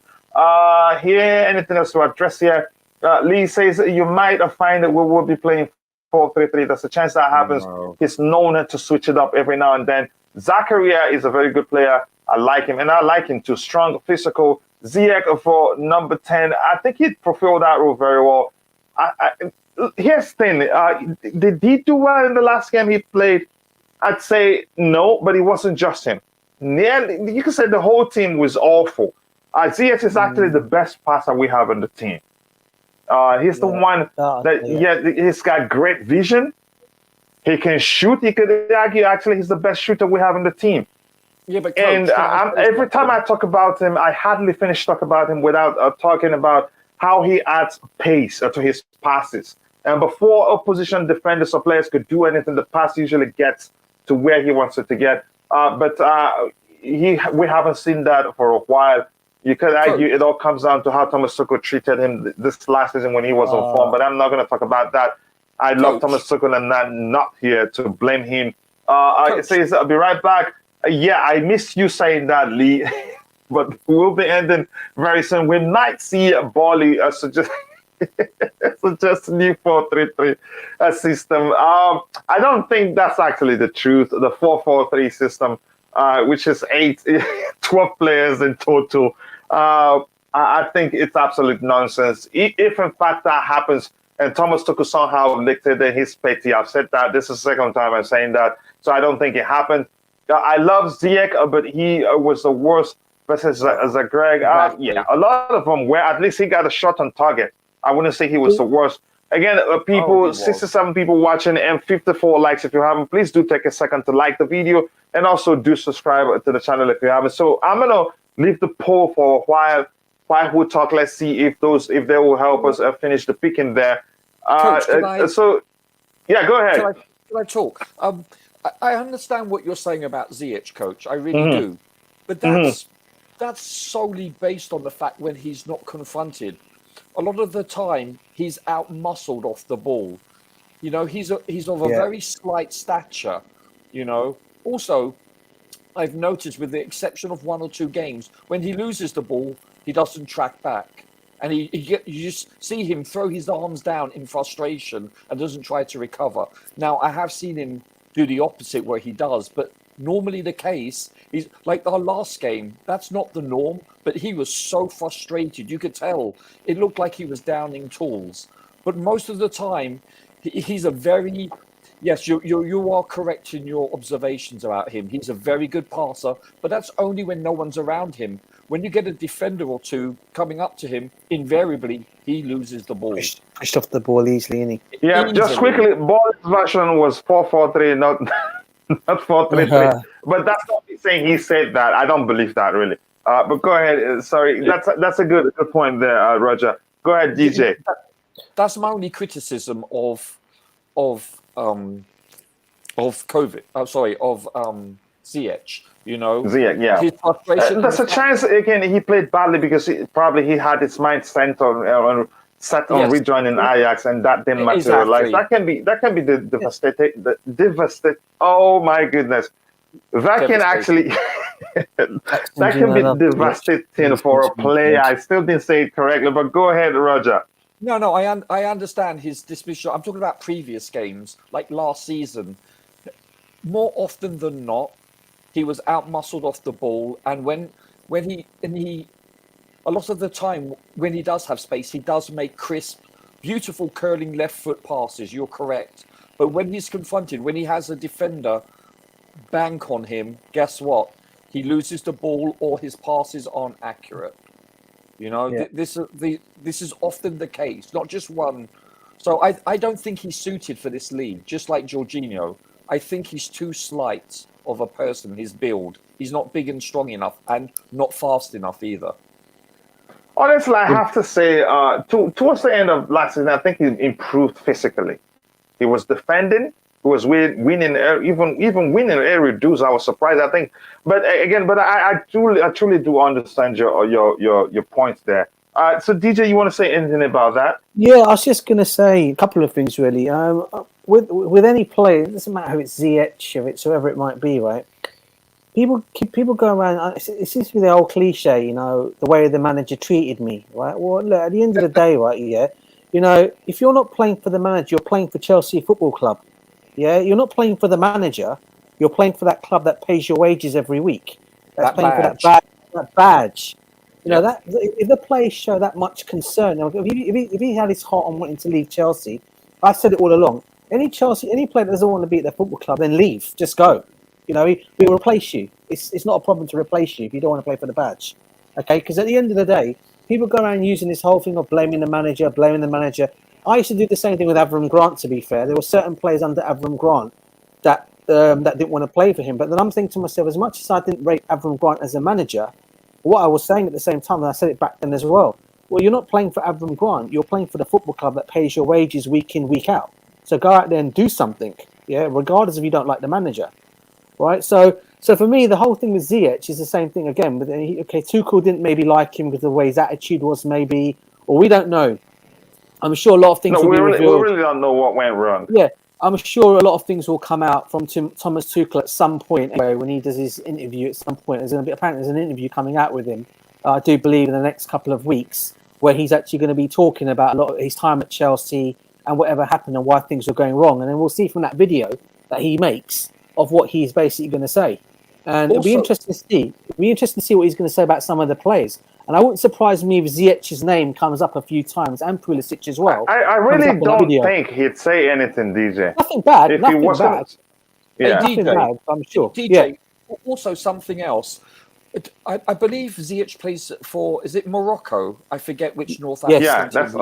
C: Here, anything else to address here? Lee says you might find that we will be playing 4-3-3. There's a chance that happens.
E: No.
C: He's known to switch it up every now and then. Zakaria is a very good player. I like him, and I like him too. Strong, physical. Ziyech for number 10. I think he'd fulfill that role very well. Here's the thing. Did he do well in the last game he played? I'd say no, but it wasn't just him. Nearly, you could say the whole team was awful. Ziyech is actually the best passer we have on the team. He's the one that, he's got great vision. He can shoot. You could argue, actually, he's the best shooter we have on the team.
E: Yeah, but
C: Coach, every time I talk about him, I hardly finish talking about him without talking about how he adds pace to his passes. And before opposition defenders or players could do anything, the pass usually gets to where he wants it to get. But we haven't seen that for a while. You could argue it all comes down to how Thomas Tuchel treated him this last season when he was on form, but I'm not going to talk about that. I love Thomas Tuchel, and I'm not here to blame him. It says, I'll be right back. Yeah, I missed you saying that, Lee, but we'll be ending very soon. We might see Bali suggest a new 4-3-3 system. I don't think that's actually the truth. The 4-4-3 system, which is 12 players in total. I think it's absolute nonsense. If in fact that happens and Thomas Tuchel somehow licked it, then he's petty. I've said that. This is the second time I'm saying that. So I don't think it happened. I love Ziyech, but he was the worst versus Zagreg. Yeah, a lot of them were. At least he got a shot on target. I wouldn't say he was the worst. Again, 67 people watching and 54 likes. If you haven't, please do take a second to like the video and also do subscribe to the channel if you haven't. So I'm going to leave the poll for a while we talk. Let's see if they will help us finish the picking there.
E: Coach,
C: yeah, go ahead.
E: Can I talk? I understand what you're saying about Ziyech, Coach. I really do. But that's solely based on the fact when he's not confronted. A lot of the time, he's out-muscled off the ball. He's of a very slight stature, Also, I've noticed, with the exception of 1 or 2 games, when he loses the ball, he doesn't track back. And you just see him throw his arms down in frustration and doesn't try to recover. Now, I have seen him do the opposite where he does, but normally the case is like our last game. That's not the norm, but he was so frustrated. You could tell it looked like he was downing tools. But most of the time, he's a very yes. You are correct in your observations about him. He's a very good passer, but that's only when no one's around him. When you get a defender or two coming up to him, invariably he loses the ball.
D: Pushed off the ball easily, isn't he?
C: Yeah, easily. Just quickly, Ball's version was 4-4-3, not 4-3-3. But that's not me saying he said that. I don't believe that, really. But go ahead. Sorry, that's a good point there, Roger. Go ahead, DJ.
E: That's my only criticism of COVID. Of Ziyech.
C: Ziyech, yeah.
E: His frustration.
C: There's a chance again he played badly because he had his mind set on rejoining Ajax, and that didn't materialize.
E: Exactly.
C: That can be devastating. Oh my goodness, that can actually that can be devastating for a player. I still didn't say it correctly, but go ahead, Roger.
E: No, I understand his dismissal. I'm talking about previous games, like last season. More often than not, he was out-muscled off the ball, and when he a lot of the time when he does have space, he does make crisp, beautiful curling left foot passes. You're correct, but when he's confronted, when he has a defender bank on him, guess what? He loses the ball or his passes aren't accurate. This is often the case, not just one. So I don't think he's suited for this league, just like Jorginho. I think he's too slight of a person, his build. He's not big and strong enough and not fast enough either.
C: Honestly, I have to say, towards the end of last season, I think he improved physically. He was defending. He was winning, even winning every duels. I was surprised. I think, but again, I truly do understand your points there. So DJ, you want to say anything about that?
D: Yeah, I was just going to say a couple of things really. With any player, it doesn't matter if it's Ziyech, if it's whoever it might be, right? People go around. It seems to be the old cliche, you know, the way the manager treated me, right? Well, look, at the end of the day, right? Yeah, you know, if you're not playing for the manager, you're playing for Chelsea Football Club. Yeah, you're not playing for the manager. You're playing for that club that pays your wages every week. That's playing for that badge. You know, that if the players show that much concern, if he had his heart on wanting to leave Chelsea, I said it all along. Any player that doesn't want to be at their football club, then leave. Just go. You know, we'll replace you. It's not a problem to replace you if you don't want to play for the badge. Okay? Because at the end of the day, people go around using this whole thing of blaming the manager. I used to do the same thing with Avram Grant, to be fair. There were certain players under Avram Grant that didn't want to play for him. But then I'm thinking to myself, as much as I didn't rate Avram Grant as a manager, what I was saying at the same time, and I said it back then as well, well, you're not playing for Avram Grant. You're playing for the football club that pays your wages week in, week out. So go out there and do something, yeah, regardless if you don't like the manager, right? So for me, the whole thing with Ziyech is the same thing again. But Tuchel didn't maybe like him because of the way his attitude was, maybe, or we don't know. I'm sure a lot of things will be revealed.
C: We really don't know what went wrong.
D: Yeah, I'm sure a lot of things will come out from Thomas Tuchel at some point. Anyway, when he does his interview at some point, apparently there's an interview coming out with him. I do believe in the next couple of weeks where he's actually going to be talking about a lot of his time at Chelsea and whatever happened and why things were going wrong. And then we'll see from that video that he makes of what he's basically going to say. And it'll be interesting to see. It'll be interesting to see what he's going to say about some of the players. And I wouldn't surprise me if Ziyech's name comes up a few times and Pulisic as well.
C: I really don't think he'd say anything, DJ.
D: Nothing bad. Nothing bad.
C: Yeah.
D: Nothing bad, I'm sure.
E: DJ, also something else. I believe Ziyech plays for, is it Morocco? I forget which North African
C: team. Yeah, that's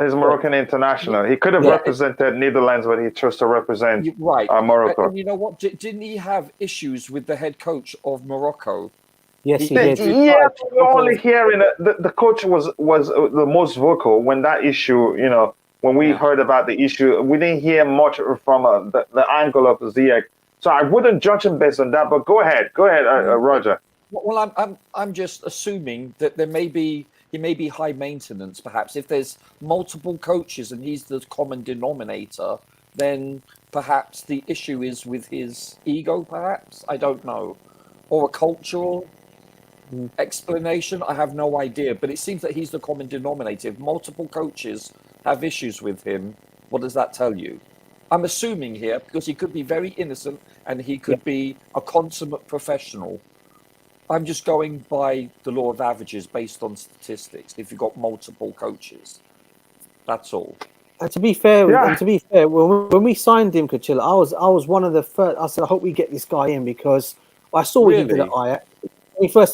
C: his Moroccan international. He could have represented Netherlands, but he chose to represent Morocco.
E: And you know what? Didn't he have issues with the head coach of Morocco?
D: Yes, he did.
C: Yeah, we're only hearing the coach was the most vocal when that issue, you know, when we heard about the issue. We didn't hear much from the angle of Ziyech. So I wouldn't judge him based on that. But go ahead, Roger.
E: Well, I'm just assuming that he may be high maintenance. Perhaps if there's multiple coaches and he's the common denominator, then perhaps the issue is with his ego. Perhaps, I don't know, or a cultural explanation. I have no idea. But it seems that he's the common denominator. If multiple coaches have issues with him, what does that tell you? I'm assuming here because he could be very innocent and he could be a consummate professional. I'm just going by the law of averages based on statistics. If you've got multiple coaches, that's all.
D: And to be fair, when we signed him, Cucurella, I was one of the first. I said, I hope we get this guy in because I saw what he did at Ajax.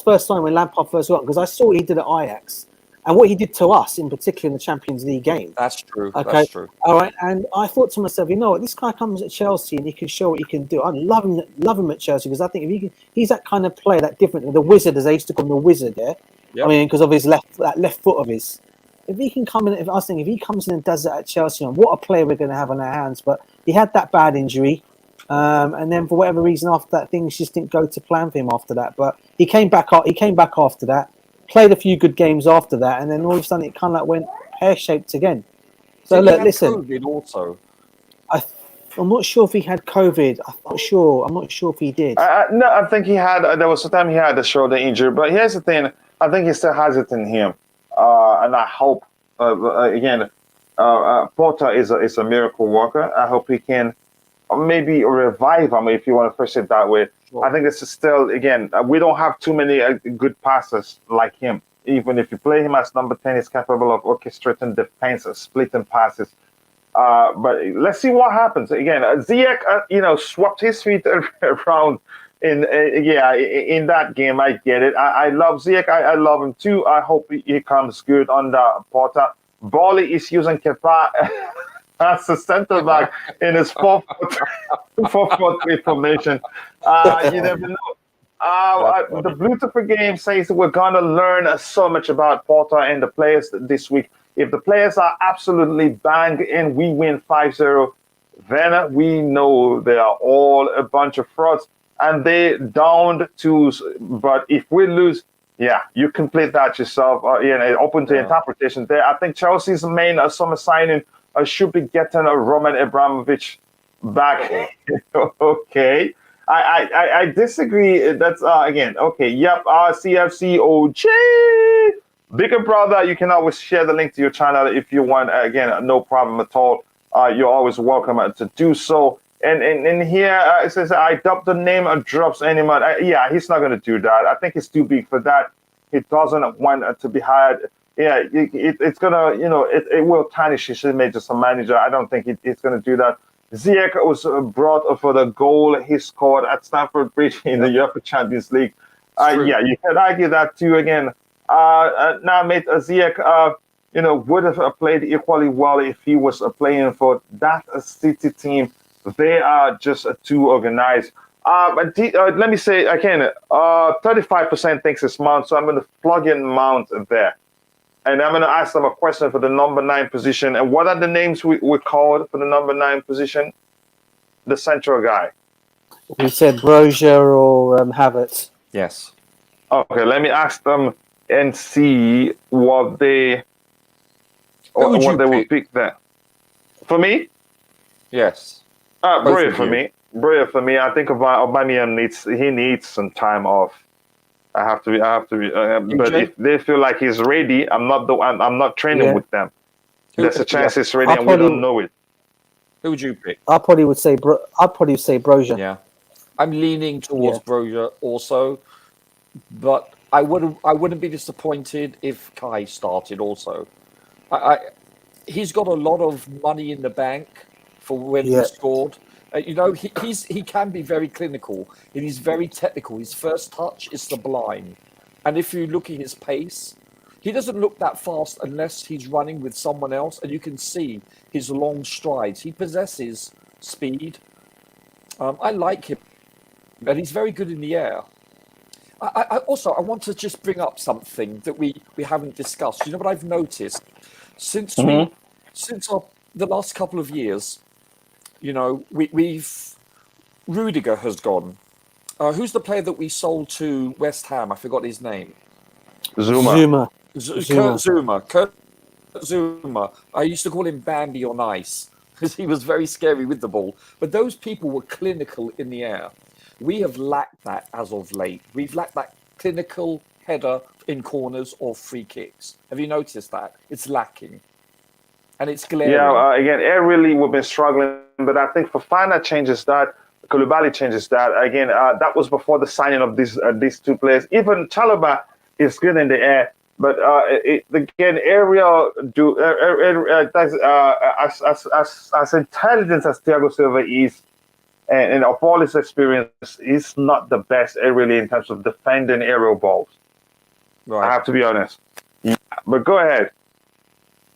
D: First time when Lampard first got, because I saw what he did at Ajax and what he did to us, in particular in the Champions League game.
E: That's true.
D: Okay?
E: That's true.
D: All right, and I thought to myself, you know what, this guy comes at Chelsea and he can show what he can do. I love him at Chelsea because I think he's that kind of player, that different, the wizard, as they used to call him, the wizard. Yeah, yep. I mean, because of his left foot of his. If he can come in, if he comes in and does that at Chelsea, what a player we're going to have on our hands. But he had that bad injury. And then for whatever reason after that, things just didn't go to plan for him after that. But he came back after that, played a few good games after that, and then all of a sudden it kind of like went pear-shaped again. So look, listen.
E: COVID also.
D: I'm not sure if he had COVID. I'm not sure if he did.
C: No, I think he had. There was a time he had a shoulder injury. But here's the thing. I think he still has it in him. And I hope, Porter is a miracle worker. I hope he can maybe revive him, if you want to push it that way. Sure. I think this is still, again, we don't have too many good passers like him. Even if you play him as number 10, he's capable of orchestrating defense, splitting passes. But let's see what happens. Again, Ziyech, swapped his feet around in that game. I get it. I love Ziyech. I love him too. I hope he comes good under Porter. Bali is using Kepa as a centre back in his 4-4-3 formation. You never know. The Bluetooth game says we're going to learn so much about Porter and the players this week. If the players are absolutely bang and we win 5-0, then we know they are all a bunch of frauds and they downed tools. But if we lose, yeah, you complete that yourself. Open to interpretation there. I think Chelsea's main summer signing should be getting Roman Abramovich back. Okay. I disagree. That's again, okay. Yep. CFC OJ. Bigger brother, you can always share the link to your channel if you want. Again, no problem at all. You're always welcome to do so. And here it says, I doubt the name and drops anyone. Yeah, he's not going to do that. I think he's too big for that. He doesn't want to be hired. Yeah, it's going to, it will tarnish his image as a manager. I don't think it's going to do that. Ziyech was brought for the goal he scored at Stamford Bridge in the UEFA Champions League. Yeah, you can argue that too again. Now, mate, Ziyech, would have played equally well if he was playing for that City team. They are just too organized. But let me say again, 35% thinks it's Mount, so I'm going to plug in Mount there. And I'm going to ask them a question for the number 9 position. And what are the names we called for the number 9 position? The central guy.
D: We said Brozier or Havertz.
E: Yes.
C: Okay, let me ask them and see what they will pick there. For me?
E: Yes.
C: Brozier for me. Brozier for me. I think Aubameyang needs some time off. I have to be. But if they feel like he's ready, I'm not training with them. There's a chance he's ready, and we don't know it.
E: Who would you pick?
D: I probably would say Brozier.
E: Yeah, I'm leaning towards Brozier also, but I wouldn't be disappointed if Kai started also. He's got a lot of money in the bank for when he scored. He can be very clinical and he's very technical. His first touch is sublime. And if you look at his pace, he doesn't look that fast unless he's running with someone else. And you can see his long strides. He possesses speed. I like him. And he's very good in the air. I want to just bring up something that we haven't discussed. You know what I've noticed? Since the last couple of years, we've Rudiger has gone. Who's the player that we sold to West Ham? I forgot his name.
C: Zuma.
E: Kurt Zuma. I used to call him Bambi on ice because he was very scary with the ball. But those people were clinical in the air. We have lacked that as of late. We've lacked that clinical header in corners or free kicks. Have you noticed that? It's lacking. And it's glaring. Yeah,
C: again, really, we've been struggling. But I think Fofana changes that. Koulibaly changes that. Again, that was before the signing of these two players. Even Chalobah is good in the air. But again, aerial as intelligent as Thiago Silva is, and of all his experience, is not the best really in terms of defending aerial balls. Right. I have to be honest. Yeah, but go ahead.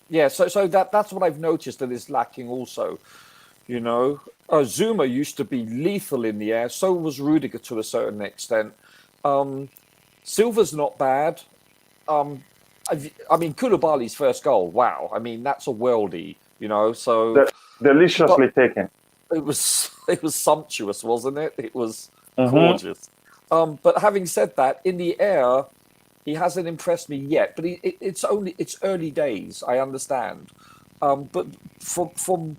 E: Yeah, so that's what I've noticed that is lacking also. Zuma used to be lethal in the air. So was Rudiger to a certain extent. Silva's not bad. Koulibaly's first goal. Wow. I mean, that's a worldie. So
C: deliciously taken.
E: It was sumptuous, wasn't it? It was gorgeous. But having said that, in the air, he hasn't impressed me yet. But it's early days. I understand. But from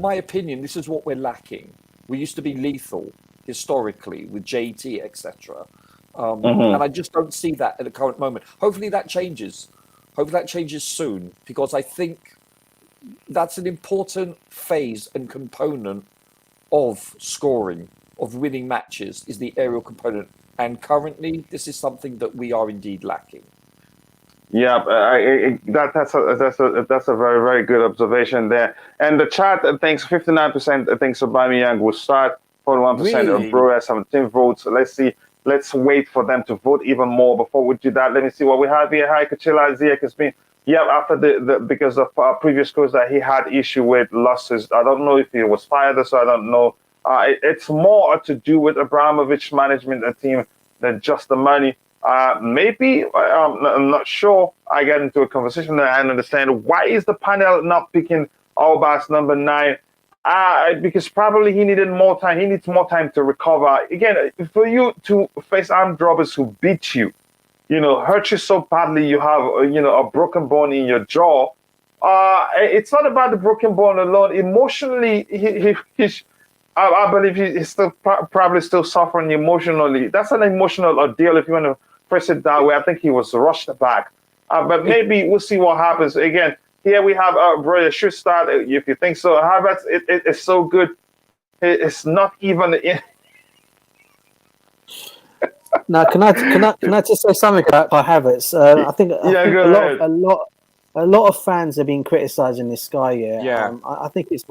E: my opinion, this is what we're lacking. We used to be lethal historically with JT, etc. And I just don't see that at the current moment. Hopefully that changes. Hopefully that changes soon, because I think that's an important phase and component of scoring, of winning matches, is the aerial component. And currently, this is something that we are indeed lacking.
C: Yeah, that's a very, very good observation there. And the chat thinks 59% thinks Aubameyang will start, 41% of Brozier, 17 votes. Let's see. Let's wait for them to vote even more before we do that. Let me see what we have here. Hi, Cucurella. Ziyech has been, after because of previous coach that he had issue with losses. I don't know if he was fired, so I don't know. It's more to do with Abramovich management and team than just the money. Maybe, I'm not sure. I get into a conversation and I understand why is the panel not picking Albers number 9. Because probably he needed more time. He needs more time to recover. Again, for you to face armed robbers who beat you, hurt you so badly, you have, a broken bone in your jaw. It's not about the broken bone alone. Emotionally, I believe he's still probably still suffering emotionally. That's an emotional ordeal, if you want to press it that way. I think he was rushed back. But maybe we'll see what happens. Again, here we have Brother should start if you think so. Havertz, it's so good. It's not even.
D: Now, can I just say something about Havertz? I think a lot of fans have been criticising this guy.
E: Yeah.
D: I think it's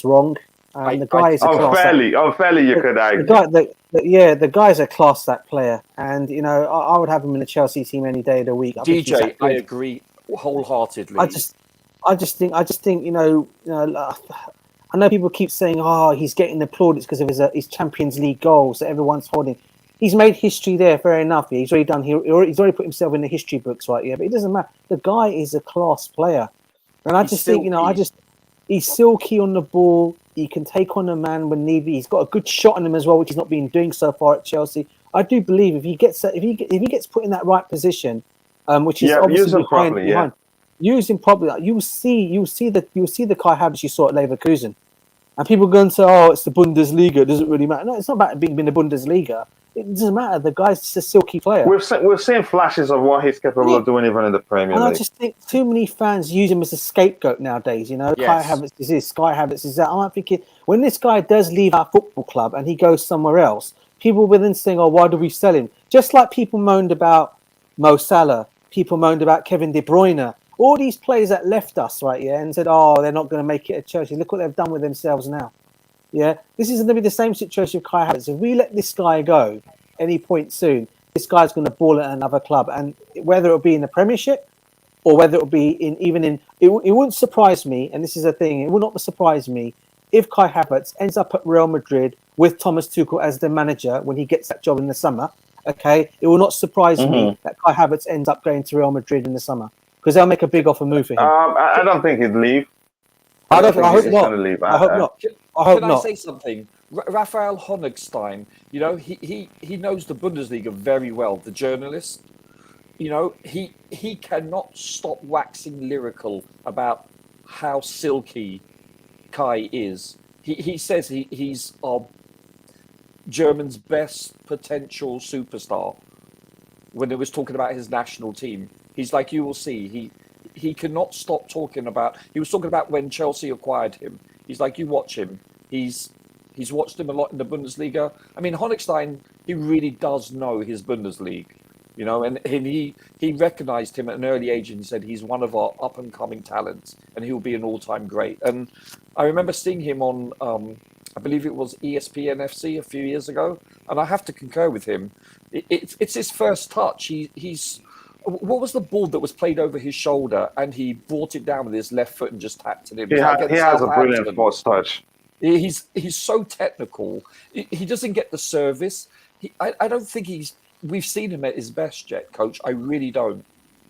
D: wrong. The guy is
C: unfairly, you could argue.
D: The guy's a class that player, and I would have him in the Chelsea team any day of the week.
E: I agree wholeheartedly.
D: I just think I know people keep saying, he's getting the plaudits because of his Champions League goals that everyone's holding. He's made history there, fair enough. Yeah. He's already put himself in the history books, right? Yeah, but it doesn't matter. The guy is a class player, and I just think he's silky on the ball. He can take on a man when need be. He's got a good shot on him as well, which he's not been doing so far at Chelsea. I do believe if he gets put in that right position, which is obviously behind. Use him properly. You will see the Kai Havertz you saw at Leverkusen, and people are going to say, "Oh, it's the Bundesliga. It doesn't really matter." No, it's not about being in the Bundesliga. It doesn't matter. The guy's just a silky player.
C: We've seen flashes of what he's capable of doing even in the Premier League.
D: And I just think too many fans use him as a scapegoat nowadays. Kai Havertz is this, Kai Havertz is that. I'm thinking when this guy does leave our football club and he goes somewhere else, people will then saying, "Oh, why do we sell him?" Just like people moaned about Mo Salah, people moaned about Kevin De Bruyne. All these players that left us, right, and said, "Oh, they're not going to make it at Chelsea. Look what they've done with themselves now." Yeah, this is going to be the same situation with Kai Havertz. If we let this guy go any point soon, this guy's going to ball at another club, and whether it'll be in the Premiership or whether it'll be it wouldn't surprise me. And this is a thing; it would not surprise me if Kai Havertz ends up at Real Madrid with Thomas Tuchel as the manager when he gets that job in the summer. Okay, it will not surprise me that Kai Havertz ends up going to Real Madrid in the summer. Because they'll make a big offer move for him.
C: I don't think he'd leave.
D: I hope not. I hope not.
E: Can I say something? Raphael Honigstein, he knows the Bundesliga very well. The journalist, he cannot stop waxing lyrical about how silky Kai is. He says he's our German's best potential superstar. When he was talking about his national team. He's like, you will see, he cannot stop talking about. He was talking about when Chelsea acquired him. He's like, you watch him. He's watched him a lot in the Bundesliga. I mean, Honigstein, he really does know his Bundesliga, and he recognised him at an early age and said he's one of our up and coming talents and he'll be an all-time great. And I remember seeing him on, I believe it was ESPN FC a few years ago, and I have to concur with him. It's his first touch. He's what was the ball that was played over his shoulder and he brought it down with his left foot and just tapped it in?
C: He has a brilliant first touch.
E: He's so technical. He doesn't get the service. I don't think we've seen him at his best yet, Coach. I really don't.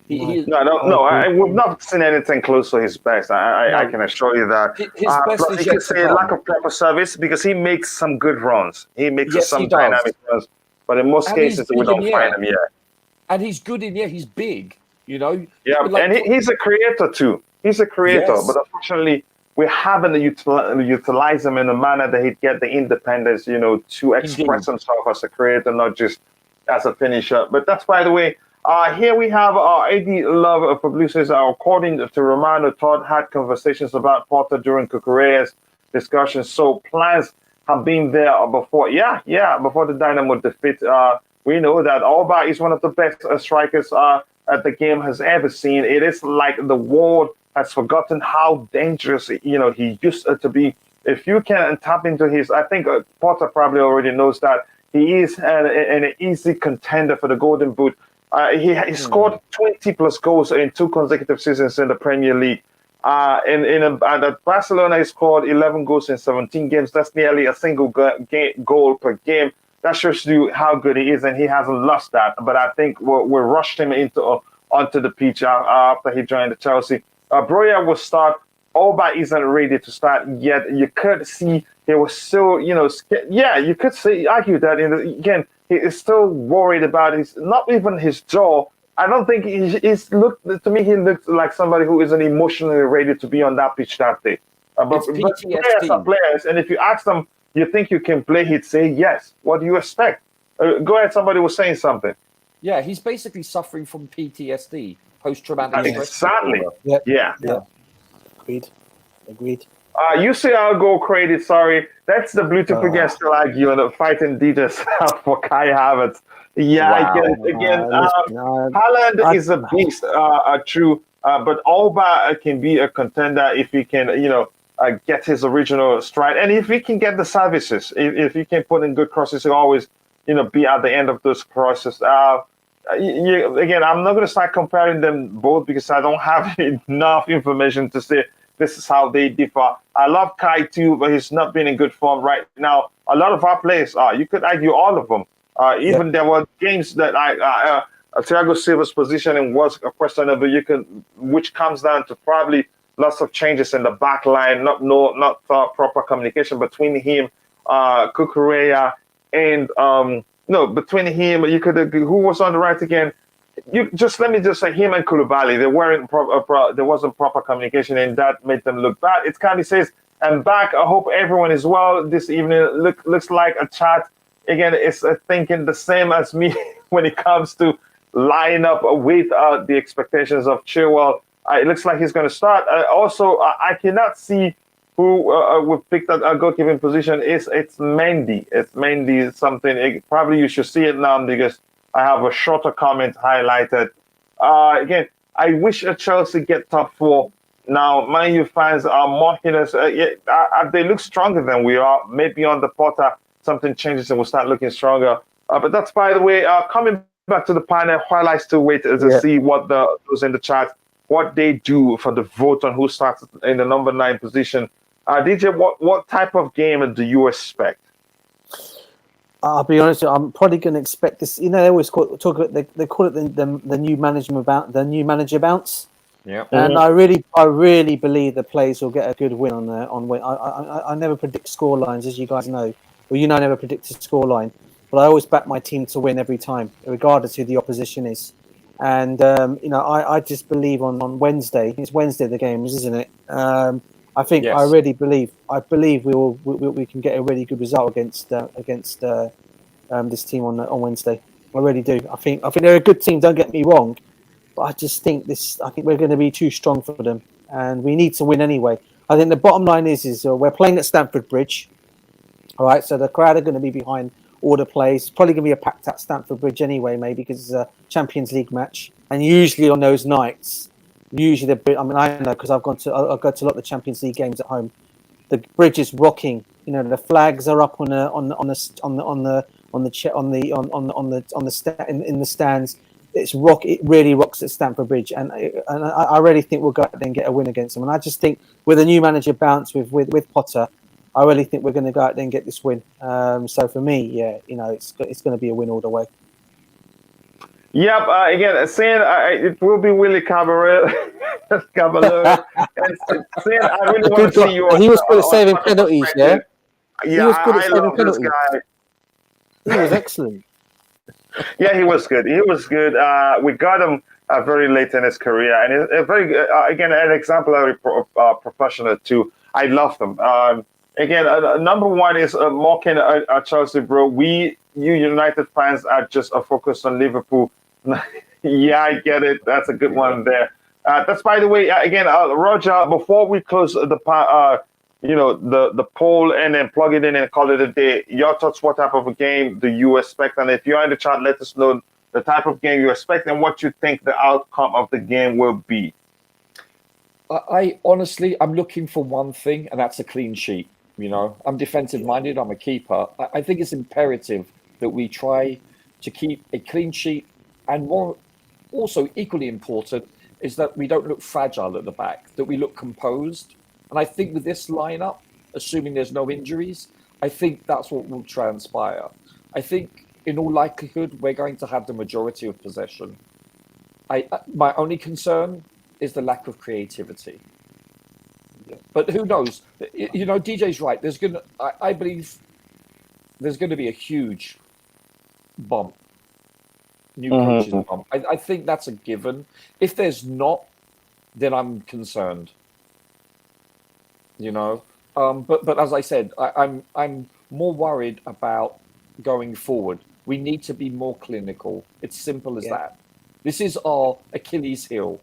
C: We've not seen anything close to his best. I can assure you that.
E: His best is
C: you could say lack of proper service because he makes some good runs. He makes some dynamic runs, but in most cases we don't find him yet.
E: And he's good in he's big,
C: Yeah, and he's a creator too. He's a creator, but unfortunately, we haven't utilized him in a manner that he'd get the independence, to express himself as a creator, not just as a finisher. But that's, by the way, here we have AD Love publicists, according to Romano Todd, had conversations about Potter during Cucurella's discussions. So plans have been there before. Before the Dynamo defeat. We know that Alba is one of the best strikers that the game has ever seen. It is like the world has forgotten how dangerous, he used to be. If you can tap into his, I think Potter probably already knows that he is an easy contender for the Golden Boot. He scored 20 plus goals in 2 consecutive seasons in the Premier League. At Barcelona, he scored 11 goals in 17 games. That's nearly a single goal per game. That shows you how good he is, and he hasn't lost that. But I think we rushed him onto the pitch after he joined Chelsea. Broja will start Alba isn't ready to start yet. You could see he was still, you could argue that again he is still worried about not even his jaw. I don't think he's looked to me. He looked like somebody who isn't emotionally ready to be on that pitch that day. But players are players, and if you ask them, you think you can play? He'd say yes. What do you expect? Go ahead. Somebody was saying something.
E: Yeah, he's basically suffering from PTSD, post-traumatic stress
C: Sadly.
E: disorder.
C: Yeah.
D: Agreed.
C: You say I'll go crazy. Sorry, that's the beautiful guest still argue and fighting Dieter for Kai Havertz. Yeah, wow. I get it. Again, Haaland is a beast, true. But Alba can be a contender if he can, get his original stride, and if he can get the services, if he can put in good crosses, he'll always, be at the end of those crosses. Again, I'm not going to start comparing them both because I don't have enough information to say this is how they differ. I love Kai too, but he's not been in good form right now. A lot of our players are. You could argue all of them. Even there were games that Thiago Silva's positioning was questionable. Which comes down to probably lots of changes in the back line, not proper communication between him, Cucurella, and between him. You could who was on the right again. Let me say him and Koulibaly. There wasn't proper communication, and that made them look bad. It kind of says, "I'm back. I hope everyone is well this evening." Looks like a chat. Again, it's thinking the same as me when it comes to line up with the expectations of Chilwell. It looks like he's going to start. I cannot see who would pick that goalkeeping position. It's Mendy. It's Mendy. Something probably you should see it now because I have a shorter comment highlighted. Again, I wish Chelsea get top 4. Now, Man U fans are mocking us. They look stronger than we are. Maybe on the Potter, something changes and we'll start looking stronger. But that's, by the way, coming back to the panel, while I still wait to see what those in the chat, what they do for the vote on who starts in the number 9 position. DJ, what type of game do you expect?
D: I'll be honest with you, I'm probably going to expect this. They always talk about they call it the new manager bounce.
E: Yeah.
D: And I really believe the players will get a good win on. I never predict score lines, as you guys know. Well, I never predict a score line, but I always back my team to win every time, regardless who the opposition is. And I just believe on Wednesday. It's Wednesday the game is, isn't it? I think yes. I believe we can get a really good result against this team on Wednesday. I really do. I think they're a good team. Don't get me wrong, but I just think we're going to be too strong for them, and we need to win anyway. I think the bottom line is we're playing at Stamford Bridge. All right, so the crowd are going to be behind all the plays. It's probably going to be a packed out Stamford Bridge anyway, maybe because it's a Champions League match, and usually on those nights. Usually, I know because I've go to a lot of the Champions League games at home. The bridge is rocking. The flags are up in the stands. It really rocks at Stamford Bridge, and I really think we'll go out there and get a win against them. And I just think with a new manager bounce with Potter, I really think we're going to go out there and get this win. So for me, it's going to be a win all the way.
C: Yep. Again, saying it will be Willy Caballero. Caballero. Saying I really want to see you.
D: He was good at saving penalties. Yeah.
C: Yeah, he was good at saving penalties.
D: He was excellent.
C: Yeah, he was good. We got him very late in his career, and a very again an exemplary professional too. I love him. Again, number 1 is mocking Chelsea, bro. You United fans are just focused on Liverpool. Yeah, I get it. That's a good one there. That's, by the way, again, Roger. Before we close the poll and then plug it in and call it a day. Your thoughts? What type of a game do you expect? And if you're in the chat, let us know the type of game you expect and what you think the outcome of the game will be.
E: I honestly, I'm looking for one thing, and that's a clean sheet. I'm defensive-minded. I'm a keeper. I think it's imperative that we try to keep a clean sheet, and more, also equally important is that we don't look fragile at the back, that we look composed. And I think with this lineup, assuming there's no injuries, I think that's what will transpire. I think in all likelihood, we're going to have the majority of possession. My only concern is the lack of creativity.
C: Yeah.
E: But who knows? You know, DJ's right. I believe there's going to be a huge bump, new coaches bump. I think that's a given. If there's not, then I'm concerned. You know, but as I said, I'm more worried about going forward. We need to be more clinical. It's simple as that. This is our Achilles heel.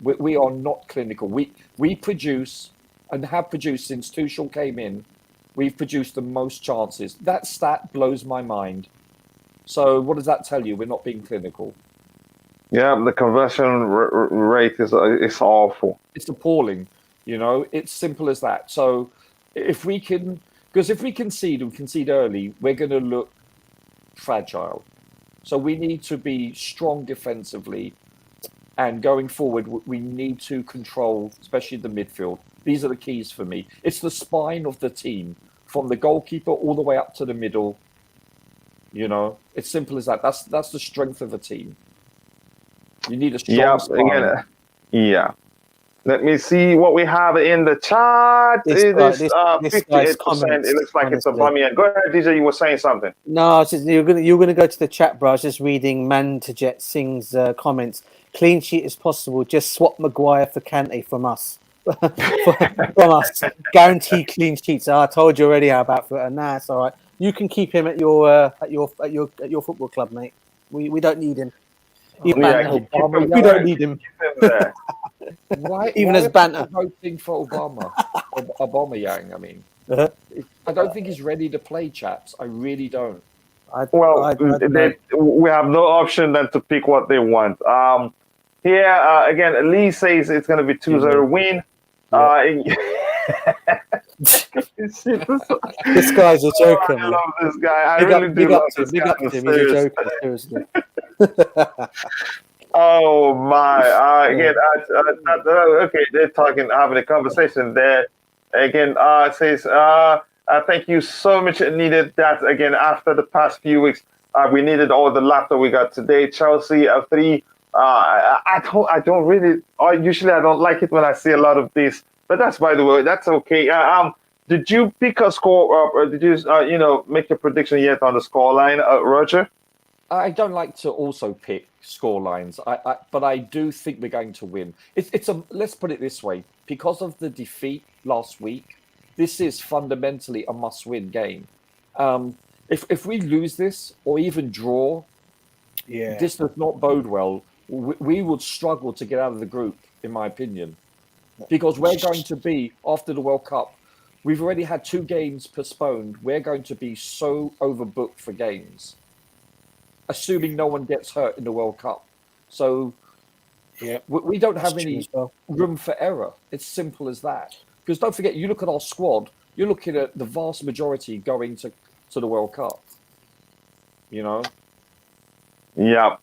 E: We are not clinical. We produce and have produced since Tuchel came in. We've produced the most chances. That stat blows my mind. So what does that tell you? We're not being clinical.
C: Yeah, the conversion rate is awful.
E: It's appalling. You know, it's simple as that. So if we concede early, we're going to look fragile. So we need to be strong defensively, and going forward, we need to control, especially the midfield. These are the keys for me. It's the spine of the team, from the goalkeeper all the way up to the middle. You know, it's simple as that. That's the strength of a team. You need a strong spine.
C: Yeah. Let me see what we have in the chat. This 58%. It looks like it's a bummy. Go ahead, DJ. You were saying something.
D: No, you're gonna go to the chat, bro. I was just reading Mantajet Singh's comments. Clean sheet is possible. Just swap Maguire for Kante from us. From us, guaranteed clean sheets. I told you already how about for nah, it's all right. You can keep him at your football club, mate. We don't need him. We don't need him.
E: Even as banter. Voting for Obama, I mean, I don't think he's ready to play, chaps. I really don't.
C: We have no option than to pick what they want. Here again, Lee says it's going to be 2-0 win.
D: This guy's a joker.
C: I love this guy. I really do love this guy.
D: He's a joker, seriously.
C: Oh my! Again, okay, they're having a conversation there. Again, says, thank you so much. It needed that again after the past few weeks. We needed all the laughter we got today. Chelsea 3. I don't really. Usually, I don't like it when I see a lot of this, but that's by the way. That's okay. Did you pick a score, or did you make a prediction yet on the scoreline, Roger?
E: I don't like to also pick score lines, but I do think we're going to win. Let's put it this way: because of the defeat last week, this is fundamentally a must-win game. If we lose this or even draw, this does not bode well. We would struggle to get out of the group, in my opinion, because we're going to be after the World Cup. We've already had 2 games postponed. We're going to be so overbooked for games, assuming no one gets hurt in the World Cup. So we don't have any room for error. It's simple as that. Because don't forget, you look at our squad, you're looking at the vast majority going to the World Cup. You know?
C: Yeah.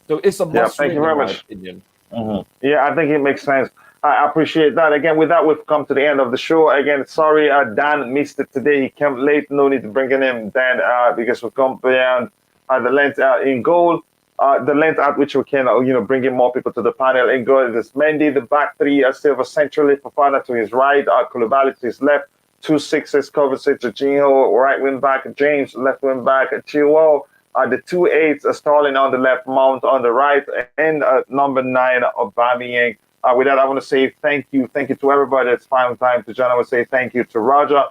E: So it's a must
C: thank you very much.
E: Opinion.
C: Mm-hmm. Yeah, I think it makes sense. I appreciate that. Again, with that, we've come to the end of the show. Again, sorry, Dan missed it today. He came late. No need to bring him, Dan, because we've come beyond the length in goal, the length at which we can, bring in more people to the panel. In goal, there's Mendy, the back 3, Silva centrally, Fofana to his right, Koulibaly to his left, 2 6s, Kovacic, Jorginho, right wing back, James, left wing back, Chilwell, the 2 8s, Sterling on the left, Mount on the right, and number 9, Aubameyang. With that, I want to say thank you to everybody that's found time to join. I want to say thank you to Roger.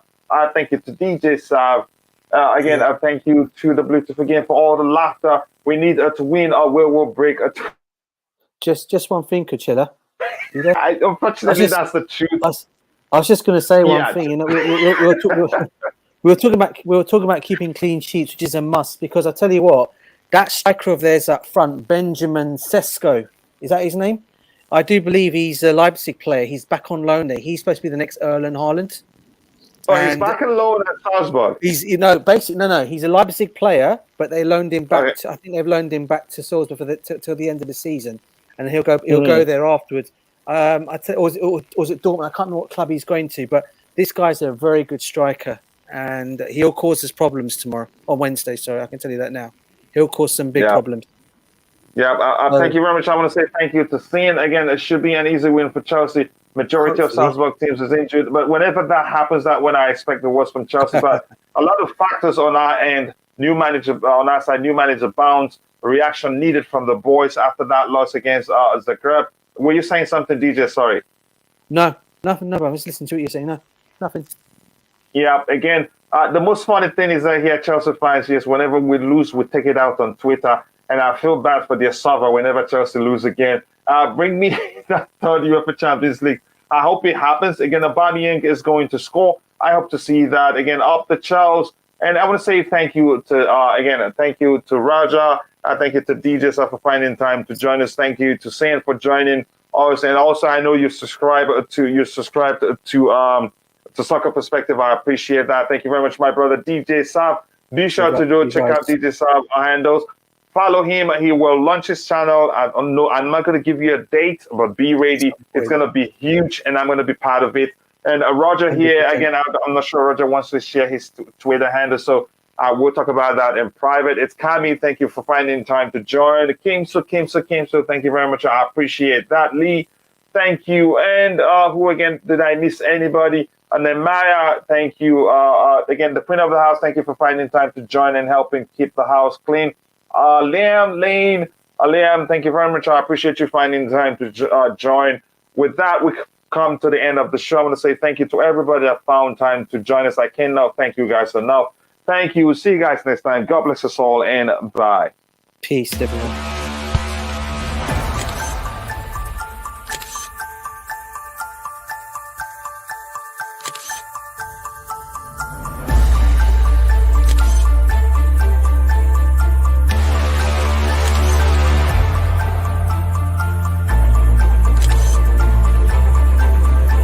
C: Thank you to DJ Sav. Again, thank you to the Bluetooth again for all the laughter. We need to win or we'll break.
D: Just one thing, Cucurella.
C: Unfortunately, that's the truth.
D: I was just going to say one thing. You know, we were talking about keeping clean sheets, which is a must. Because I tell you what, that striker of theirs up front, Benjamin Sesko, is that his name? I do believe he's a Leipzig player. He's back on loan there. He's supposed to be the next Erling Haaland.
C: He's back on loan at Salzburg.
D: He's no. He's a Leipzig player, but they loaned him back. I think they've loaned him back to Salzburg till the end of the season, and he'll go there afterwards. Or was it Dortmund? I can't remember what club he's going to, but this guy's a very good striker, and he'll cause us problems tomorrow on Wednesday. Sorry, I can tell you that now. He'll cause some big problems.
C: Yeah, thank you very much. I want to say thank you to Sin. Again, it should be an easy win for Chelsea. Majority of Salzburg teams is injured, but whenever that happens, that when I expect the worst from Chelsea. But a lot of factors on our end. New manager on our side, new manager bounce. Reaction needed from the boys after that loss against Zagreb. Were you saying something, DJ? Sorry.
D: No, nothing. No, I was listening to what you're saying. No, nothing.
C: Yeah, again, the most funny thing is that here, Chelsea fans, yes, whenever we lose, we take it out on Twitter, and I feel bad for their server whenever Chelsea lose again. Bring me that third UEFA Champions League. I hope it happens. Again, Aubameyang is going to score. I hope to see that. Again, up the Chelsea. And I want to say thank you to, thank you to Raja. Thank you to DJ for finding time to join us. Thank you to Saint for joining us. And also, I know you subscribe to Soccer Perspective. I appreciate that. Thank you very much, my brother DJ Sav. Be sure to go check out DJ Sav handles. Follow him. He will launch his channel. I'm not going to give you a date, but be ready. It's going to be huge, and I'm going to be part of it. And Roger here, again, I'm not sure Roger wants to share his Twitter handle, so we'll talk about that in private. It's Kami. Thank you for finding time to join. Kimso, thank you very much. I appreciate that. Lee, thank you. And who again, did I miss anybody? And then Maya, thank you. Again, the Queen of the House, thank you for finding time to join and helping keep the house clean. Liam, Lane, Liam, thank you very much. I appreciate you finding time to join. With that, we come to the end of the show. I want to say thank you to everybody that found time to join us. I cannot thank you guys enough. Thank you. See you guys next time. God bless us all, and bye.
D: Peace, everyone.